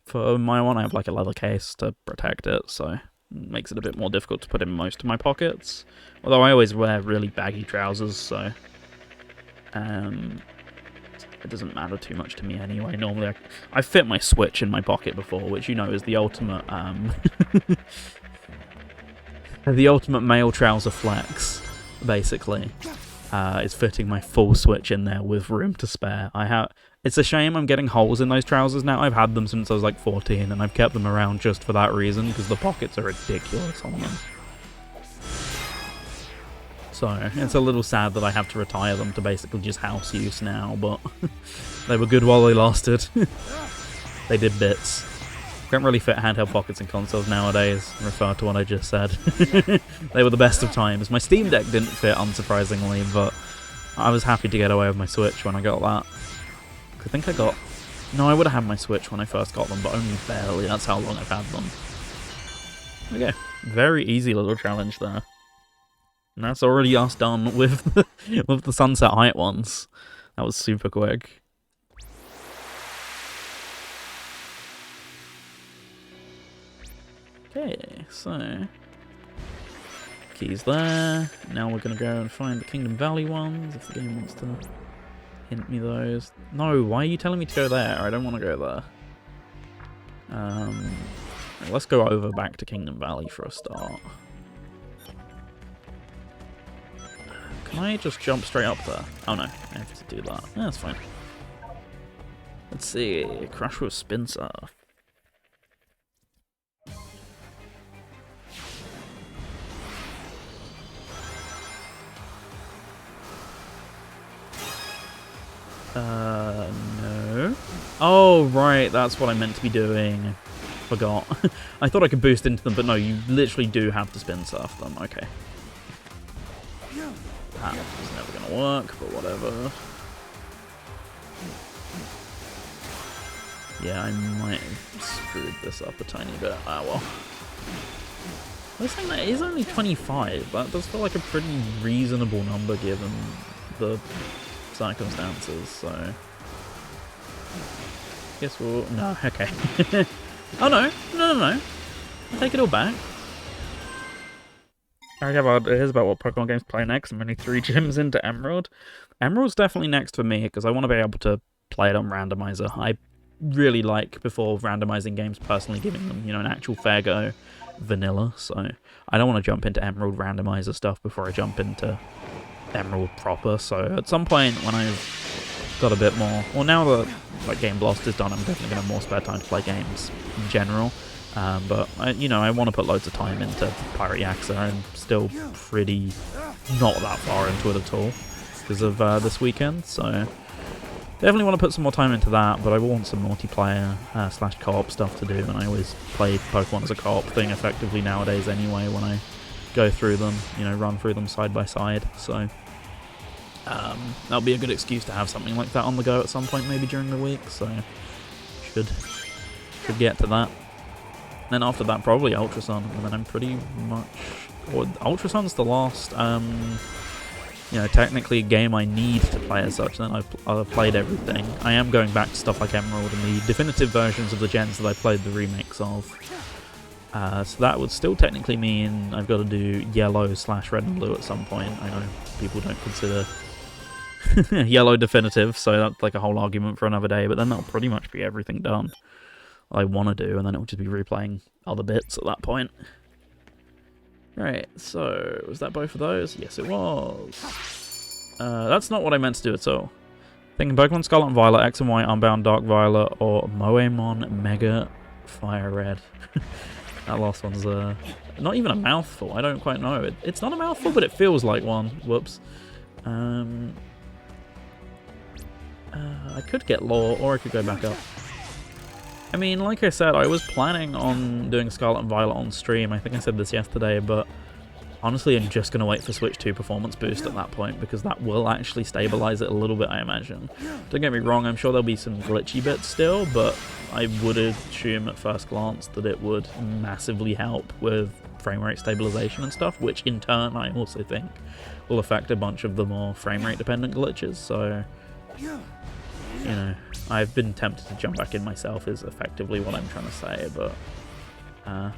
For my one, I have like a leather case to protect it, so it makes it a bit more difficult to put in most of my pockets. Although I always wear really baggy trousers, so... it doesn't matter too much to me anyway. Normally, I fit my Switch in my pocket before, which you know is the ultimate, the ultimate male trouser flex, basically. Is fitting my full Switch in there with room to spare. It's a shame I'm getting holes in those trousers now. I've had them since I was like 14, and I've kept them around just for that reason, because the pockets are ridiculous on them. So, it's a little sad that I have to retire them to basically just house use now, but they were good while they lasted. They did bits. Can't really fit handheld pockets in consoles nowadays, refer to what I just said. They were the best of times. My Steam Deck didn't fit, unsurprisingly, but I was happy to get away with my Switch when I got that. I think I got... No, I would have had my Switch when I first got them, but only barely. That's how long I've had them. Okay, very easy little challenge there. And that's already us done with the Sunset Height ones. That was super quick. Okay, so... keys there. Now we're going to go and find the Kingdom Valley ones, if the game wants to hint me those. No, why are you telling me to go there? I don't want to go there. Let's go over back to Kingdom Valley for a start. Can I just jump straight up there? Oh no, I have to do that. Yeah, that's fine. Let's see, Crash with Spin Surf. No. Oh, right, that's what I meant to be doing. Forgot. I thought I could boost into them, but no, you literally do have to Spin Surf them. Okay. That was never gonna work, but whatever. Yeah, I might have screwed this up a tiny bit. Ah, well. I was saying that is only 25. That does feel like a pretty reasonable number given the circumstances, so... guess we'll... No, okay. Oh no! No. I'll take it all back. Here's about what Pokemon games play next. I'm only 3 gyms into Emerald. Emerald's definitely next for me, because I want to be able to play it on randomizer. I really like, before randomizing games, personally giving them, you know, an actual fair go vanilla, so I don't want to jump into Emerald randomizer stuff before I jump into Emerald proper, so at some point when I've got a bit more... Well, now that like, Game Blast is done, I'm definitely going to have more spare time to play games in general. But, I want to put loads of time into Pirate Yakuza. I'm still pretty not that far into it at all because of this weekend, so definitely want to put some more time into that, but I want some multiplayer / co-op stuff to do, and I always play Pokemon as a co-op thing effectively nowadays anyway when I go through them, run through them side by side, so that'll be a good excuse to have something like that on the go at some point maybe during the week, so should get to that. Then after that, probably Ultra Sun, and then I'm pretty much... Well, Ultra Sun's the last, technically a game I need to play as such, then I've played everything. I am going back to stuff like Emerald and the definitive versions of the gens that I played the remakes of. So that would still technically mean I've got to do Yellow / Red and Blue at some point. I know people don't consider Yellow definitive, so that's like a whole argument for another day, but then that'll pretty much be everything done I want to do, and then it'll just be replaying other bits at that point. Right, so was that both of those? Yes, it was. That's not what I meant to do at all. Thinking Pokemon Scarlet and Violet, X and Y, Unbound, Dark Violet, or Moemon Mega Fire red. That last one's not even a mouthful. I don't quite know. It's not a mouthful, but it feels like one. Whoops. I could get lore, or I could go back up. I mean, like I said, I was planning on doing Scarlet and Violet on stream. I think I said this yesterday, but honestly, I'm just going to wait for Switch 2 performance boost at that point, because that will actually stabilize it a little bit, I imagine. Don't get me wrong, I'm sure there'll be some glitchy bits still, but I would assume at first glance that it would massively help with frame rate stabilization and stuff, which in turn I also think will affect a bunch of the more frame rate dependent glitches, so... You know, I've been tempted to jump back in myself is effectively what I'm trying to say, but,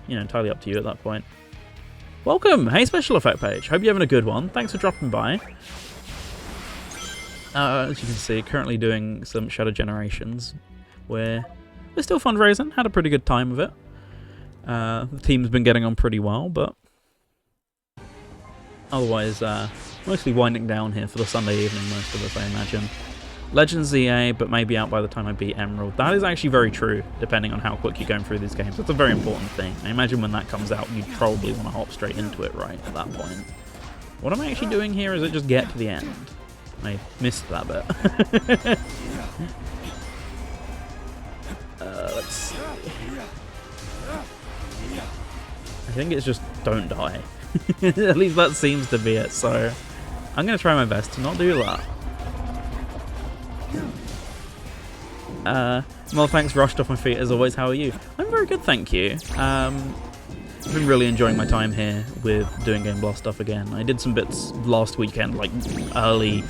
you know, entirely up to you at that point. Welcome! Hey, Special Effect Page. Hope you're having a good one. Thanks for dropping by. As you can see, currently doing some Shadow Generations, where we're still fundraising. Had a pretty good time with it. The team's been getting on pretty well, but otherwise, mostly winding down here for the Sunday evening, most of us, I imagine. Legends ZA, but maybe out by the time I beat Emerald. That is actually very true, depending on how quick you're going through these games. That's a very important thing. I imagine when that comes out, you'd probably want to hop straight into it right at that point. What am I actually doing here is it just get to the end. I missed that bit. Let's see. I think it's just don't die. At least that seems to be it, so I'm going to try my best to not do that. Well, thanks, rushed off my feet as always. How are you? I'm very good, thank you. I've been really enjoying my time here with doing Game Blast stuff again. I did some bits last weekend, like early,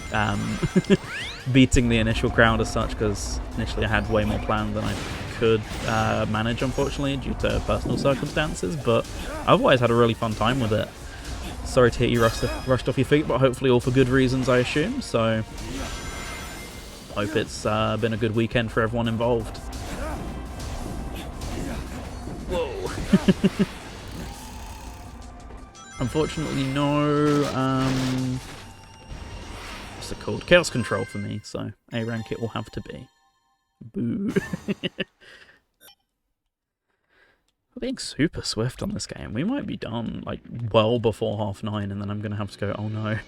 beating the initial crowd as such, because initially I had way more planned than I could manage, unfortunately, due to personal circumstances, but I've always had a really fun time with it. Sorry to hear you rushed off your feet, but hopefully all for good reasons, I assume, so... Hope it's been a good weekend for everyone involved. Whoa. Unfortunately, no... what's it called? Chaos Control for me, so A rank it will have to be. Boo. We're being super swift on this game. We might be done, like, well before 9:30, and then I'm going to have to go, oh no.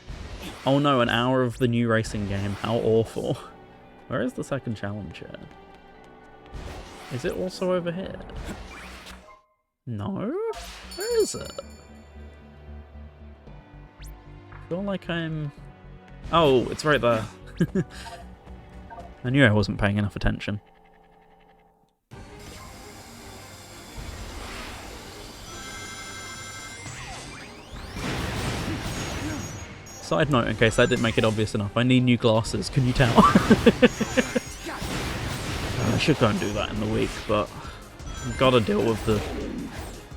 Oh no, an hour of the new racing game. How awful. Where is the second challenge here? Is it also over here? No? Where is it? I feel like I'm... Oh, it's right there. I knew I wasn't paying enough attention. Side note, in case that didn't make it obvious enough, I need new glasses, can you tell? I should go and do that in the week, but I've got to deal with the...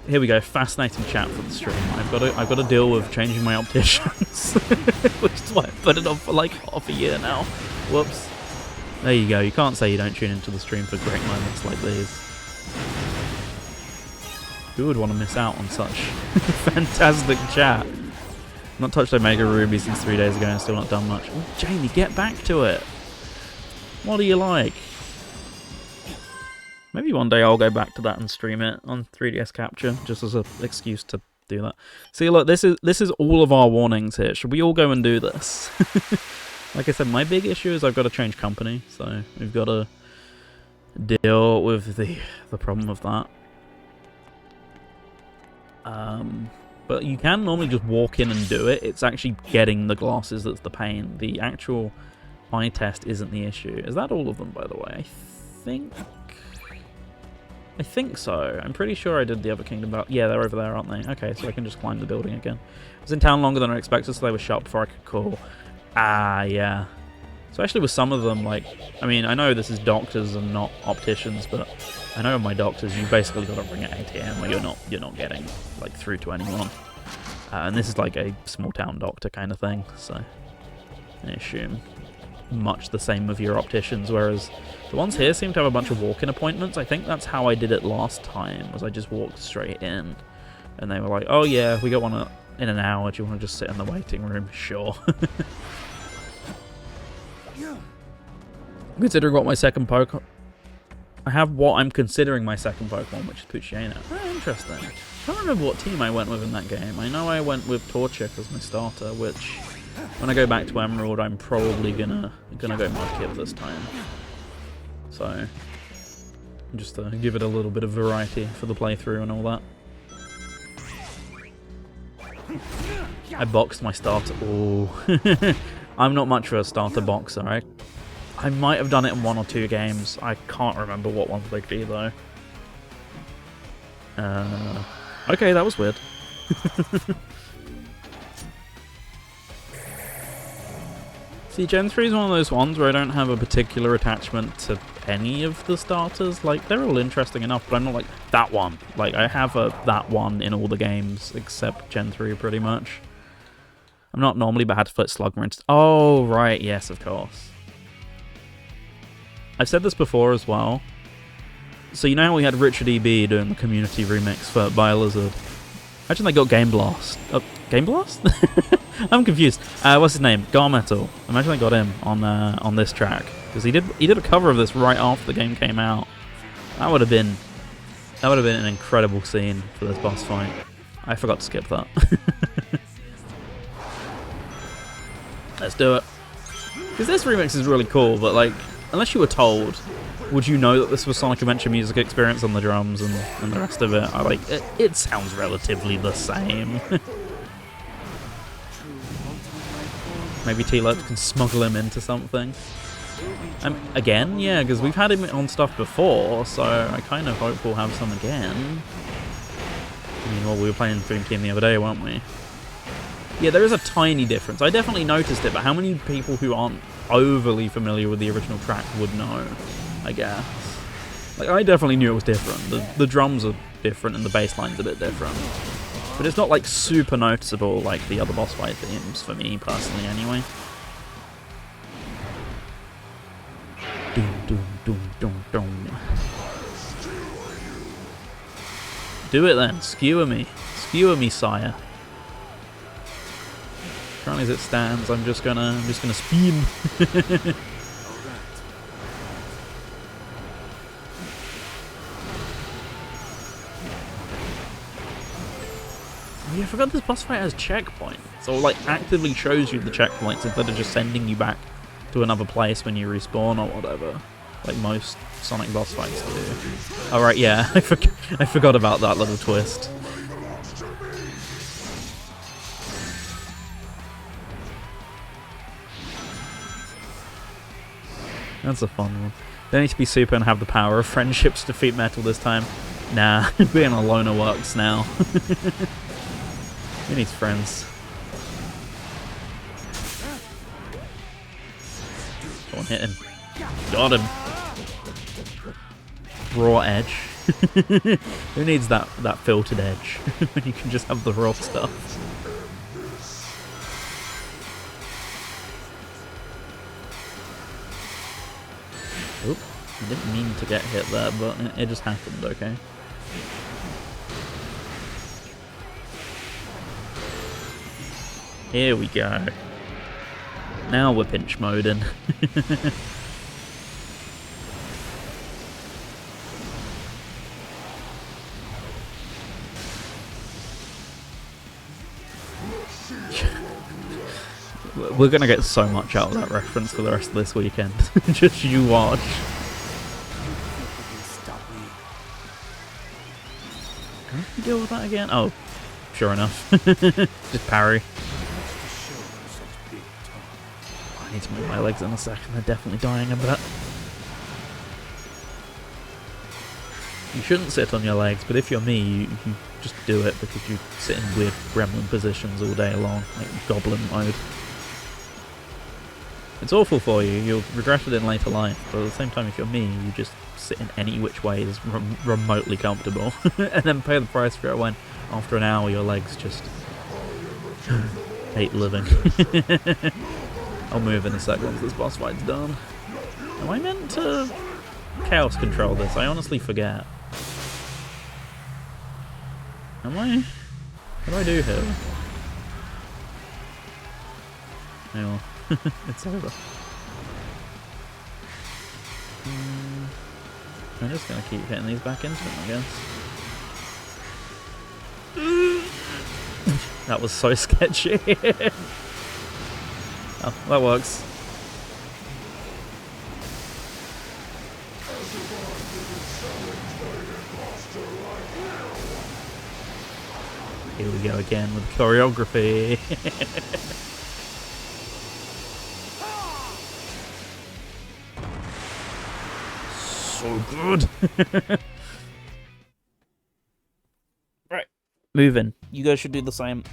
Here we go, fascinating chat for the stream. I've got to deal with changing my opticians, which is why I put it on for like half a year now. Whoops. There you go, you can't say you don't tune into the stream for great moments like these. Who would want to miss out on such fantastic chat? Not touched Omega Ruby since 3 days ago and still not done much. Oh, Jamie, get back to it. What do you like? Maybe one day I'll go back to that and stream it on 3DS Capture, just as an excuse to do that. See, look, this is all of our warnings here. Should we all go and do this? Like I said, my big issue is I've got to change company, so we've got to deal with the problem of that. But you can normally just walk in and do it. It's actually getting the glasses that's the pain. The actual eye test isn't the issue. Is that all of them, by the way? I think so. I'm pretty sure I did the other Kingdom Battle. Yeah, they're over there, aren't they? Okay, so I can just climb the building again. I was in town longer than I expected, so they were shut before I could call. Ah, yeah. So actually with some of them, like, I mean, I know this is doctors and not opticians, but I know with my doctors, you basically got to ring at 8 AM or you're not getting, like, through to anyone. And this is like a small town doctor kind of thing, so I assume much the same with your opticians, whereas the ones here seem to have a bunch of walk-in appointments. I think that's how I did it last time, was I just walked straight in, and they were like, oh yeah, we got one in an hour, do you want to just sit in the waiting room? Sure. Considering what my second Pokemon... I have what I'm considering my second Pokemon, which is Poochyena. Oh, interesting. I don't remember what team I went with in that game. I know I went with Torchic as my starter, which when I go back to Emerald, I'm probably gonna go Mudkip this time. So just to give it a little bit of variety for the playthrough and all that. I boxed my starter. Oh, I'm not much of a starter boxer. I might have done it in 1 or 2 games. I can't remember what ones they'd be though. Okay, that was weird. See, Gen 3 is one of those ones where I don't have a particular attachment to any of the starters. Like, they're all interesting enough, but I'm not like, that one. Like, I have that one in all the games, except Gen 3, pretty much. I'm not normally, but I had to flip Slugma. Oh, right, yes, of course. I've said this before as well. So you know how we had Richard E.B. doing the community remix for Biolizard? Imagine they got Game Blast. Oh, Game Blast? I'm confused. What's his name? Garmetal. Imagine they got him on this track, because he did a cover of this right after the game came out. That would have been an incredible scene for this boss fight. I forgot to skip that. Let's do it. Because this remix is really cool, but like, unless you were told, would you know that this was Sonic Adventure music experience on the drums and the rest of it? It sounds relatively the same. Maybe T-Lurch can smuggle him into something. Again, yeah, because we've had him on stuff before, so I kind of hope we'll have some again. I mean, well, we were playing Dream Team the other day, weren't we? Yeah, there is a tiny difference. I definitely noticed it, but how many people who aren't overly familiar with the original track would know, I guess? Like, I definitely knew it was different. The drums are different and the bass line's a bit different. But it's not, like, super noticeable like the other boss fight themes, for me, personally, anyway. Doom, doom, doom, doom, doom. Do it then. Skewer me. Skewer me, sire. Currently as it stands, I'm just gonna spin. Yeah, I forgot this boss fight has checkpoints. So like actively shows you the checkpoints instead of just sending you back to another place when you respawn or whatever. Like most Sonic boss fights do. Alright, yeah, I forgot about that little twist. That's a fun one. They need to be super and have the power of friendships to defeat Metal this time. Nah, being a loner works now. He needs friends. Go on, hit him. Got him. Raw edge. Who needs that filtered edge when you can just have the raw stuff? Oop, I didn't mean to get hit there, but it just happened, okay? Here we go. Now we're pinch moding. We're gonna get so much out of that reference for the rest of this weekend. Just you watch. Can we deal with that again? Oh, sure enough. Just parry. I need to move my legs in a second. They're definitely dying a bit. You shouldn't sit on your legs, but if you're me, you just do it because you sit in weird gremlin positions all day long, like goblin mode. It's awful for you, you'll regret it in later life, but at the same time if you're me, you just sit in any which way is remotely comfortable, and then pay the price for it when, after an hour, your legs just hate living. I'll move in a sec once this boss fight's done. Am I meant to chaos control this? I honestly forget. Am I? What do I do here? Hang on. It's over. I'm just gonna keep hitting these back into him, I guess. That was so sketchy. Oh, that works. Here we go again with choreography. So good. Right, moving. You guys should do the same.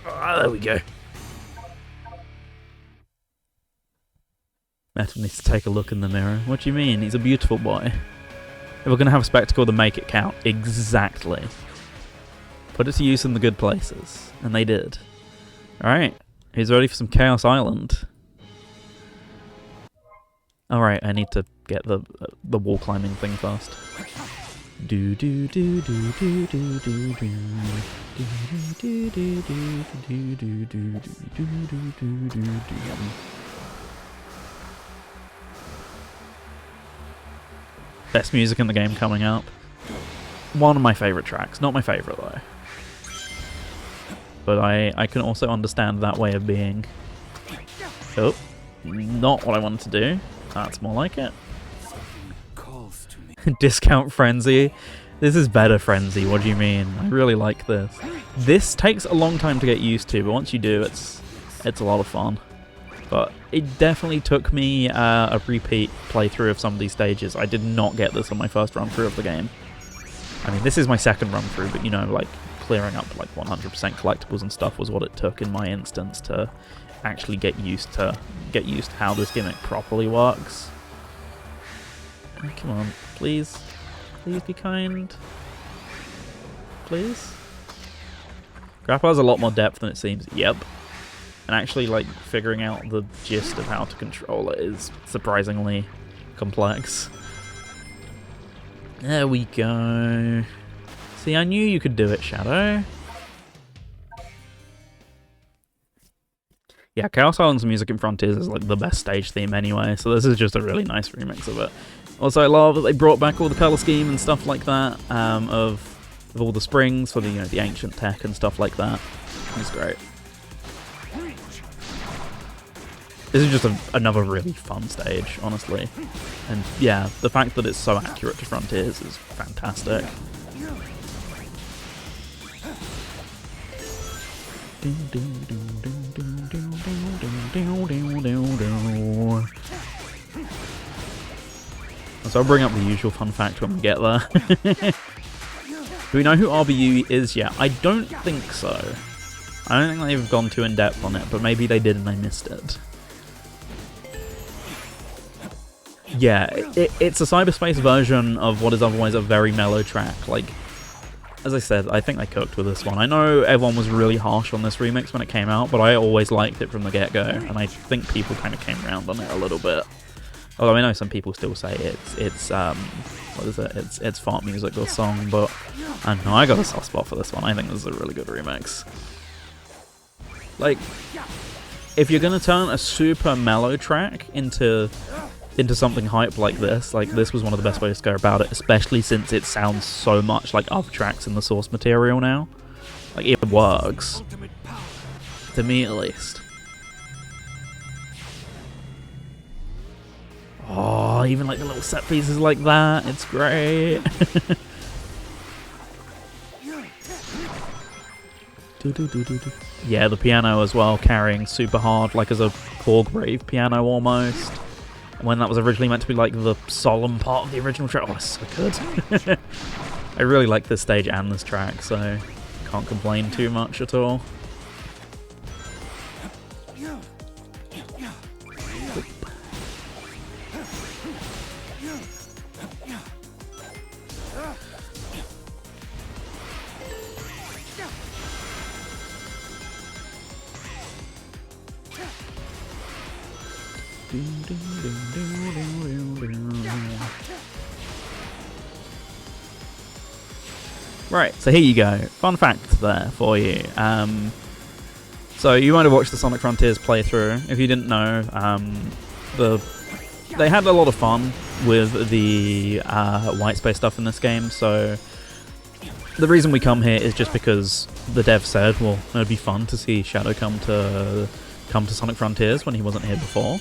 Ah, there we go. Metal needs to take a look in the mirror. What do you mean? He's a beautiful boy. If we're going to have a spectacle, then make it count. Exactly. Put it to use in the good places. And they did. Alright. Who's ready for some Chaos Island? Alright, I need to get the wall climbing thing first. Do do do do do do do do. Do do do do do do do do do do do. Best music in the game coming up. One of my favourite tracks. Not my favourite though. But I can also understand that way of being. Oh, not what I wanted to do. That's more like it. Calls to me. Discount Frenzy. This is better Frenzy. What do you mean? I really like this. This takes a long time to get used to, but once you do, it's a lot of fun. But it definitely took me a repeat playthrough of some of these stages. I did not get this on my first run through of the game. I mean, this is my second run through, but you know, like clearing up like 100% collectibles and stuff was what it took in my instance to actually get used to how this gimmick properly works. Oh, come on, please be kind. Please. Grapple has a lot more depth than it seems. Yep. And actually, like, figuring out the gist of how to control it is surprisingly complex. There we go. See, I knew you could do it, Shadow. Yeah, Chaos Island's music in Frontiers is like the best stage theme anyway, so this is just a really nice remix of it. Also, I love that they brought back all the color scheme and stuff like that, of all the springs for the, you know, the ancient tech and stuff like that. It's great. This is just another really fun stage, honestly. And yeah, the fact that it's so accurate to Frontiers is fantastic. So I'll bring up the usual fun fact when we get there. Do we know who RBU is yet? I don't think so. I don't think they've gone too in depth on it, but maybe they did and I missed it. Yeah, it's a cyberspace version of what is otherwise a very mellow track. Like, as I said, I think they cooked with this one. I know everyone was really harsh on this remix when it came out, but I always liked it from the get-go, and I think people kind of came around on it a little bit. Although I know some people still say it's what is it? It's fart music, the song, but I don't know, I got a soft spot for this one. I think this is a really good remix. Like, if you're gonna turn a super mellow track into something hype like this was one of the best ways to go about it, especially since it sounds so much like other tracks in the source material now. Like, it works. To me, at least. Oh, even like the little set pieces like that, it's great. Yeah, the piano as well, carrying super hard, like as a Korg piano almost. When that was originally meant to be like the solemn part of the original track. Oh, it's so good. I really like this stage and this track, so can't complain too much at all. Right, so here you go. Fun fact there for you. So you might have watched the Sonic Frontiers playthrough. If you didn't know, the they had a lot of fun with the white space stuff in this game, so the reason we come here is just because the dev said, well, it would be fun to see Shadow come to Sonic Frontiers when he wasn't here before.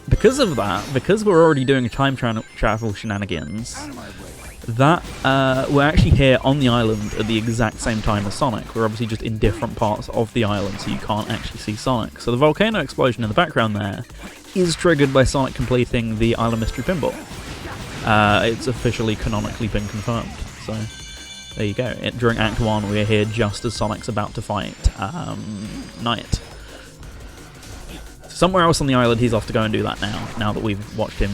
Because of that, because we're already doing time travel shenanigans, that we're actually here on the island at the exact same time as Sonic. We're obviously just in different parts of the island, so you can't actually see Sonic. So the volcano explosion in the background there is triggered by Sonic completing the Island Mystery Pinball. It's officially canonically been confirmed, so there you go. During Act 1, we're here just as Sonic's about to fight Knight. Somewhere else on the island, he's off to go and do that now that we've watched him,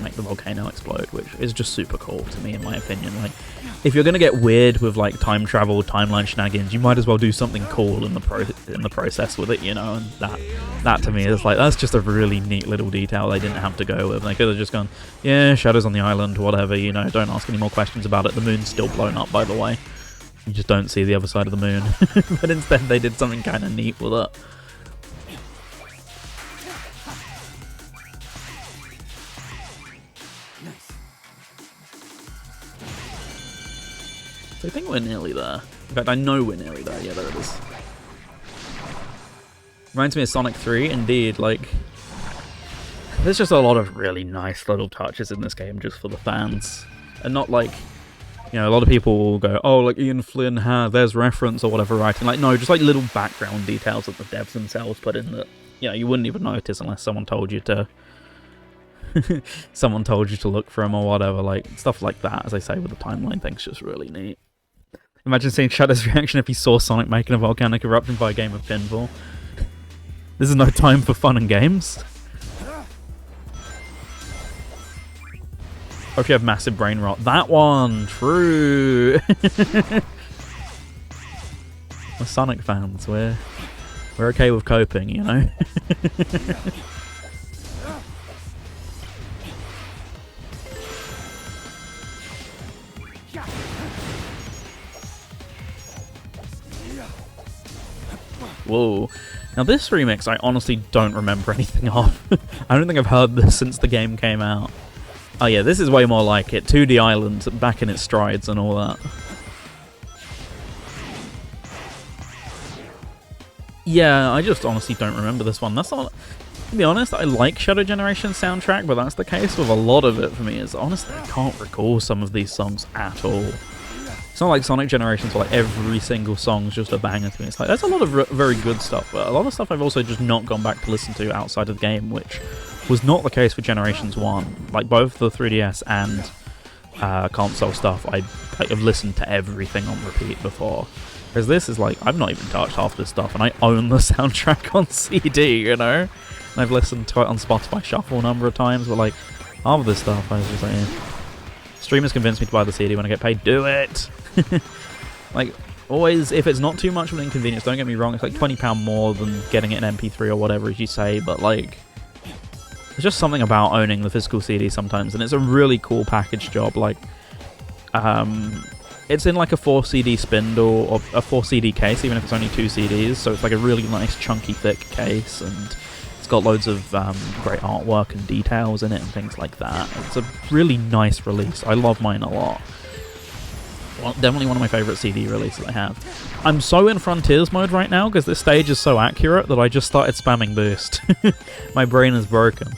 make the volcano explode, which is just super cool to me, in my opinion. Like, if you're gonna get weird with like time travel, timeline shenanigans, you might as well do something cool in the process with it, And that to me is like, that's just a really neat little detail they didn't have to go with. They could have just gone, yeah, Shadow's on the island, whatever, don't ask any more questions about it. The moon's still blown up, by the way. You just don't see the other side of the moon. But instead, they did something kind of neat with it. So I think we're nearly there. In fact, I know we're nearly there. Yeah, there it is. Reminds me of Sonic 3, indeed. Like, there's just a lot of really nice little touches in this game just for the fans. And not like, a lot of people will go, oh, like Ian Flynn, there's reference or whatever, right? And like, no, just like little background details that the devs themselves put in that, you wouldn't even notice unless someone told you to look for them or whatever. Like, stuff like that, as I say, with the timeline thing's just really neat. Imagine seeing Shadow's reaction if he saw Sonic making a volcanic eruption by a game of pinball. This is no time for fun and games. Or if you have massive brain rot. That one! True! We're Sonic fans. We're okay with coping, Whoa. Now this remix I honestly don't remember anything of. I don't think I've heard this since the game came out. Oh yeah, this is way more like it. 2D Island, back in its strides and all that. Yeah, I just honestly don't remember this one. That's not... To be honest, I like Shadow Generation soundtrack, but that's the case with a lot of it for me, is honestly I can't recall some of these songs at all. It's not like Sonic Generations where like every single song's just a banger to me. It's like, there's a lot of very good stuff, but a lot of stuff I've also just not gone back to listen to outside of the game, which was not the case for Generations 1. Like, both the 3DS and console stuff, I've listened to everything on repeat before. Whereas this is like, I've not even touched half this stuff, and I own the soundtrack on CD, And I've listened to it on Spotify Shuffle a number of times, but like, half of this stuff, I was just like, Streamers convince me to buy the CD when I get paid. Do it! Like, always, if it's not too much of an inconvenience, don't get me wrong, it's like £20 more than getting it in MP3 or whatever, as you say, but like, there's just something about owning the physical CD sometimes, and it's a really cool package job. Like, it's in like a 4 CD spindle, or a 4 CD case, even if it's only 2 CDs, so it's like a really nice, chunky, thick case, and it's got loads of great artwork and details in it and things like that. It's a really nice release. I love mine a lot. Well, definitely one of my favourite CD releases I have. I'm so in Frontiers mode right now because this stage is so accurate that I just started spamming Boost. My brain is broken.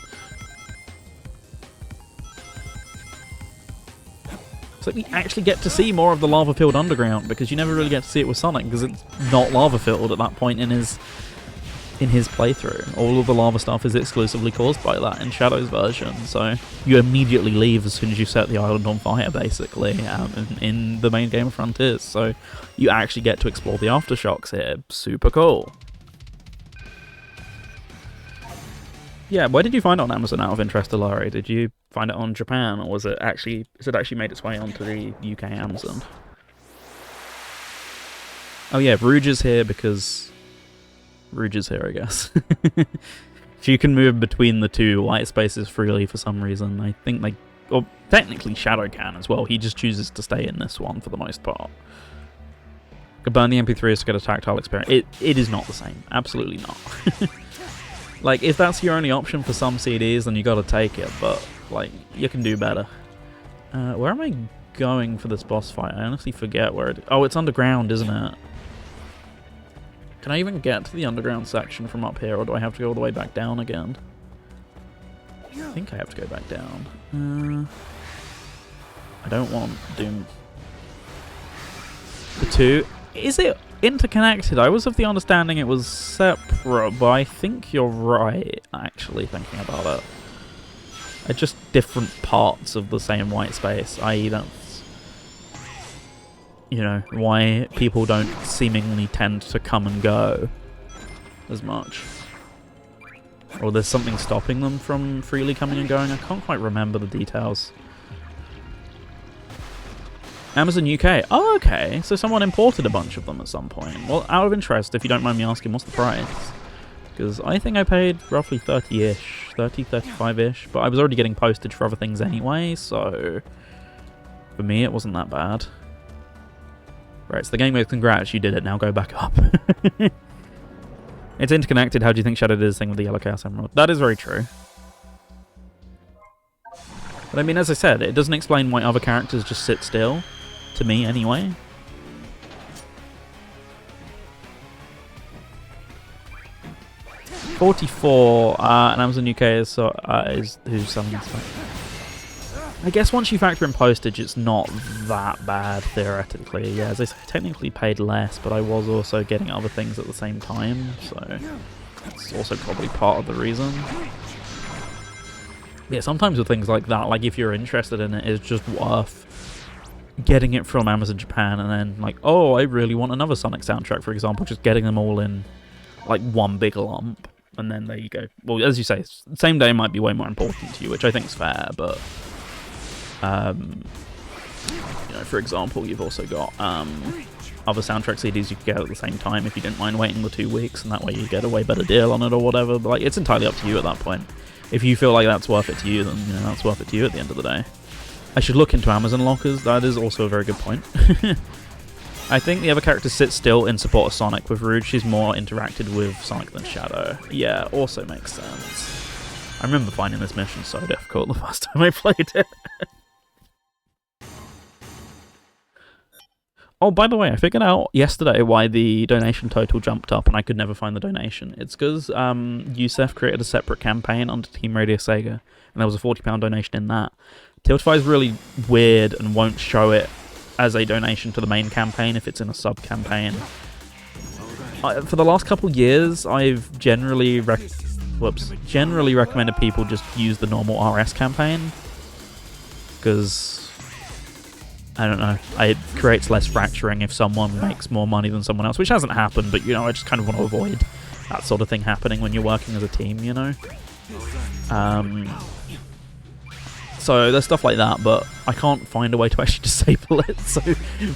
So we actually get to see more of the lava-filled underground because you never really get to see it with Sonic because it's not lava-filled at that point in his playthrough. All of the lava stuff is exclusively caused by that in Shadow's version, so you immediately leave as soon as you set the island on fire, basically, in the main game of Frontiers, so you actually get to explore the aftershocks here. Super cool. Yeah, where did you find it on Amazon out of interest, Alari? Did you find it on Japan, or has it actually made its way onto the UK Amazon? Oh yeah, Rouge is here because... Rouge is here, I guess. So you can move between the two white spaces freely for some reason. I think well, technically Shadow can as well. He just chooses to stay in this one for the most part. Could burn the MP3 to get a tactile experience. It is not the same. Absolutely not. Like, if that's your only option for some CDs, then you gotta take it, but, like, you can do better. Where am I going for this boss fight? I honestly forget where it... Oh, it's underground, isn't it? Can I even get to the underground section from up here, or do I have to go all the way back down again? I think I have to go back down. I don't want Doom. The two... Is it interconnected? I was of the understanding it was separate, but I think you're right, actually, thinking about it. They're just different parts of the same white space, i.e. that's, you know, why people don't seemingly tend to come and go as much. Or there's something stopping them from freely coming and going. I can't quite remember the details. Amazon UK. Oh, okay. So someone imported a bunch of them at some point. Well, out of interest, if you don't mind me asking, what's the price? Because I think I paid roughly 30-ish, 30, 35-ish, but I was already getting postage for other things anyway, so for me it wasn't that bad. Right, so the game goes, congrats, you did it, now go back up. It's interconnected. How do you think Shadow did his thing with the Yellow Chaos Emerald? That is very true. But I mean, as I said, it doesn't explain why other characters just sit still. To me, anyway. $44, and Amazon UK is who's selling this. I guess once you factor in postage, it's not that bad, theoretically. Yeah, as I say, I technically paid less, but I was also getting other things at the same time, so that's also probably part of the reason. Yeah, sometimes with things like that, like if you're interested in it, it's just worth getting it from Amazon Japan and then like, oh, I really want another Sonic soundtrack, for example, just getting them all in like one big lump, and then there you go. Well, as you say, same day might be way more important to you, which I think is fair, but you know, for example, you've also got other soundtrack CDs you could get at the same time if you didn't mind waiting the 2 weeks, and that way you get a way better deal on it or whatever. But like, it's entirely up to you at that point. If you feel like that's worth it to you, then you know that's worth it to you at the end of the day. I should look into Amazon lockers. That is also a very good point. I think the other characters sit still in support of Sonic. With Rouge, she's more interacted with Sonic than Shadow. Yeah, also makes sense. I remember finding this mission so difficult the first time I played it. Oh, by the way, I figured out yesterday why the donation total jumped up and I could never find the donation. It's because Yusef created a separate campaign under Team Radio Sega, and there was a £40 donation in that. Tiltify is really weird and won't show it as a donation to the main campaign if it's in a sub-campaign. For the last couple years, I've generally recommended people just use the normal RS campaign, because I don't know, it creates less fracturing if someone makes more money than someone else, which hasn't happened, but you know, I just kind of want to avoid that sort of thing happening when you're working as a team, you know? So there's stuff like that, but I can't find a way to actually disable it, so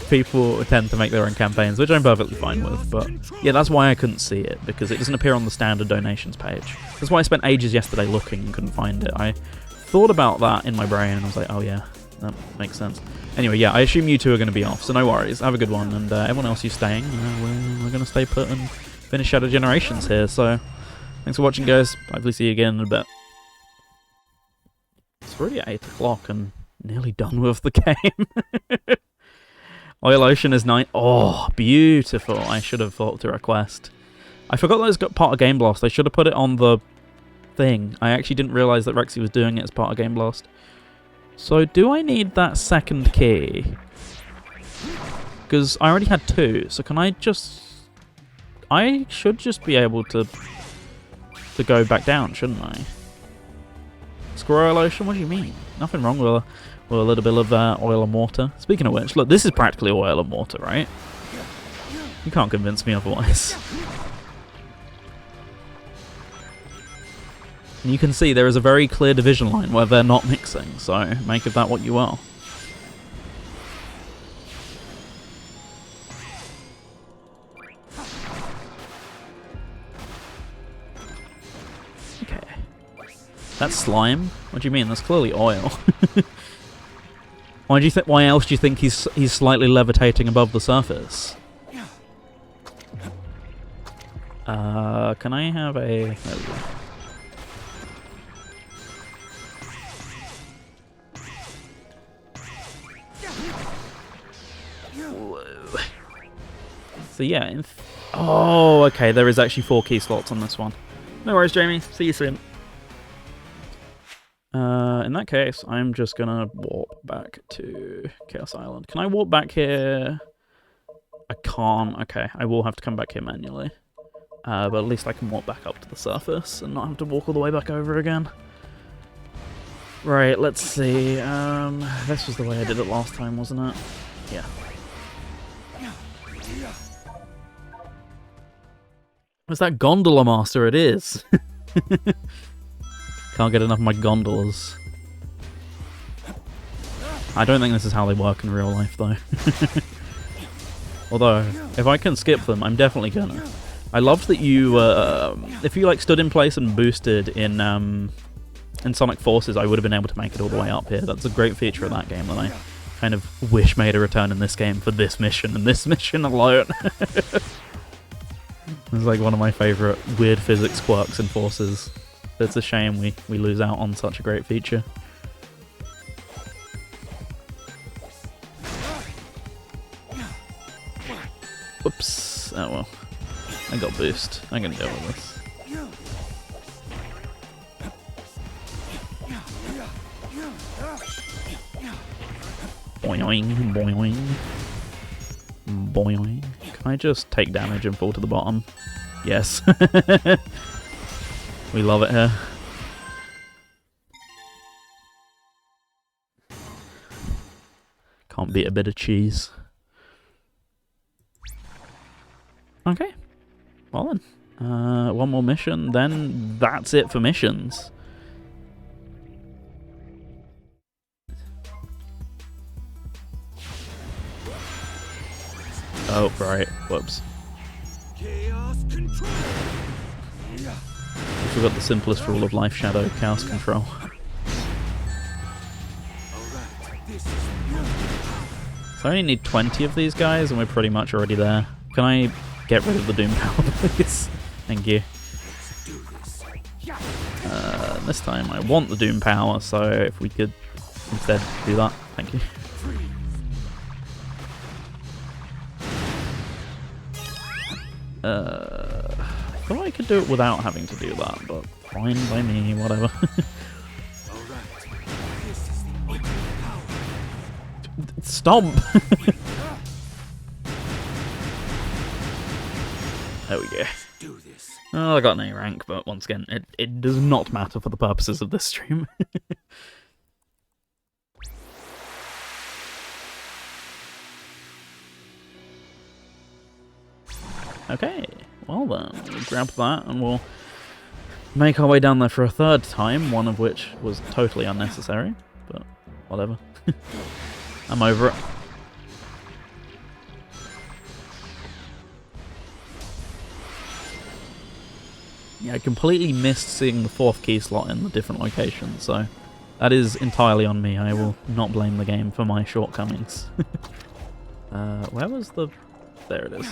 people tend to make their own campaigns, which I'm perfectly fine with, but yeah, that's why I couldn't see it, because it doesn't appear on the standard donations page. That's why I spent ages yesterday looking and couldn't find it. I thought about that in my brain, and I was like, oh yeah, that makes sense. Anyway, yeah, I assume you two are going to be off, so no worries. Have a good one, and everyone else who's staying, we're going to stay put and finish Shadow Generations here, so thanks for watching, guys. Hopefully see you again in a bit. It's already at 8 o'clock and nearly done with the game. Oil Ocean is nice. Oh, beautiful. I should have thought to request. I forgot that it's got part of Game Blast. I should have put it on the thing. I actually didn't realise that Rexy was doing it as part of Game Blast. So do I need that second key? Because I already had 2, so can I just... I should just be able to go back down, shouldn't I? Squirrel Ocean? What do you mean? Nothing wrong with a little bit of oil and water. Speaking of which, look, this is practically oil and water, right? You can't convince me otherwise. And you can see there is a very clear division line where they're not mixing, so make of that what you will. Okay. That's slime? What do you mean? That's clearly oil. Why else do you think he's slightly levitating above the surface? Can I have a... There we go. Whoa. So yeah, oh, okay, there is actually 4 key slots on this one. No worries, Jamie. See you soon. In that case, I'm just gonna warp back to Chaos Island. Can I warp back here? I can't. Okay, I will have to come back here manually. But at least I can walk back up to the surface and not have to walk all the way back over again. Right, let's see. This was the way I did it last time, wasn't it? Yeah. Was that Gondola Master? It is. Can't get enough of my gondolas. I don't think this is how they work in real life, though. Although, if I can skip them, I'm definitely gonna. I loved that you, if you like stood in place and boosted in Sonic Forces, I would have been able to make it all the way up here. That's a great feature of that game that I kind of wish made a return in this game for this mission and this mission alone. It's like one of my favourite weird physics quirks in Forces. It's a shame we lose out on such a great feature. Whoops. Oh well. I got boost. I can deal with this. Boing, boing. Boing. Can I just take damage and fall to the bottom? Yes. We love it here. Can't beat a bit of cheese. Okay. Well then. One more mission, then that's it for missions. Oh, right. Whoops. Chaos control. I forgot the simplest rule of life, Shadow. Chaos control. So I only need 20 of these guys and we're pretty much already there. Can I get rid of the Doom Power, please? Thank you. This time I want the Doom Power, so if we could instead do that. Thank you. I thought I could do it without having to do that, but fine by me, whatever. Stomp! There we go. Oh, I got an A rank, but once again, it does not matter for the purposes of this stream. Okay, well then, we'll grab that and we'll make our way down there for a third time, one of which was totally unnecessary, but whatever. I'm over it. Yeah, I completely missed seeing the 4th key slot in the different locations, so that is entirely on me. I will not blame the game for my shortcomings. Where was the... There it is.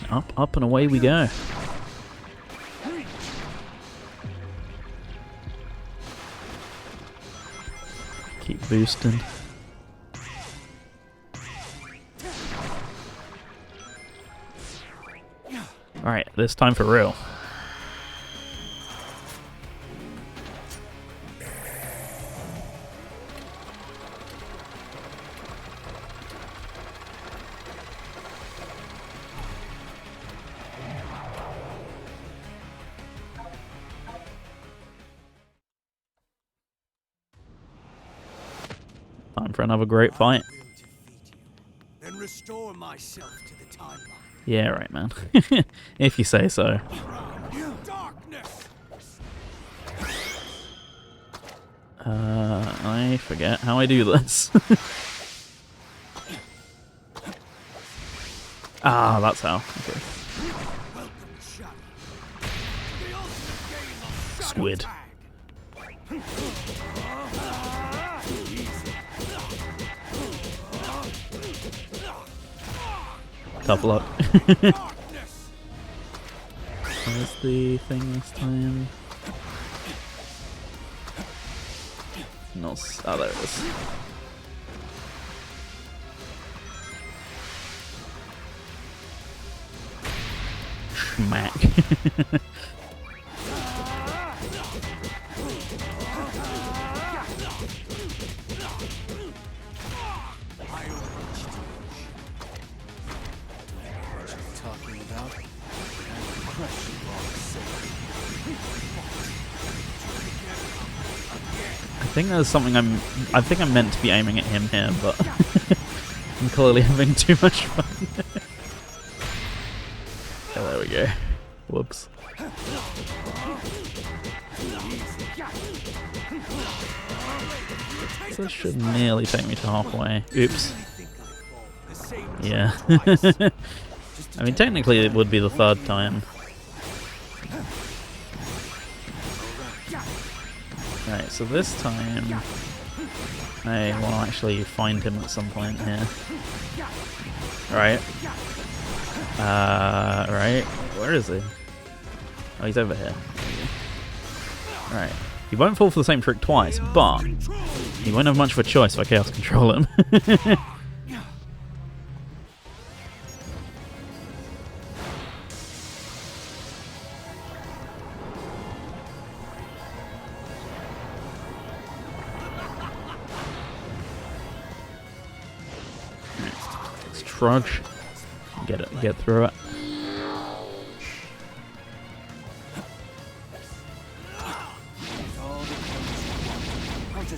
Up, up, and away we go. Keep boosting. Alright, this time for real. Time for another great fight. And restore myself to the timeline. Yeah, right, man. If you say so. I forget how I do this. Ah, that's how. Okay. Squid. Tough luck. Where's the thing this time? Not. Oh, there it is. Schmack. Talking about. I think there's something I think I'm meant to be aiming at him here, but I'm clearly having too much fun. Oh, there we go. Whoops. This should nearly take me to halfway. Oops. Yeah. I mean, technically it would be the third time. Right, so this time I want to actually find him at some point here. Right. Right. Where is he? Oh, he's over here. Right. He won't fall for the same trick twice, but he won't have much of a choice if I Chaos Control him. Let's trudge. Get through it.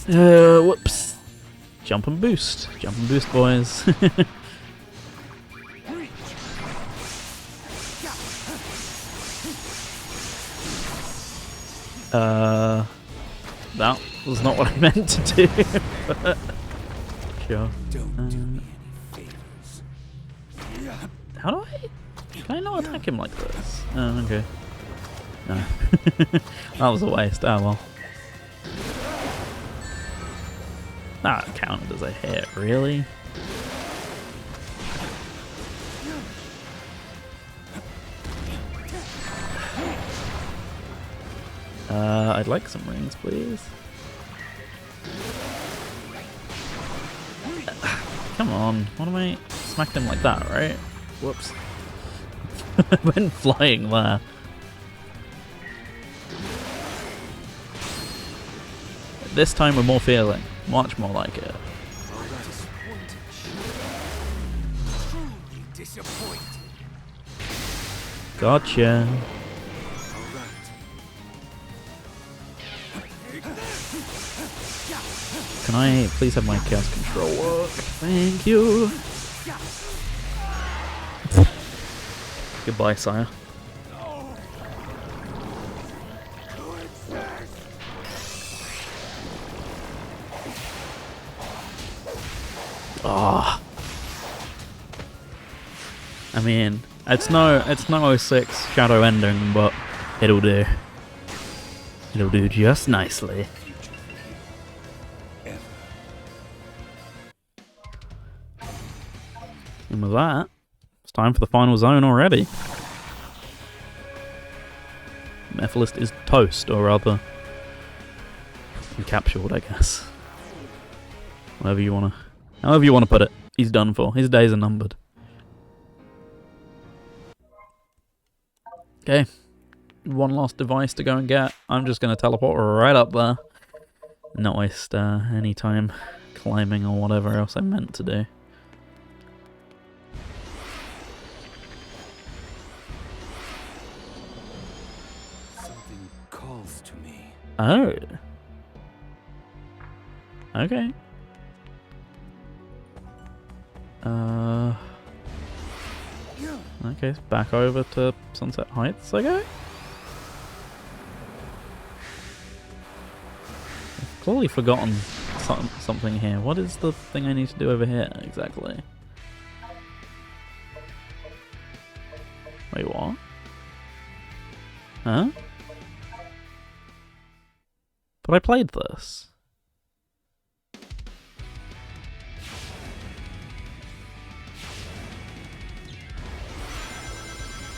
Whoops. Jump and boost. Jump and boost, boys. That was not what I meant to do. But sure. How do I? Can I not attack him like this? Oh, okay. No. That was a waste. Oh well. That counted as a hit, really? I'd like some rings, please. Come on, what am I? Smacked him like that, right? Whoops. I went flying there. This time we're more feeling. Much more like it. Gotcha. Can I please have my Chaos Control work? Thank you. Goodbye, sire. Ah. I mean, it's no 06 Shadow ending, but it'll do. It'll do just nicely. And with that, it's time for the final zone already. Mephalist is toast, or rather, captured, I guess. However you wanna put it. He's done for. His days are numbered. Okay. One last device to go and get. I'm just gonna teleport right up there. Not waste any time climbing or whatever else I meant to do. Something calls to me. Oh. Okay. Okay, back over to Sunset Heights, okay? I've clearly forgotten something here. What is the thing I need to do over here, exactly? Wait, what? Huh? But I played this.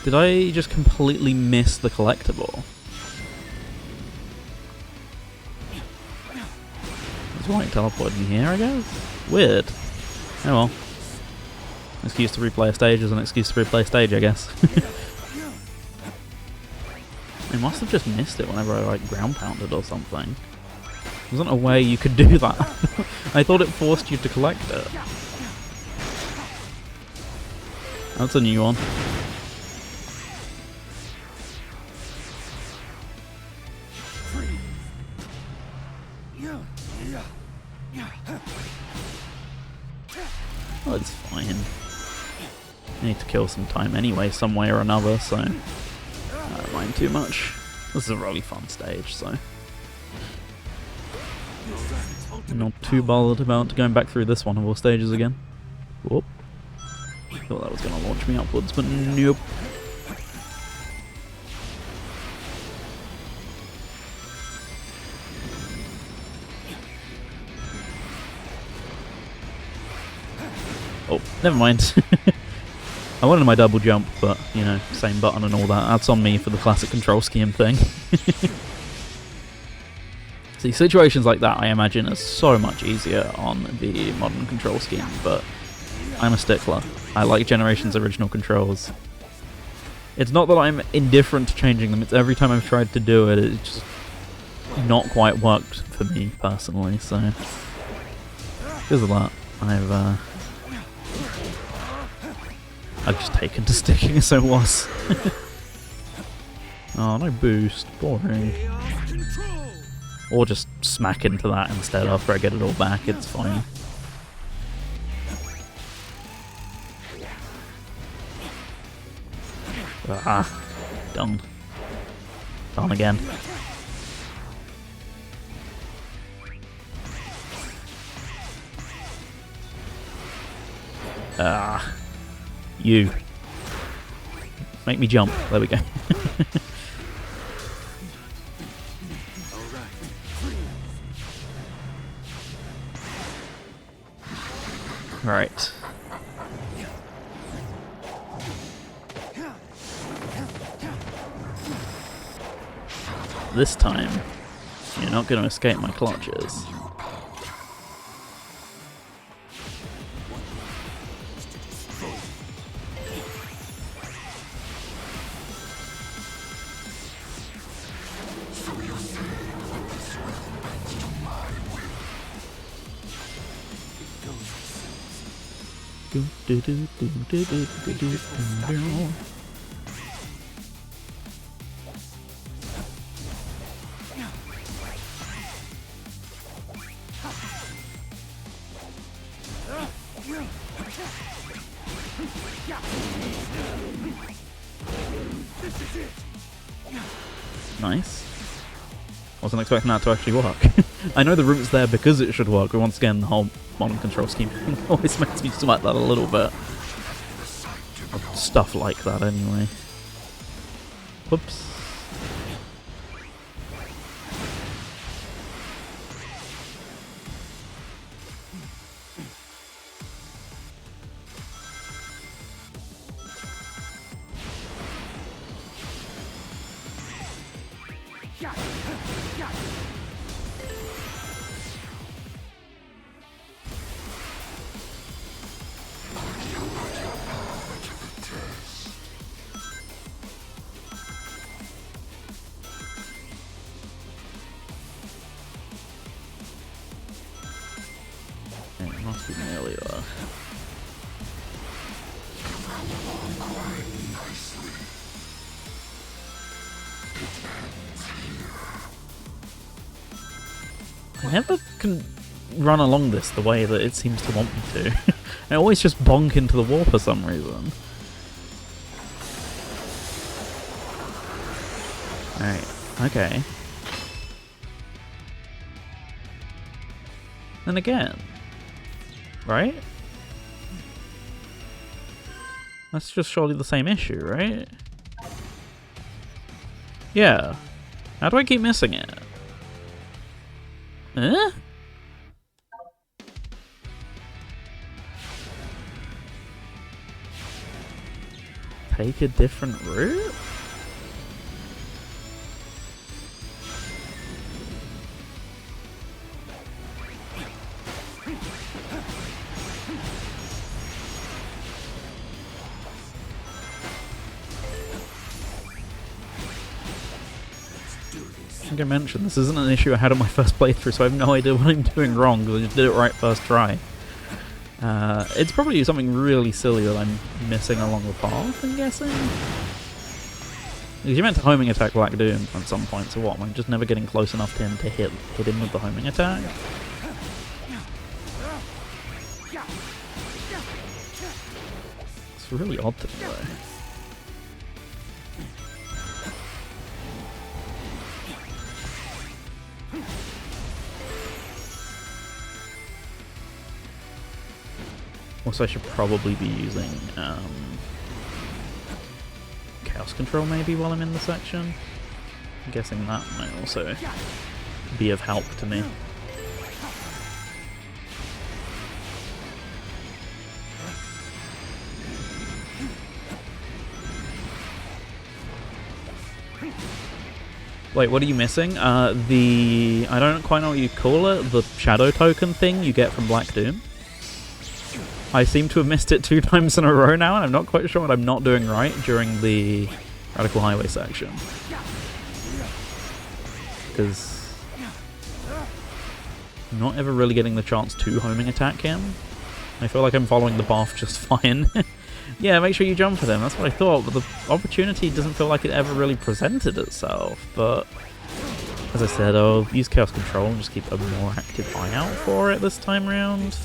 Did I just completely miss the collectible? It's like teleporting here, I guess? Weird. Oh well. Excuse to replay a stage is an excuse to replay a stage, I guess. I must have just missed it whenever I like ground pounded or something. There wasn't a way you could do that. I thought it forced you to collect it. That's a new one. Oh, it's fine. I need to kill some time anyway, some way or another, so I don't mind too much. This is a really fun stage, so I'm not too bothered about going back through this one of all stages again. Whoop. Thought that was going to launch me upwards, but nope. Oh, never mind. I wanted my double jump, but, you know, same button and all that. That's on me for the classic control scheme thing. See, situations like that I imagine are so much easier on the modern control scheme, but I'm a stickler. I like Generation's original controls. It's not that I'm indifferent to changing them, it's every time I've tried to do it, it's just not quite worked for me, personally, so because of that, I've just taken to sticking as I was. Oh, no boost. Boring. Or just smack into that instead after I get it all back, it's fine. Ah, done. Done again. Ah. You. Make me jump. There we go. Right. This time, you're not going to escape my clutches. Nice. Wasn't expecting that to actually work. I know the route's there because it should work, but once again, the whole modern control scheme always makes me sweat that a little bit. Stuff like that, anyway. Whoops. It must be nearly there. I never can run along this the way that it seems to want me to. I always just bonk into the wall for some reason. Alright, okay. And again. Right? That's just surely the same issue, right? Yeah. How do I keep missing it? Eh? Take a different route? think I mentioned, this isn't an issue I had on my first playthrough, so I have no idea what I'm doing wrong, because I just did it right first try. It's probably something really silly that I'm missing along the path, I'm guessing? Because you meant to homing attack Black Doom at some point, so what, am I just never getting close enough to him to hit him with the homing attack? It's really odd to me, though. Also, I should probably be using Chaos Control maybe while I'm in the section. I'm guessing that might also be of help to me. Wait, what are you missing? I don't quite know what you call it, the shadow token thing you get from Black Doom. I seem to have missed it 2 times in a row now, and I'm not quite sure what I'm not doing right during the Radical Highway section. Because I'm not ever really getting the chance to homing attack him. I feel like I'm following the path just fine. Yeah, make sure you jump at him, that's what I thought, but the opportunity doesn't feel like it ever really presented itself. But as I said, I'll use Chaos Control and just keep a more active eye out for it this time round.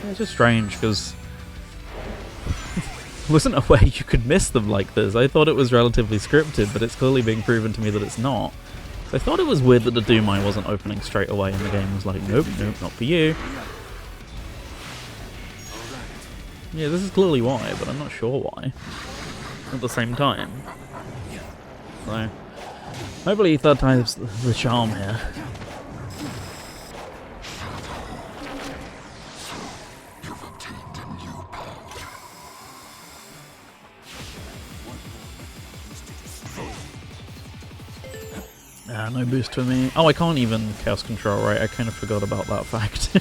It's just strange, because there wasn't a way you could miss them like this. I thought it was relatively scripted, but it's clearly being proven to me that it's not. So I thought it was weird that the Doomeye wasn't opening straight away, and the game was like, nope, nope, not for you. Yeah, this is clearly why, but I'm not sure why at the same time. So, hopefully third time's the charm here. No boost for me. Oh, I can't even Chaos Control, right? I kind of forgot about that fact.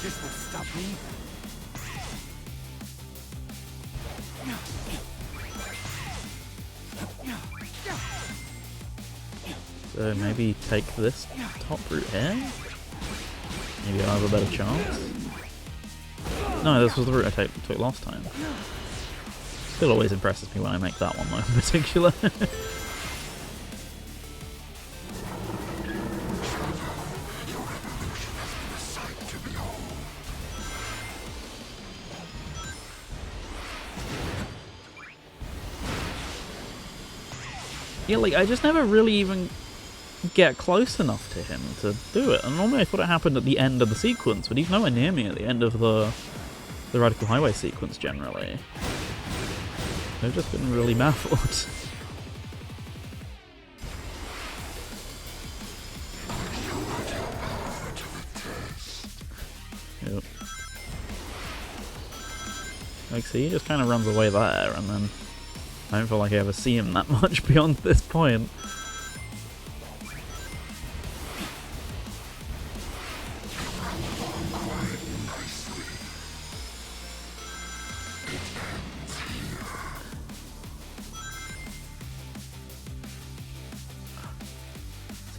This will stop me. So maybe take this top route here? Maybe I'll have a better chance. No, this was the route I took last time. Still always impresses me when I make that one though, in particular. Yeah, like, I just never really even get close enough to him to do it. And normally I thought it happened at the end of the sequence, but he's nowhere near me at the end of the Radical Highway sequence, generally. I've just been really baffled. Yep. Like, see, he just kind of runs away there, and then I don't feel like I ever see him that much beyond this point.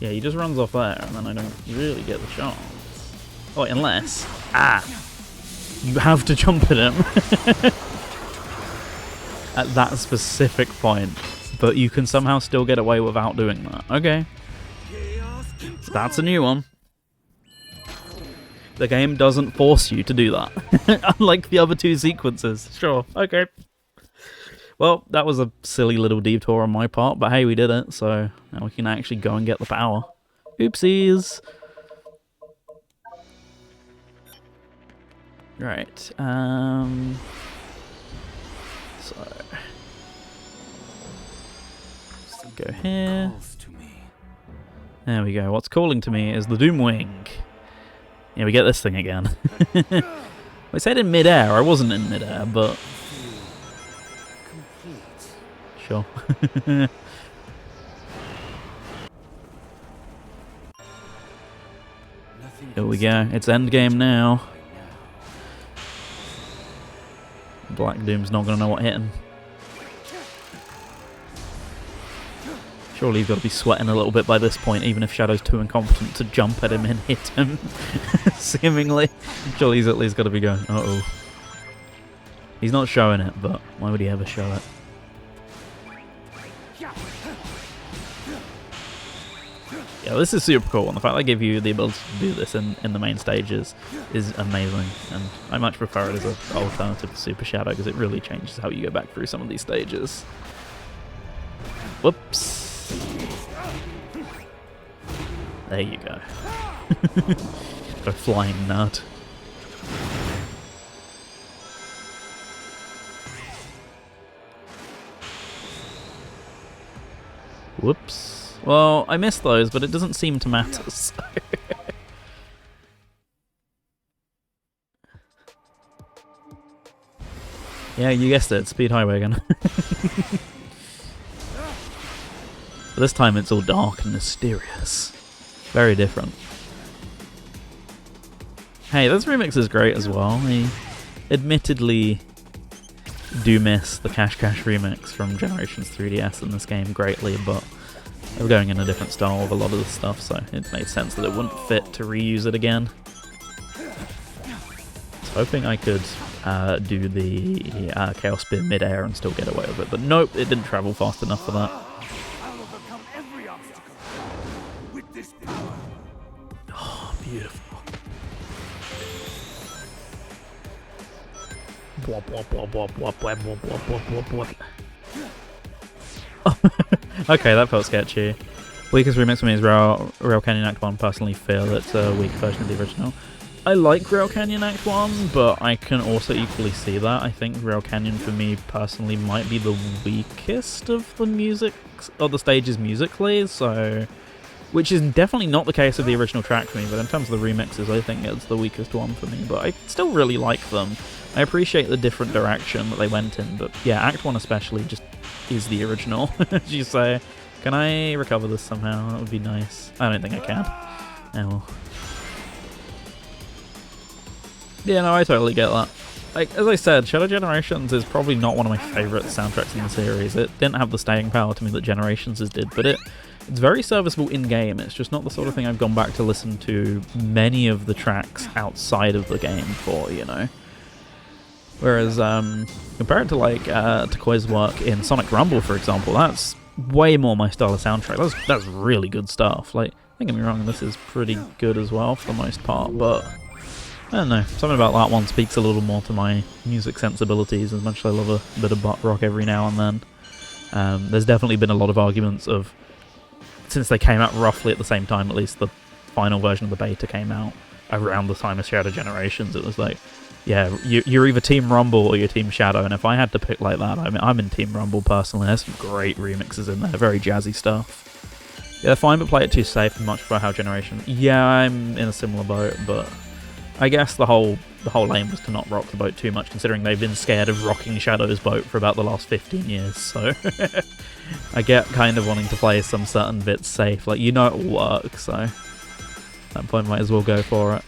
Yeah, he just runs off there, and then I don't really get the chance. Oh, unless... Ah! You have to jump at him. At that specific point. But you can somehow still get away without doing that. Okay. That's a new one. The game doesn't force you to do that. Unlike the other 2 sequences. Sure, okay. Well, that was a silly little detour on my part, but hey, we did it, so now we can actually go and get the power. Oopsies! Right, so... go here. There we go. What's calling to me is the Doomwing. Yeah, we get this thing again. I said in mid-air. I wasn't in mid-air, but... Sure. Here we go. It's endgame now. Black Doom's not going to know what hit him. Surely he's got to be sweating a little bit by this point, even if Shadow's too incompetent to jump at him and hit him. Seemingly. Surely he's at least got to be going, uh-oh. He's not showing it, but why would he ever show it? Yeah, this is super cool, and the fact they give you the ability to do this in the main stages is amazing, and I much prefer it as an alternative to Super Shadow, because it really changes how you go back through some of these stages. Whoops. There you go. Got a flying nut. Whoops. Well, I missed those, but it doesn't seem to matter, so. Yeah, you guessed it, Speed Highway again. But this time it's all dark and mysterious. Very different. Hey, this remix is great as well. I admittedly do miss the Cash Cash remix from Generations 3DS in this game greatly, but they were going in a different style with a lot of the stuff, so it made sense that it wouldn't fit to reuse it again. I was hoping I could do the Chaos Spear mid-air and still get away with it, but nope, it didn't travel fast enough for that. I'll overcome every obstacle with this power. Oh, beautiful. Okay, that felt sketchy. Weakest remix for me is Rail Canyon Act 1. Personally feel it's a weak version of the original. I like Rail Canyon Act 1, but I can also equally see that. I think Rail Canyon for me personally might be the weakest of the music, of the stages musically, so... Which is definitely not the case of the original track for me, but in terms of the remixes, I think it's the weakest one for me. But I still really like them. I appreciate the different direction that they went in, but yeah, Act 1 especially just is the original, as you say. Can I recover this somehow? That would be nice. I don't think I can. Oh well. Yeah, no, I totally get that. Like, as I said, Shadow Generations is probably not one of my favourite soundtracks in the series. It didn't have the staying power to me that Generations did, but it's very serviceable in-game. It's just not the sort of thing I've gone back to listen to many of the tracks outside of the game for, you know? Whereas, compared to, like, Takoi's work in Sonic Rumble, for example, that's way more my style of soundtrack. That's really good stuff. Like, don't get me wrong, this is pretty good as well for the most part, but... I don't know, something about that one speaks a little more to my music sensibilities, as much as I love a bit of butt rock every now and then. There's definitely been a lot of arguments of, since they came out roughly at the same time, at least the final version of the beta came out around the time of Shadow Generations, it was like, yeah, you're either Team Rumble or you're Team Shadow, and if I had to pick like that, I mean, I'm in Team Rumble personally. There's some great remixes in there, very jazzy stuff. Yeah, fine, but play it too safe and much for how Generation... Yeah, I'm in a similar boat, but... I guess the whole aim was to not rock the boat too much, considering they've been scared of rocking Shadow's boat for about the last 15 years, so... I get kind of wanting to play some certain bits safe, like, you know it will work, so... At that point, might as well go for it.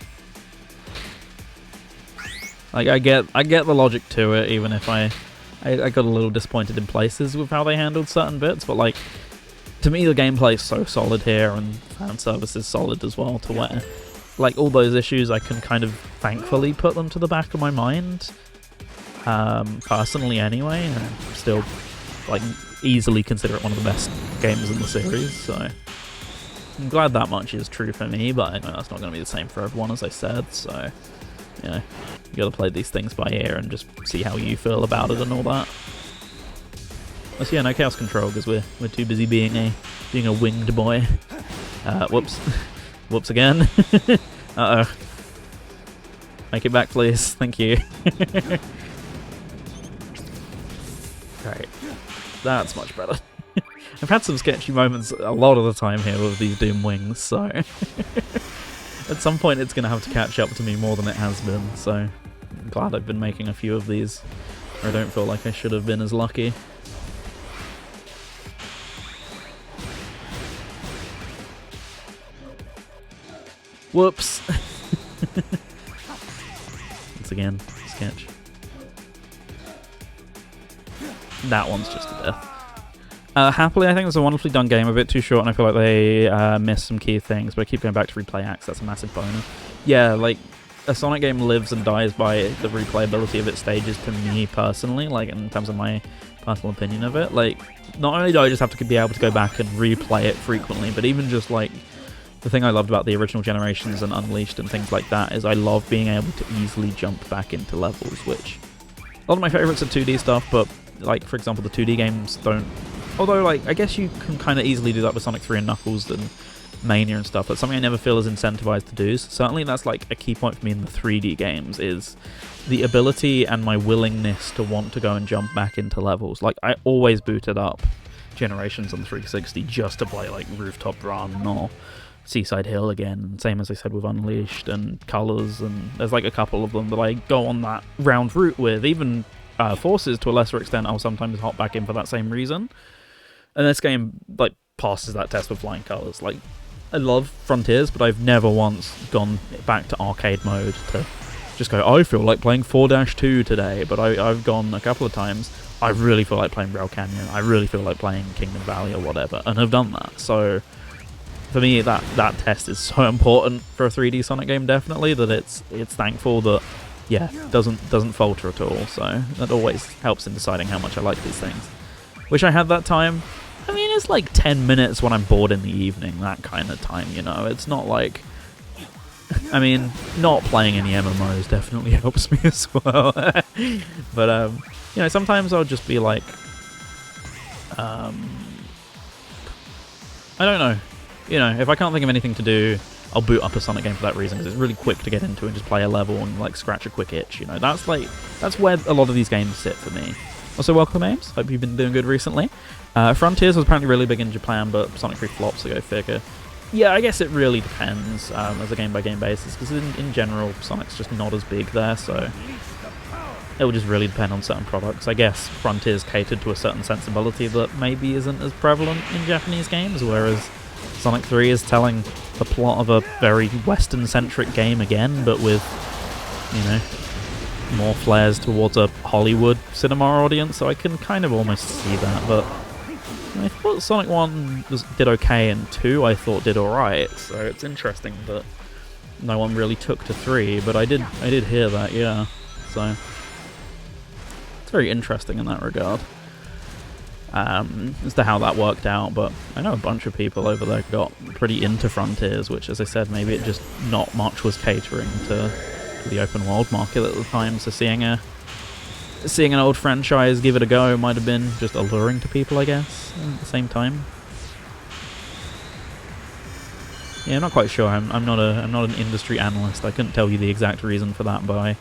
Like, I get the logic to it, even if I got a little disappointed in places with how they handled certain bits, but, like, to me the gameplay's so solid here, and fan service is solid as well, to where... Like, all those issues, I can kind of thankfully put them to the back of my mind. Personally, anyway. And still, like, easily consider it one of the best games in the series, so... I'm glad that much is true for me, but I know that's not going to be the same for everyone, as I said, so... You know, you gotta play these things by ear and just see how you feel about it and all that. But yeah, no Chaos Control, because we're too busy being a winged boy. Whoops. Whoops again. Uh-oh. Make it back, please. Thank you. Great. That's much better. I've had some sketchy moments a lot of the time here with these Doom wings, so... At some point it's going to have to catch up to me more than it has been, so... I'm glad I've been making a few of these. I don't feel like I should have been as lucky. Whoops. Once again, sketch. That one's just a death. Happily, I think it's a wonderfully done game. A bit too short, and I feel like they missed some key things. But I keep going back to replay acts. That's a massive bonus. Yeah, like a Sonic game lives and dies by the replayability of its stages. To me personally, like in terms of my personal opinion of it, like not only do I just have to be able to go back and replay it frequently, but even just like the thing I loved about the original generations and Unleashed and things like that is I love being able to easily jump back into levels. Which a lot of my favorites are 2D stuff, but like for example, the 2D games don't. Although, like, I guess you can kind of easily do that with Sonic 3 and Knuckles and Mania and stuff, but something I never feel as incentivized to do. So certainly that's, like, a key point for me in the 3D games is the ability and my willingness to want to go and jump back into levels. Like, I always booted up Generations on the 360 just to play, like, Rooftop Run or Seaside Hill again. Same as I said with Unleashed and Colors, and there's, like, a couple of them that I go on that round route with. Even Forces, to a lesser extent, I'll sometimes hop back in for that same reason. And this game, like, passes that test with flying colours. Like, I love Frontiers, but I've never once gone back to arcade mode to just go, I feel like playing 4-2 today. But I've gone a couple of times, I really feel like playing Rail Canyon, I really feel like playing Kingdom Valley or whatever, and I've done that. So, for me, that test is so important for a 3D Sonic game, definitely, that it's thankful that, yeah, doesn't falter at all. So, that always helps in deciding how much I like these things. Wish I had that time. I mean, it's like 10 minutes when I'm bored in the evening, that kind of time, you know? It's not like... I mean, not playing any MMOs definitely helps me as well. But, you know, sometimes I'll just be like... I don't know. You know, if I can't think of anything to do, I'll boot up a Sonic game for that reason, because it's really quick to get into and just play a level and, like, scratch a quick itch, you know? That's where a lot of these games sit for me. Also, welcome, Ames. Hope you've been doing good recently. Frontiers was apparently really big in Japan, but Sonic 3 flops, so go figure. Yeah, I guess it really depends as a game-by-game basis, because in general, Sonic's just not as big there, so it will just really depend on certain products. I guess Frontiers catered to a certain sensibility that maybe isn't as prevalent in Japanese games, whereas Sonic 3 is telling the plot of a very Western-centric game again, but with, you know, more flares towards a Hollywood cinema audience, so I can kind of almost see that. But I thought Sonic 1 did okay, and 2 I thought did alright, so it's interesting that no one really took to 3, but I did hear that, yeah. So it's very interesting in that regard as to how that worked out. But I know a bunch of people over there got pretty into Frontiers, which, as I said, maybe it just not much was catering to the open world market at the time, so seeing an old franchise give it a go might have been just alluring to people, I guess, at the same time. Yeah, I'm not quite sure. I'm not an industry analyst. I couldn't tell you the exact reason for that, but I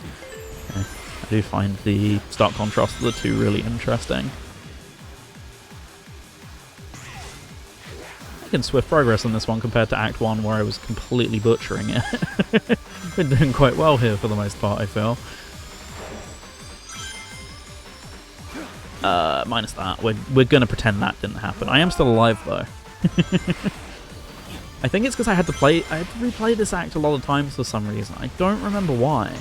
do find the stark contrast of the two really interesting. Making swift progress on this one compared to Act 1, where I was completely butchering it. Been doing quite well here for the most part, I feel. Minus that. We're gonna pretend that didn't happen. I am still alive, though. I think it's because I had to replay this act a lot of times for some reason. I don't remember why.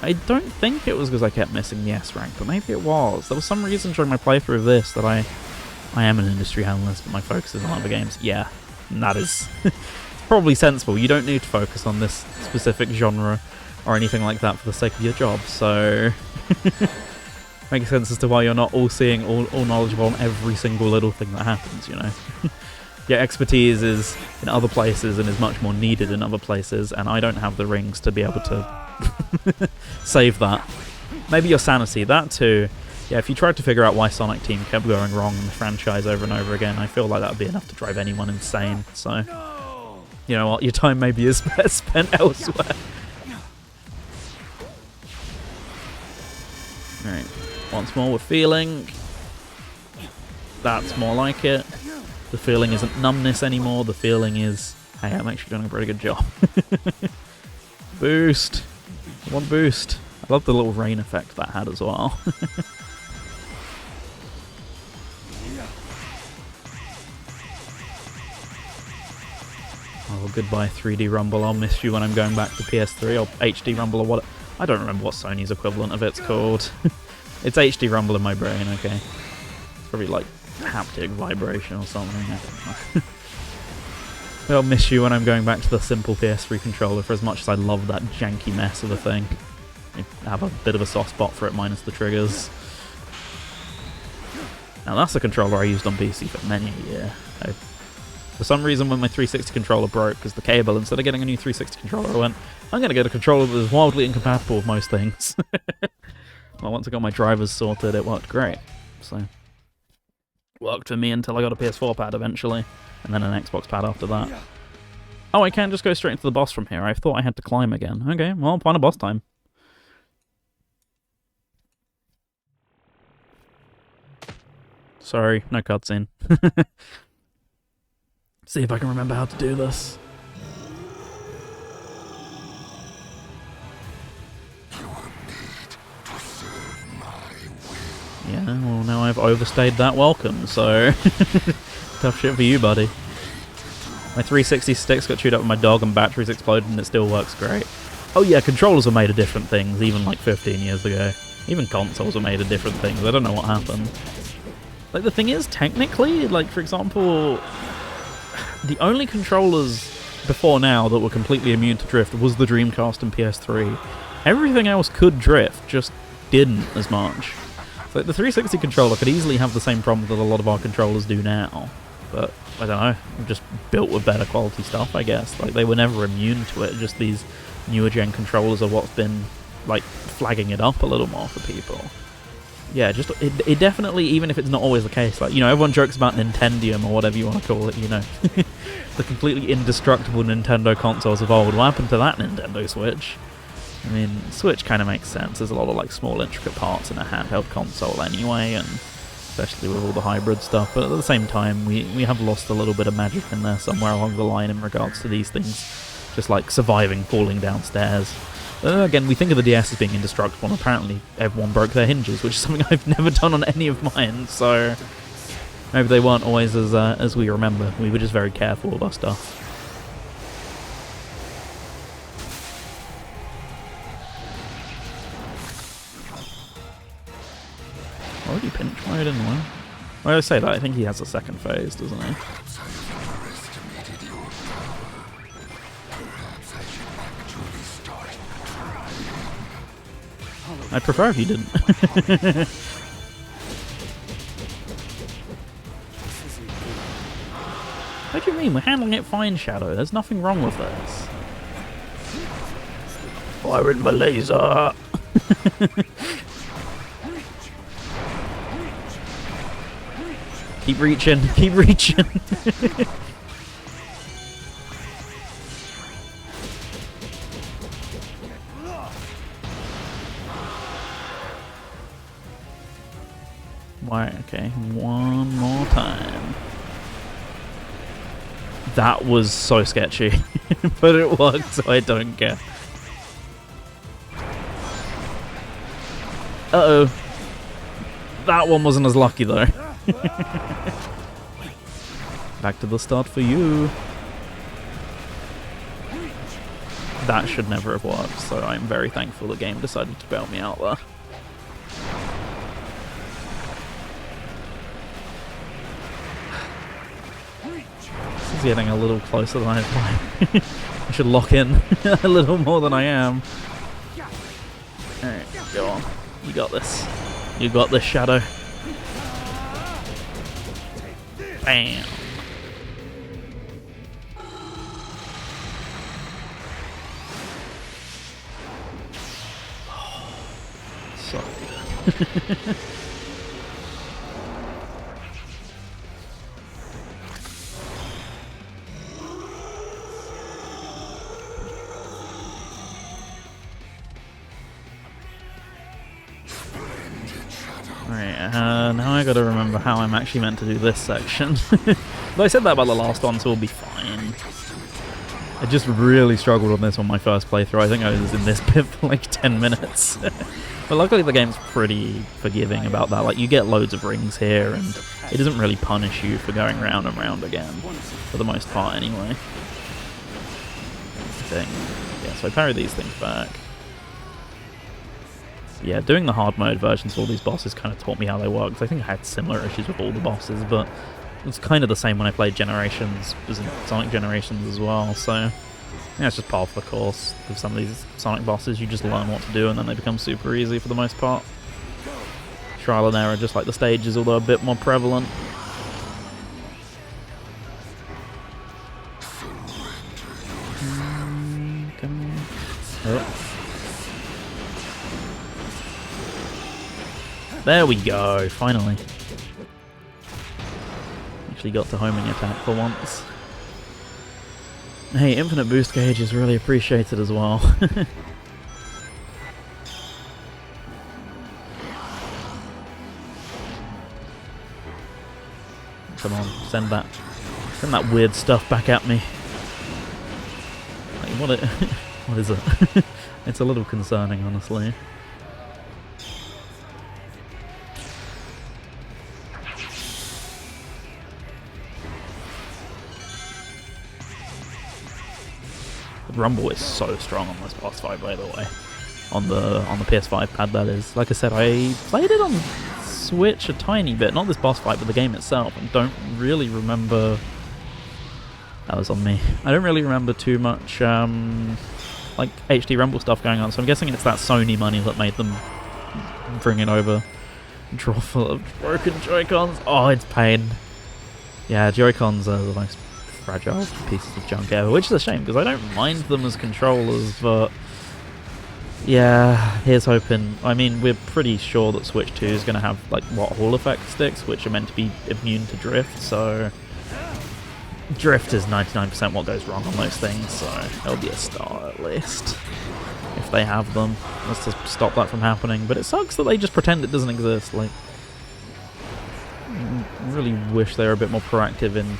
I don't think it was because I kept missing the S rank, but maybe it was. There was some reason during my playthrough of this that I am an industry analyst, but my focus is on other games. Yeah, and that is probably sensible. You don't need to focus on this specific genre or anything like that for the sake of your job, so makes sense as to why you're not all seeing, all knowledgeable on every single little thing that happens, you know. Your expertise is in other places and is much more needed in other places, and I don't have the rings to be able to save that. Maybe your sanity, that too. Yeah, if you tried to figure out why Sonic Team kept going wrong in the franchise over and over again, I feel like that would be enough to drive anyone insane, so you know what, your time maybe is best spent elsewhere. Alright, once more we're feeling. That's more like it. The feeling isn't numbness anymore, the feeling is, hey, I'm actually doing a pretty good job. Boost! I want boost. I love the little rain effect that had as well. Oh, goodbye 3D Rumble. I'll miss you when I'm going back to PS3 or HD Rumble or what. I don't remember what Sony's equivalent of it's called. It's HD Rumble in my brain, okay. It's probably like haptic vibration or something. I don't know. I'll miss you when I'm going back to the simple PS3 controller, for as much as I love that janky mess of a thing. I have a bit of a soft spot for it, minus the triggers. Now that's a controller I used on PC for many a year. For some reason, when my 360 controller broke, because the cable, instead of getting a new 360 controller, I went, I'm going to get a controller that is wildly incompatible with most things. Well, once I got my drivers sorted, it worked great. So, worked for me until I got a PS4 pad eventually, and then an Xbox pad after that. Oh, I can't just go straight into the boss from here. I thought I had to climb again. Okay, well, final boss time. Sorry, no cutscene. See if I can remember how to do this. Yeah, well now I've overstayed that welcome, so tough shit for you, buddy. My 360 sticks got chewed up with my dog and batteries exploded and it still works great. Oh yeah, controllers were made of different things, even like 15 years ago. Even consoles were made of different things, I don't know what happened. Like, the thing is, technically, like, for example, the only controllers before now that were completely immune to drift was the Dreamcast and PS3. Everything else could drift, just didn't as much. So the 360 controller could easily have the same problem that a lot of our controllers do now. But, I don't know, just built with better quality stuff, I guess. Like, they were never immune to it, just these newer gen controllers are what's been, like, flagging it up a little more for people. Yeah, just it definitely, even if it's not always the case, like, you know, everyone jokes about Nintendium or whatever you want to call it, you know. The completely indestructible Nintendo consoles of old. What happened to that Nintendo Switch? I mean, Switch kind of makes sense. There's a lot of, like, small intricate parts in a handheld console anyway, and especially with all the hybrid stuff, but at the same time, we have lost a little bit of magic in there somewhere along the line in regards to these things, just like surviving falling downstairs. Again, we think of the DS as being indestructible, and apparently everyone broke their hinges, which is something I've never done on any of mine, so maybe they weren't always as we remember. We were just very careful with our stuff. Already pinch mode in one. Well, I say that, I think he has a second phase, doesn't he? I'd prefer if you didn't. What do you mean? We're handling it fine, Shadow. There's nothing wrong with this. Firing my laser! Keep reaching, keep reaching! Why? Okay, one more time. That was so sketchy, but it worked, so I don't care. Uh-oh. That one wasn't as lucky, though. Back to the start for you. That should never have worked, so I'm very thankful the game decided to bail me out there. This is getting a little closer than I thought. I should lock in a little more than I am. Alright, go on. You got this. You got this, Shadow. Bam. So good. Now I gotta remember how I'm actually meant to do this section. But I said that about the last one, so we'll be fine. I just really struggled on this on my first playthrough. I think I was in this bit for like 10 minutes. But luckily the game's pretty forgiving about that. Like, you get loads of rings here, and it doesn't really punish you for going round and round again. For the most part, anyway. thing. Yeah, so I parry these things back. Yeah, doing the hard mode versions of all these bosses kind of taught me how they work, because I think I had similar issues with all the bosses, but it's kind of the same when I played Generations, as in Sonic Generations as well, so yeah, it's just par for the course. With some of these Sonic bosses, you just learn what to do and then they become super easy for the most part. Trial and error, just like the stages, although a bit more prevalent. Oh. There we go, finally. Actually got to homing attack for once. Hey, infinite boost gauge is really appreciated as well. Come on, send that weird stuff back at me. Like, what is it? It's a little concerning, honestly. Rumble is so strong on this boss fight, by the way. On the PS5 pad, that is. Like I said, I played it on Switch a tiny bit, not this boss fight, but the game itself, and don't really remember. That was on me. I don't really remember too much like HD Rumble stuff going on, so I'm guessing it's that Sony money that made them bring it over. Drawer full of broken Joy-Cons. Oh, it's pain. Yeah, Joy-Cons are the most fragile pieces of junk ever, which is a shame because I don't mind them as controllers, but yeah, here's hoping. I mean, we're pretty sure that Switch 2 is going to have, like, what, Hall Effect sticks, which are meant to be immune to drift, so drift is 99% what goes wrong on those things, so it'll be a star at least if they have them. Let's just stop that from happening, but it sucks that they just pretend it doesn't exist. Like, I really wish they were a bit more proactive in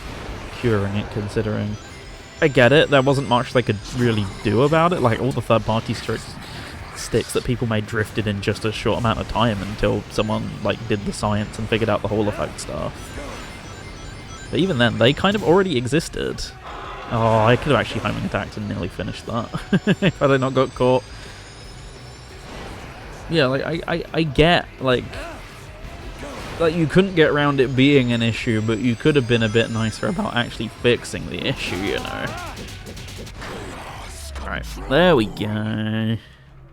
curing it, considering I get it, there wasn't much they could really do about it. Like, all the third-party sticks that people made drifted in just a short amount of time until someone, like, did the science and figured out the Hall Effect stuff. But even then, they kind of already existed. Oh, I could have actually homing attacked and nearly finished that if I had not got caught. Yeah, like, I get, like, you couldn't get around it being an issue, but you could have been a bit nicer about actually fixing the issue, you know. Alright, there we go.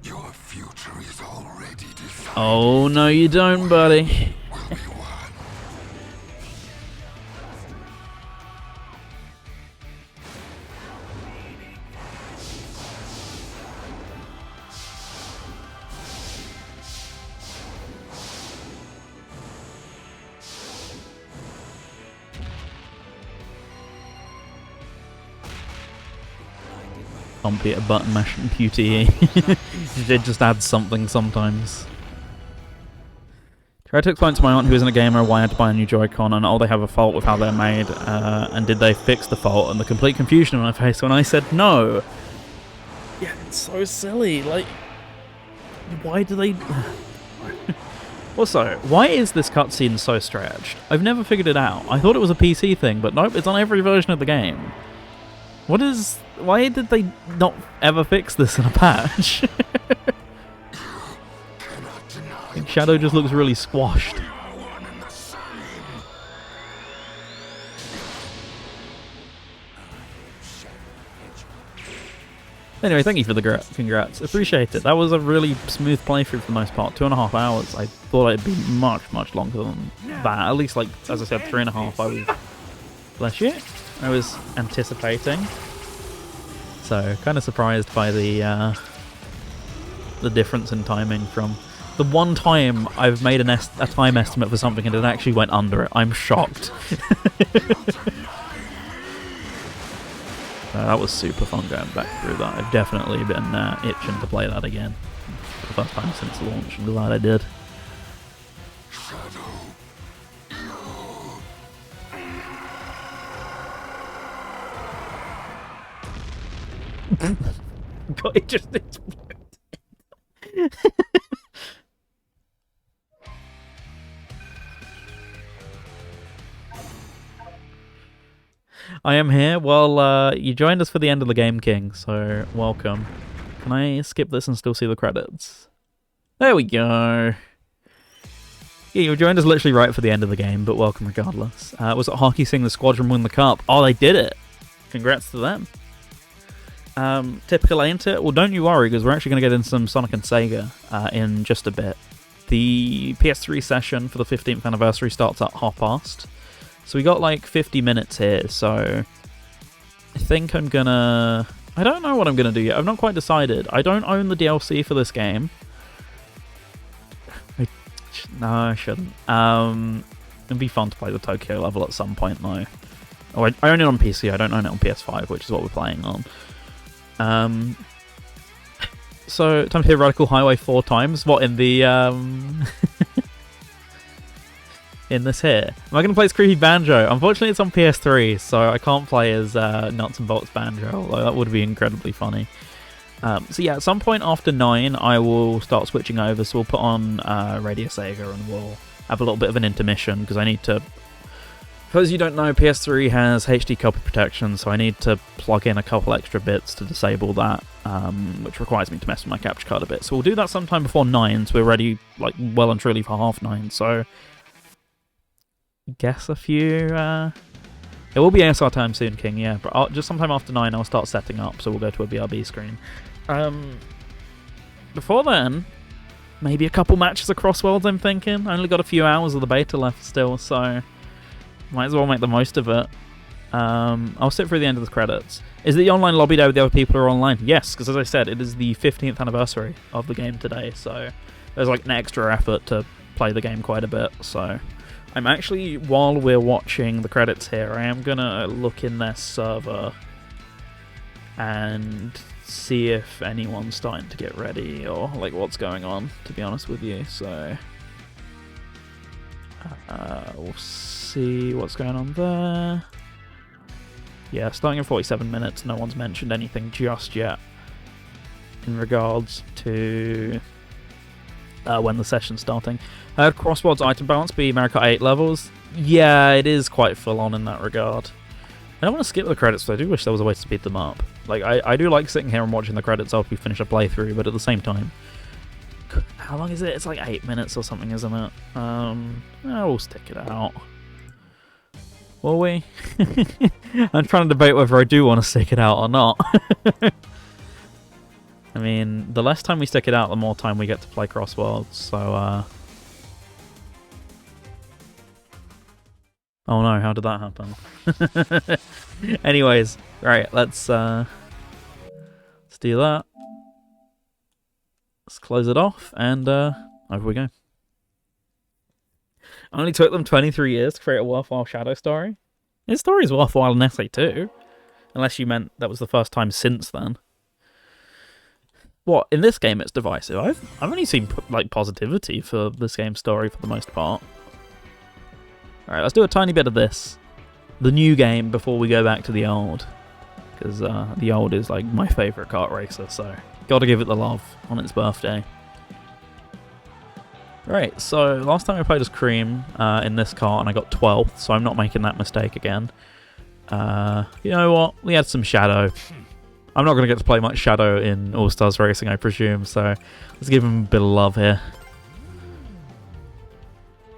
Your future is already decided. Oh, no you don't, buddy. Computer button mash and QTE. It just adds something sometimes. Tried to explain to my aunt, who isn't a gamer, why I had to buy a new Joy-Con, and oh, they have a fault with how they're made, and did they fix the fault, and the complete confusion on my face when I said no. Yeah, it's so silly, like, why do they... Also, why is this cutscene so stretched? I've never figured it out. I thought it was a PC thing, but nope, it's on every version of the game. What is... Why did they not ever fix this in a patch? Like, Shadow just looks really squashed. Anyway, thank you for the congrats. Appreciate it. That was a really smooth playthrough for the most part. 2.5 hours. I thought it'd be much, much longer than that. At least, like, as I said, 3.5 I was... Bless you. I was anticipating. So, kind of surprised by the difference in timing from the one time I've made a time estimate for something and it actually went under it. I'm shocked. That was super fun going back through that. I've definitely been itching to play that again. For the first time since launch. I'm glad I did. God, it just exploded. I am here. Well, you joined us for the end of the game, King, so welcome. Can I skip this and still see the credits? There we go. Yeah, you joined us literally right for the end of the game, but welcome regardless. Was it Hockey seeing the squadron win the cup? Oh, they did it. Congrats to them. Typical, ain't it? Well, don't you worry, because we're actually going to get in some Sonic and Sega in just a bit. The PS3 session for the 15th anniversary starts at past. So we got like 50 minutes here, so I think I'm gonna... I don't know what I'm gonna do yet. I've not quite decided. I don't own the DLC for this game. No, I shouldn't. It'd be fun to play the Tokyo level at some point, though. Oh, I own it on PC. I don't own it on PS5, which is what we're playing on. So, time to hit Radical Highway 4 times. What, in the, in this here? Am I going to play as Creepy Banjo? Unfortunately, it's on PS3, so I can't play as Nuts and Bolts Banjo, although that would be incredibly funny. So yeah, at some point after 9, I will start switching over, so we'll put on Radio Sega and we'll have a little bit of an intermission, because I need to... For those of you who don't know, PS3 has HD copy protection, so I need to plug in a couple extra bits to disable that, which requires me to mess with my capture card a bit. So we'll do that sometime before 9, so we're ready, like, well and truly for 9:30, so... Guess a few... It will be ASR time soon, King, yeah, but just sometime after 9 I'll start setting up, so we'll go to a BRB screen. Before then, maybe a couple matches across worlds, I'm thinking. I only got a few hours of the beta left still, so... Might as well make the most of it. I'll sit through the end of the credits. Is it the online lobby day with the other people who are online? Yes, because as I said, it is the 15th anniversary of the game today, so there's like an extra effort to play the game quite a bit. So I'm actually, while we're watching the credits here, I am going to look in their server and see if anyone's starting to get ready or like what's going on, to be honest with you. So we'll see what's going on there. Yeah, starting in 47 minutes, no one's mentioned anything just yet in regards to when the session's starting. Crossworld's item balance be Mario Kart 8 levels? Yeah, it is quite full on in that regard. I don't want to skip the credits, but I do wish there was a way to speed them up. Like, I do like sitting here and watching the credits after we finish a playthrough, but at the same time... How long is it? It's like 8 minutes or something, isn't it? We'll stick it out. Will we? I'm trying to debate whether I do want to stick it out or not. I mean, the less time we stick it out, the more time we get to play Crossworlds, so, Oh no, how did that happen? Anyways, right, let's do that. Let's close it off, and over we go. It only took them 23 years to create a worthwhile Shadow story. His story is worthwhile in Essay too. Unless you meant that was the first time since then. What, in this game it's divisive? I've only seen like positivity for this game's story for the most part. Alright, let's do a tiny bit of this. The new game before we go back to the old. Because the old is like my favourite kart racer, so gotta give it the love on its birthday. Right, so last time I played as Cream in this kart and I got 12th, so I'm not making that mistake again. You know what? We had some Shadow. I'm not going to get to play much Shadow in All-Stars Racing, I presume, so let's give him a bit of love here.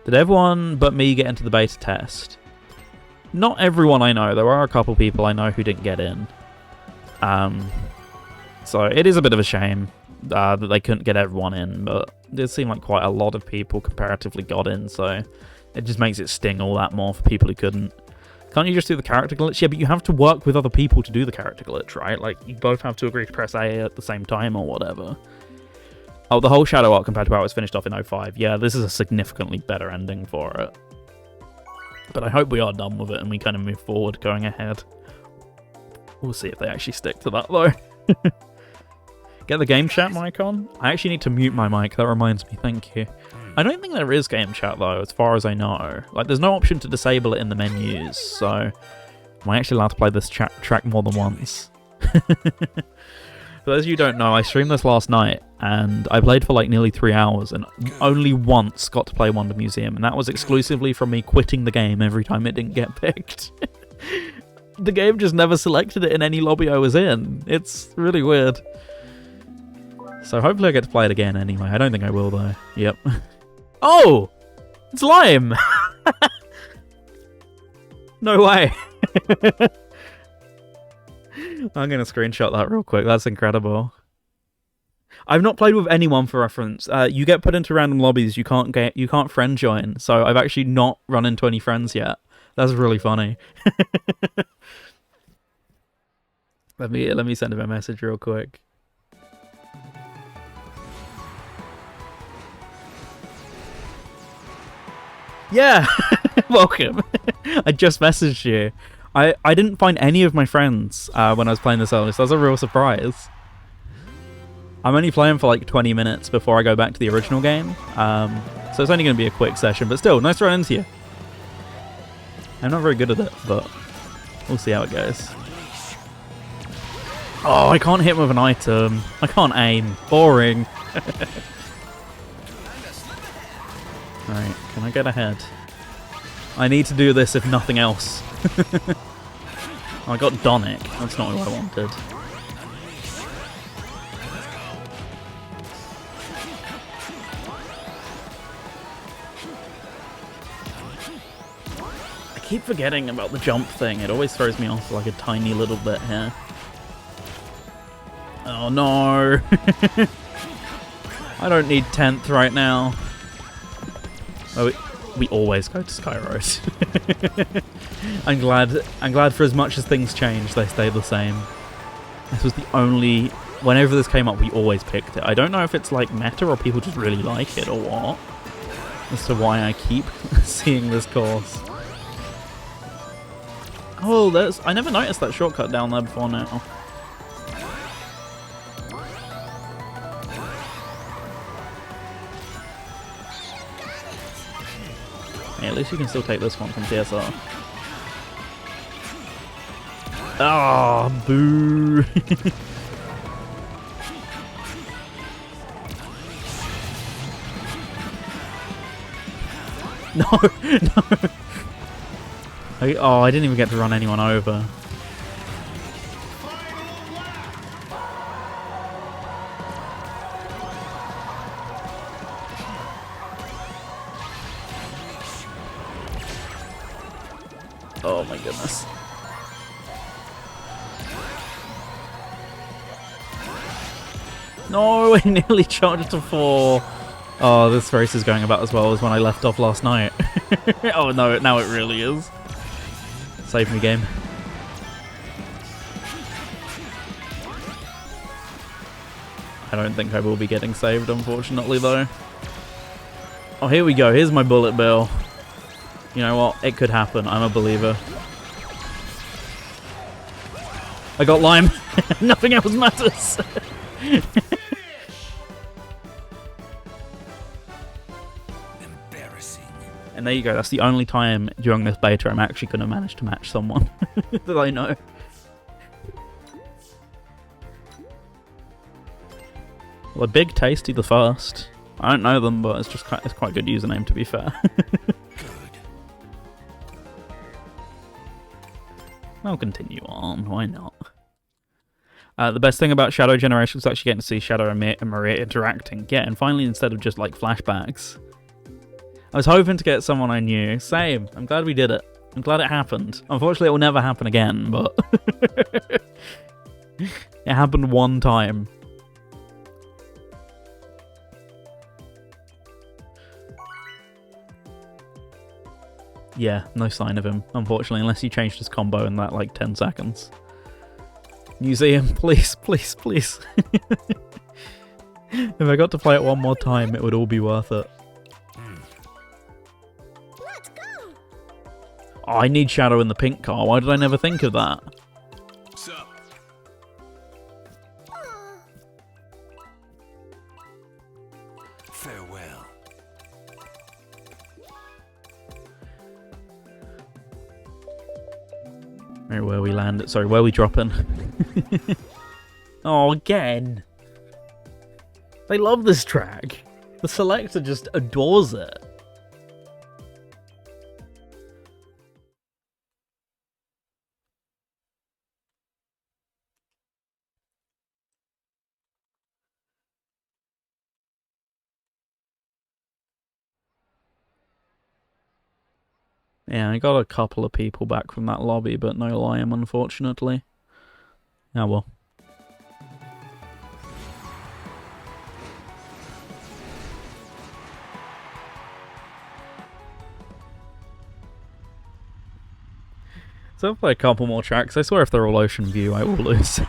Did everyone but me get into the beta test? Not everyone I know. There are a couple people I know who didn't get in. So it is a bit of a shame that they couldn't get everyone in, but it did seem like quite a lot of people comparatively got in, so it just makes it sting all that more for people who couldn't. Can't you just do the character glitch? Yeah, but you have to work with other people to do the character glitch, right? Like, you both have to agree to press A at the same time or whatever. Oh, the whole Shadow arc compared to how it was finished off in 05. Yeah, this is a significantly better ending for it. But I hope we are done with it and we kind of move forward going ahead. We'll see if they actually stick to that, though. Get the game chat mic on? I actually need to mute my mic, that reminds me, thank you. I don't think there is game chat though, as far as I know. Like, there's no option to disable it in the menus, so... Am I actually allowed to play this track more than once? For those of you who don't know, I streamed this last night, and I played for like nearly 3 hours, and only once got to play Wonder Museum, and that was exclusively from me quitting the game every time it didn't get picked. the game just never selected it in any lobby I was in. It's really weird. So hopefully I get to play it again anyway. I don't think I will though. Yep. Oh! It's Lime! No way. I'm going to screenshot that real quick. That's incredible. I've not played with anyone for reference. You get put into random lobbies. You can't friend join. So I've actually not run into any friends yet. That's really funny. Let me send him a message real quick. Yeah, welcome. I just messaged you. I didn't find any of my friends when I was playing this earlier, so that was a real surprise. I'm only playing for like 20 minutes before I go back to the original game, so it's only going to be a quick session, but still, nice to run into you. I'm not very good at it, but we'll see how it goes. Oh, I can't hit him with an item. I can't aim. Boring. Alright, can I get ahead? I need to do this if nothing else. I got Donic. That's not what I wanted. I keep forgetting about the jump thing. It always throws me off like a tiny little bit here. Oh no! I don't need 10th right now. Oh, we always go to Skyroad. I'm glad for as much as things change, they stay the same. This was the only... Whenever this came up, we always picked it. I don't know if it's like meta or people just really like it or what. As to why I keep seeing this course. Oh, I never noticed that shortcut down there before now. Hey, at least you can still take this one from TSR. Ah, oh, boo! No! I didn't even get to run anyone over. Oh my goodness. No, I nearly charged to 4. Oh, this race is going about as well as when I left off last night. Oh no, now it really is. Save me, game. I don't think I will be getting saved, unfortunately, though. Oh, here we go. Here's my bullet bill. You know what? It could happen. I'm a believer. I got Lime. Nothing else matters. Embarrassing. And there you go. That's the only time during this beta I'm actually going to manage to match someone that I know. Well, a Big Tasty the first. I don't know them, but it's quite a good username, to be fair. I'll continue on, why not? The best thing about Shadow Generation was actually getting to see Shadow and Maria interacting. Yeah, and finally, instead of just like flashbacks. I was hoping to get someone I knew. Same. I'm glad we did it. I'm glad it happened. Unfortunately, it will never happen again, but... it happened one time. Yeah, no sign of him, unfortunately, unless he changed his combo in that, like, 10 seconds. Museum, please, please, please. If I got to play it one more time, it would all be worth it. Let's go. Oh, I need Shadow in the pink car. Why did I never think of that? Sup? Farewell. Right, where we land. Sorry, where we dropping? Oh, again. They love this track. The selector just adores it. Yeah, I got a couple of people back from that lobby, but no Liam, unfortunately. Oh well. So I'll play a couple more tracks. I swear if they're all Ocean View, I will lose.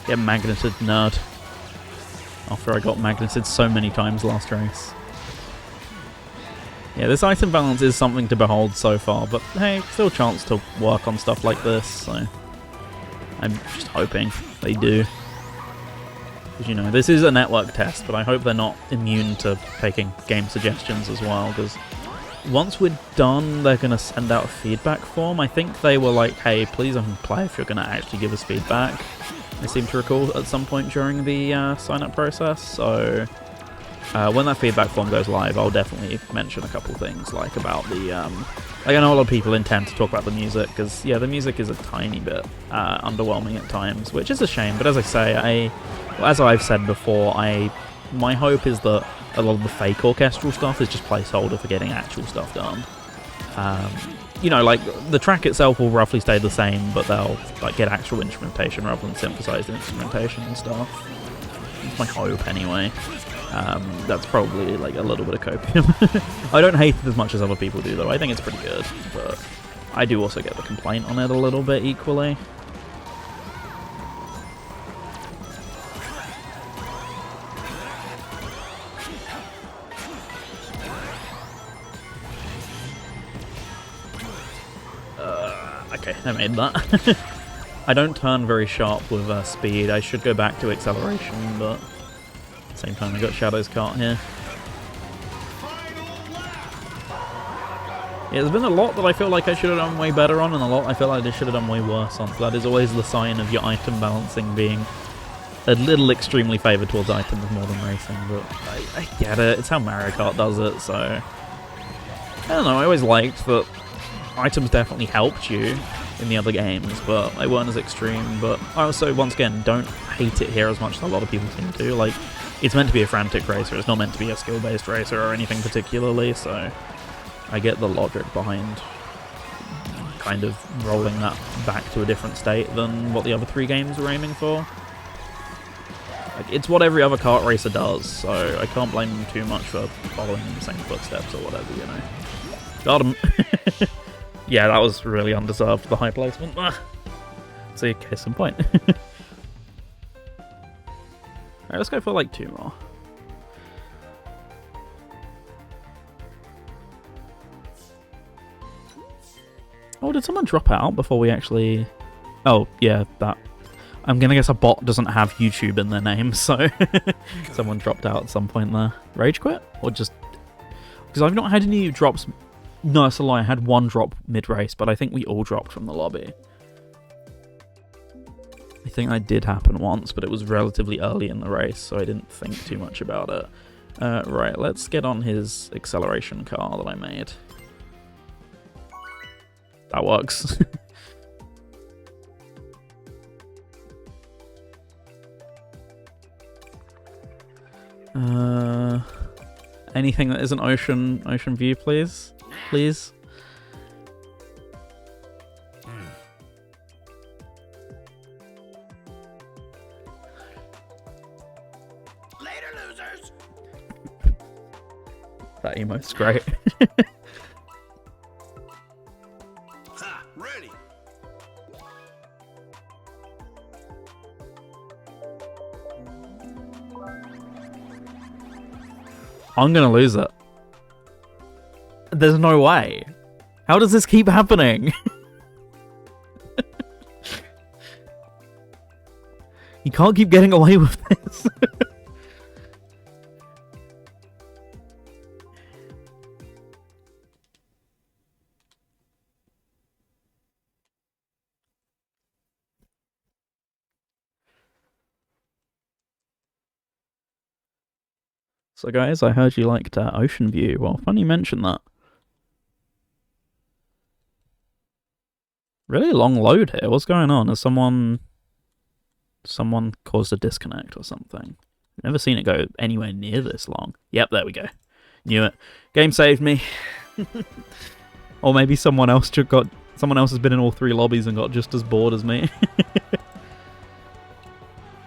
Get magneted, nerd. After I got magneted so many times last race. Yeah, this item balance is something to behold so far, but hey, still a chance to work on stuff like this, so I'm just hoping they do. Because, you know, this is a network test, but I hope they're not immune to taking game suggestions as well, because once we're done, they're going to send out a feedback form. I think they were like, hey, please only play if you're going to actually give us feedback. I seem to recall at some point during the sign-up process, so when that feedback form goes live, I'll definitely mention a couple things, like about the, like I know a lot of people intend to talk about the music, because, yeah, the music is a tiny bit underwhelming at times, which is a shame, but as I say, as I've said before, my hope is that a lot of the fake orchestral stuff is just placeholder for getting actual stuff done. You know, like, the track itself will roughly stay the same, but they'll, like, get actual instrumentation rather than synthesized instrumentation and stuff. It's my hope, anyway. That's probably, like, a little bit of copium. I don't hate it as much as other people do, though. I think it's pretty good, but I do also get the complaint on it a little bit equally. Okay, I made that. I don't turn very sharp with speed. I should go back to acceleration, but at the same time I got Shadow's cart here. Yeah, there's been a lot that I feel like I should have done way better on, and a lot I feel like I should have done way worse on. So that is always the sign of your item balancing being a little extremely favoured towards items more than racing, but I get it. It's how Mario Kart does it, so I don't know, I always liked that items definitely helped you in the other games, but they weren't as extreme. But I also, once again, don't hate it here as much as a lot of people seem to. Like, it's meant to be a frantic racer, it's not meant to be a skill-based racer or anything particularly, so I get the logic behind kind of rolling that back to a different state than what the other three games were aiming for. Like, it's what every other kart racer does, so I can't blame them too much for following in the same footsteps or whatever, you know. Got him! Yeah, that was really undeserved, the high placement. See, case in point. Alright, let's go for like 2 more. Oh, did someone drop out before we actually... Oh, yeah, that... I'm gonna guess a bot doesn't have YouTube in their name, so... Someone dropped out at some point there. Rage quit? Or just... Because I've not had any drops... No, it's a lie. I had one drop mid-race, but I think we all dropped from the lobby. I think that did happen once, but it was relatively early in the race, so I didn't think too much about it. Right, let's get on his acceleration car that I made. That works. Anything that isn't ocean view, please? Please. Later, losers. That emote's great. Ha! Ready. I'm gonna lose it. There's no way. How does this keep happening? You can't keep getting away with this. So guys, I heard you liked Ocean View. Well, funny you mention that. Really long load here. What's going on? Has someone caused a disconnect or something? I've never seen it go anywhere near this long. Yep, there we go. Knew it. Game saved me. Or maybe someone else has been in all 3 lobbies and got just as bored as me.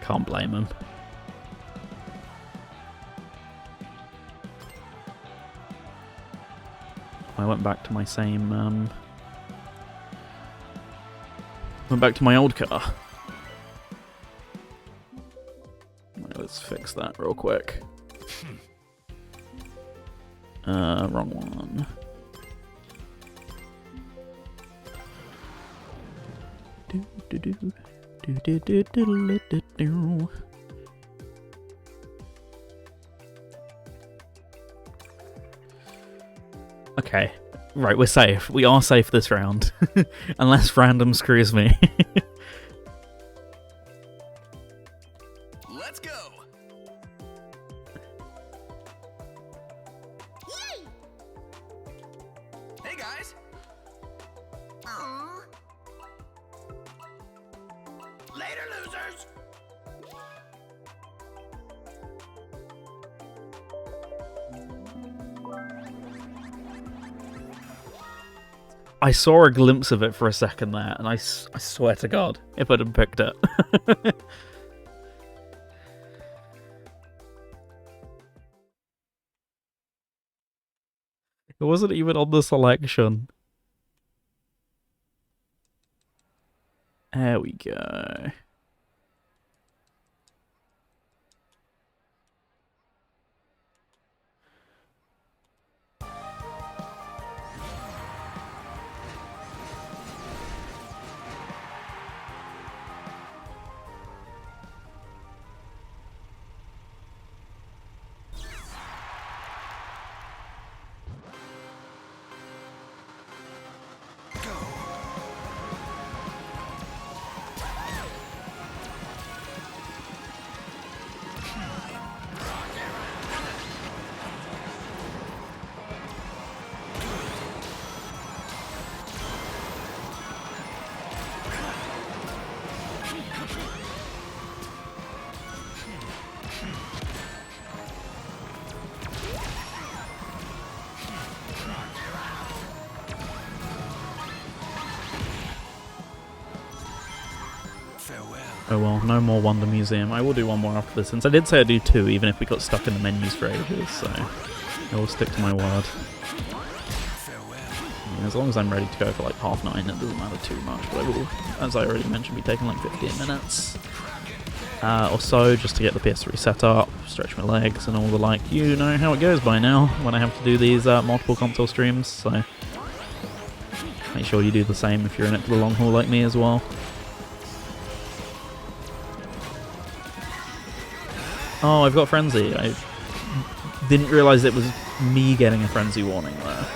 Can't blame him. I went back to my same, went back to my old car. Right, let's fix that real quick. Wrong one. Okay, right, we're safe. We are safe this round. Unless random screws me. Let's go. Hey guys. Aww. Later, losers. I saw a glimpse of it for a second there, and I swear to God, if I'd have picked it. It wasn't even on the selection. There we go. Oh well, no more Wonder Museum. I will do one more after this, since I did say I'd do 2, even if we got stuck in the menus for ages, so I will stick to my word. I mean, as long as I'm ready to go for like 9:30, it doesn't matter too much, but I will, as I already mentioned, be taking like 15 minutes or so, just to get the PS3 set up, stretch my legs and all the like. You know how it goes by now, when I have to do these multiple console streams, so make sure you do the same if you're in it for the long haul like me as well. Oh, I've got Frenzy. I didn't realise it was me getting a Frenzy warning there.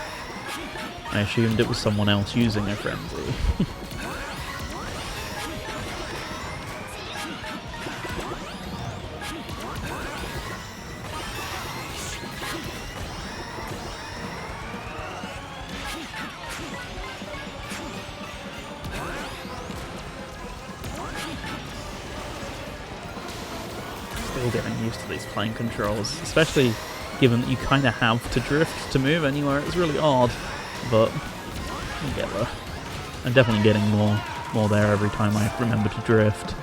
I assumed it was someone else using a Frenzy. Still getting used to these playing controls, especially given that you kind of have to drift to move anywhere. It's really odd, but you get there. I'm definitely getting more there every time I remember to drift.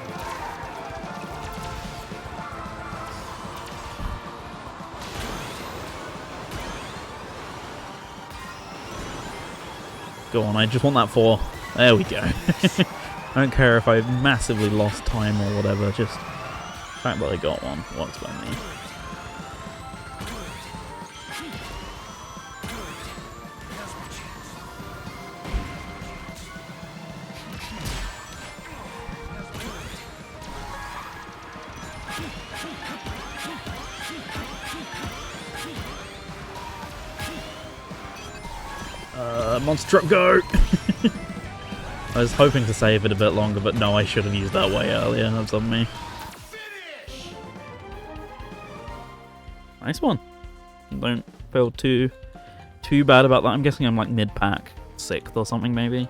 Go on, I just want that 4. There we go. I don't care if I massively lost time or whatever, just the fact that I got one works by me. Monster truck, go! I was hoping to save it a bit longer, but no, I should have used that way earlier. That's on me. Nice one. Don't feel too bad about that. I'm guessing I'm like mid-pack, 6th or something maybe.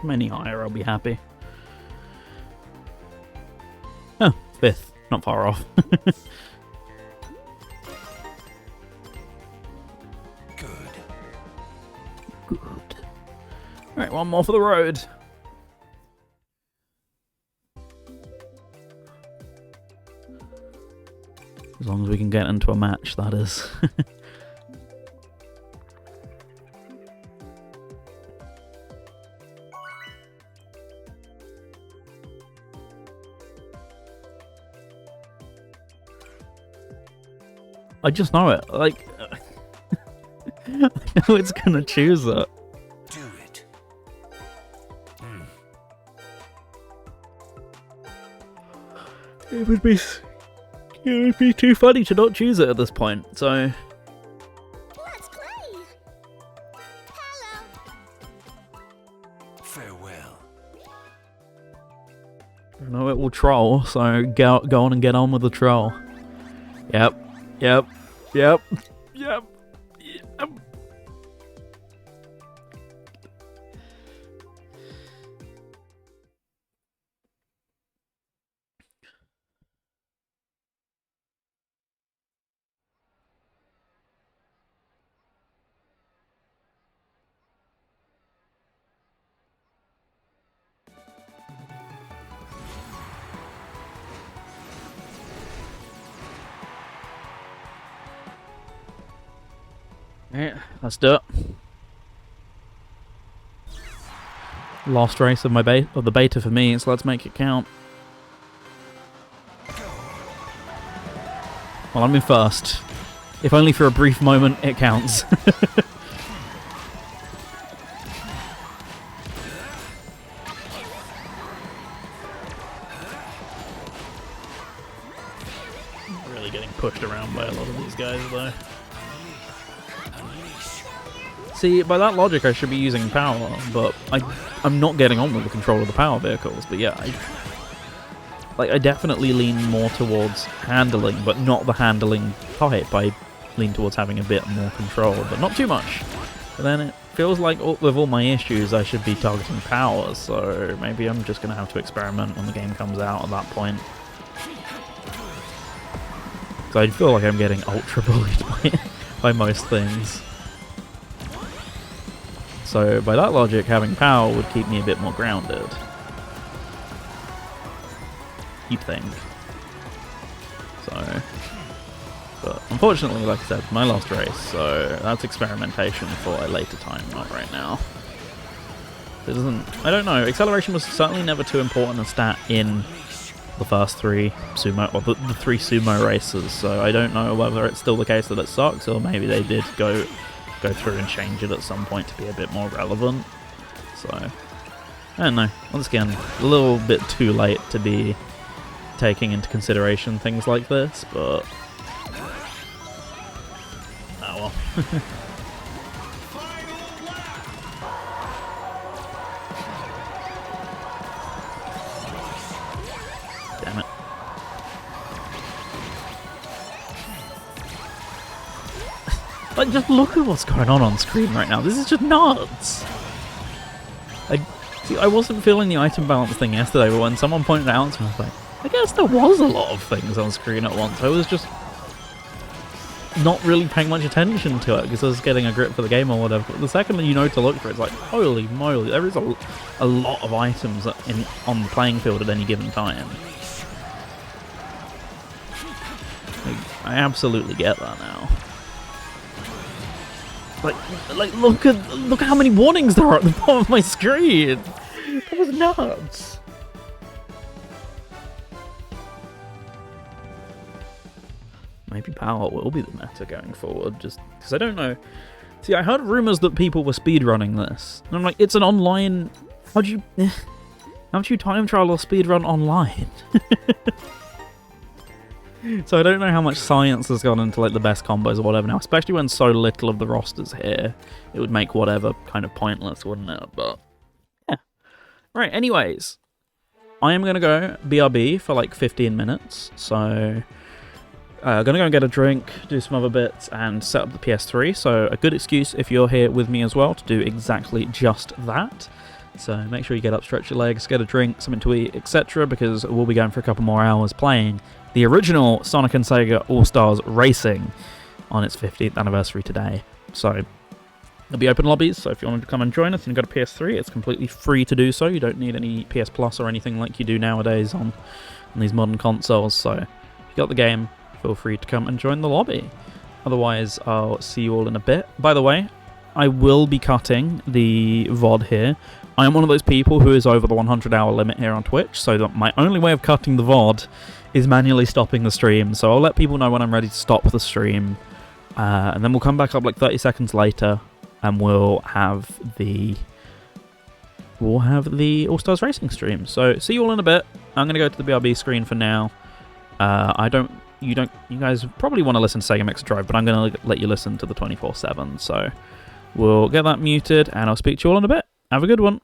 Any higher, I'll be happy. Oh, 5th. Not far off. Good. Alright, one more for the road. As long as we can get into a match, that is. I just know it. Like, I know it's gonna choose it. Do it. It would be too funny to not choose it at this point. So Let's play. Hello. Farewell. I know it will troll. So go on and get on with the troll. Yep. Yep. Yep. Yep. Yep. Yeah, let's do it. Last race of the beta for me, so let's make it count. Well, I'm in first. If only for a brief moment, it counts. Really getting pushed around by a lot of these guys, though. See, by that logic, I should be using power, but I'm not getting on with the control of the power vehicles. But yeah, I definitely lean more towards handling, but not the handling type. I lean towards having a bit more control, but not too much. But then it feels like with all my issues, I should be targeting power. So maybe I'm just gonna have to experiment when the game comes out at that point. So I feel like I'm getting ultra bullied by most things. So by that logic, having power would keep me a bit more grounded. You'd think. So, but unfortunately, like I said, my last race, so that's experimentation for a later time, not right now. It doesn't. I don't know. Acceleration was certainly never too important a stat in the first 3 sumo, or the 3 sumo races. So I don't know whether it's still the case that it sucks, or maybe they did go through and change it at some point to be a bit more relevant. So I don't know. Once again, a little bit too late to be taking into consideration things like this, but oh well. Damn it. Like, just look at what's going on screen right now. This is just nuts. I wasn't feeling the item balance thing yesterday, but when someone pointed it out to me, I was like, I guess there was a lot of things on screen at once. I was just not really paying much attention to it because I was getting a grip for the game or whatever. But the second that you know to look for it, it's like, holy moly, there is a lot of items on the playing field at any given time. Like, I absolutely get that now. Like look at how many warnings there are at the bottom of my screen. That was nuts. Maybe power will be the meta going forward, just because I don't know. See, I heard rumors that people were speedrunning this, and I'm like, it's an online. How do you time trial or speedrun online? So I don't know how much science has gone into like the best combos or whatever now, especially when so little of the roster's here. It would make whatever kind of pointless, wouldn't it? But yeah. Right, anyways. I am going to go BRB for like 15 minutes. So going to go and get a drink, do some other bits, and set up the PS3. So a good excuse if you're here with me as well to do exactly just that. So make sure you get up, stretch your legs, get a drink, something to eat, etc. because we'll be going for a couple more hours playing the original Sonic and Sega All-Stars Racing on its 50th anniversary today. So there'll be open lobbies, so if you want to come and join us and you've got a PS3, it's completely free to do so. You don't need any PS Plus or anything like you do nowadays on these modern consoles. So if you got the game, feel free to come and join the lobby. Otherwise, I'll see you all in a bit. By the way, I will be cutting the VOD here. I am one of those people who is over the 100-hour limit here on Twitch, so that my only way of cutting the VOD is manually stopping the stream. So I'll let people know when I'm ready to stop the stream, and then we'll come back up like 30 seconds later, and we'll have the All-Stars Racing stream. So see you all in a bit. I'm gonna go to the BRB screen for now. You guys probably want to listen to Sega Mix Drive, but I'm gonna let you listen to the 24/7. So we'll get that muted, and I'll speak to you all in a bit. Have a good one.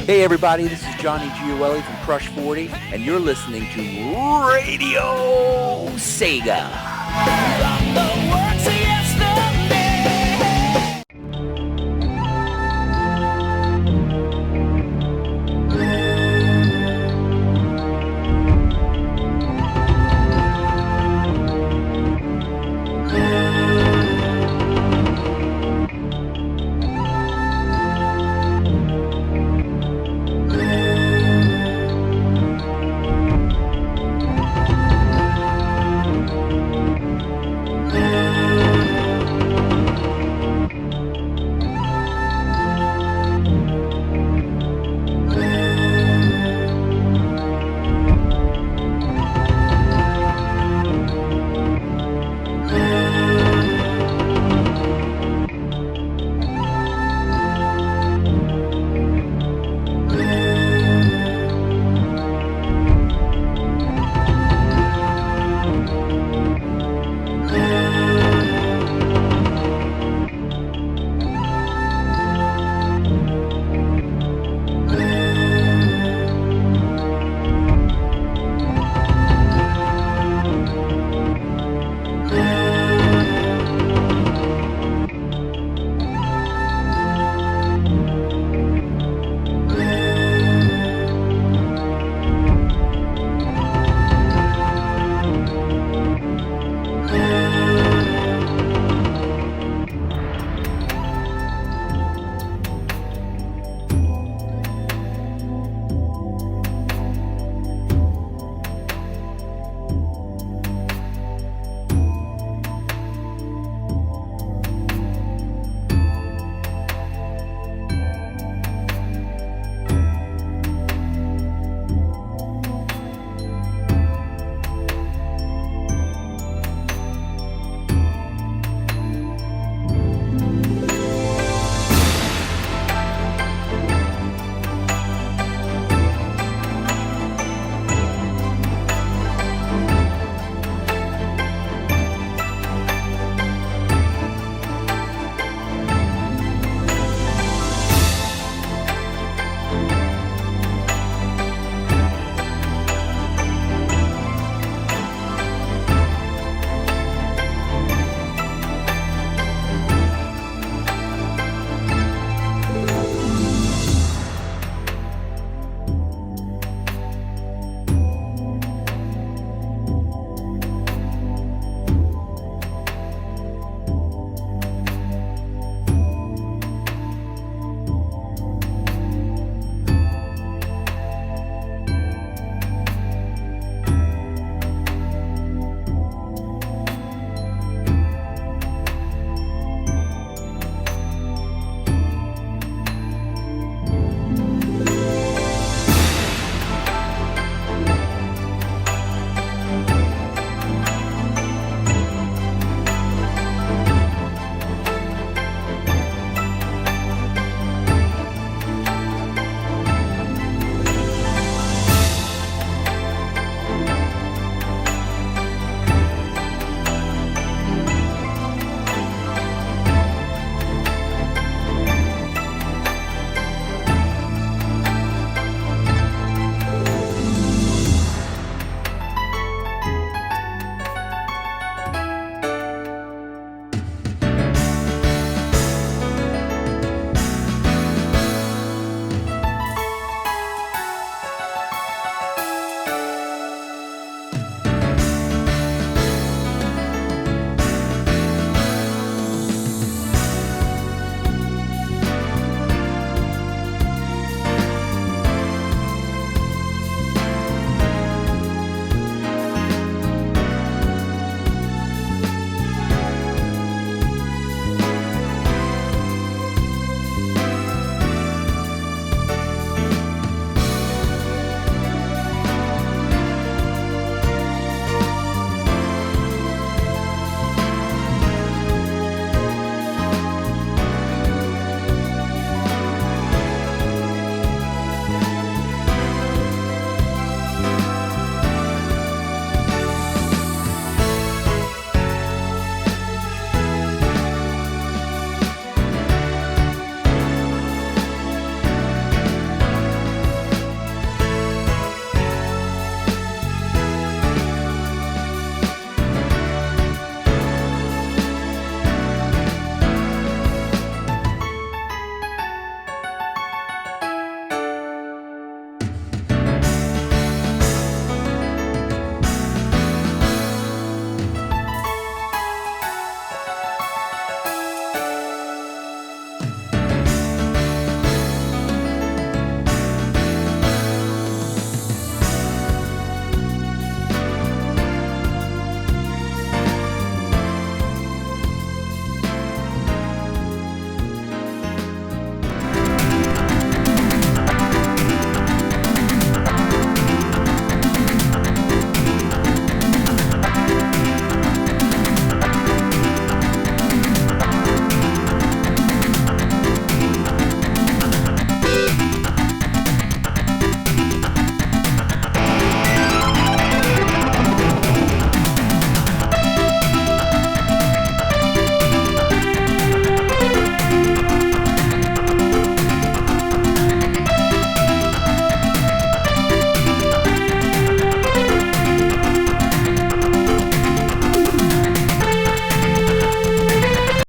Hey everybody, this is Johnny Gioeli from Crush 40, and you're listening to Radio Sega.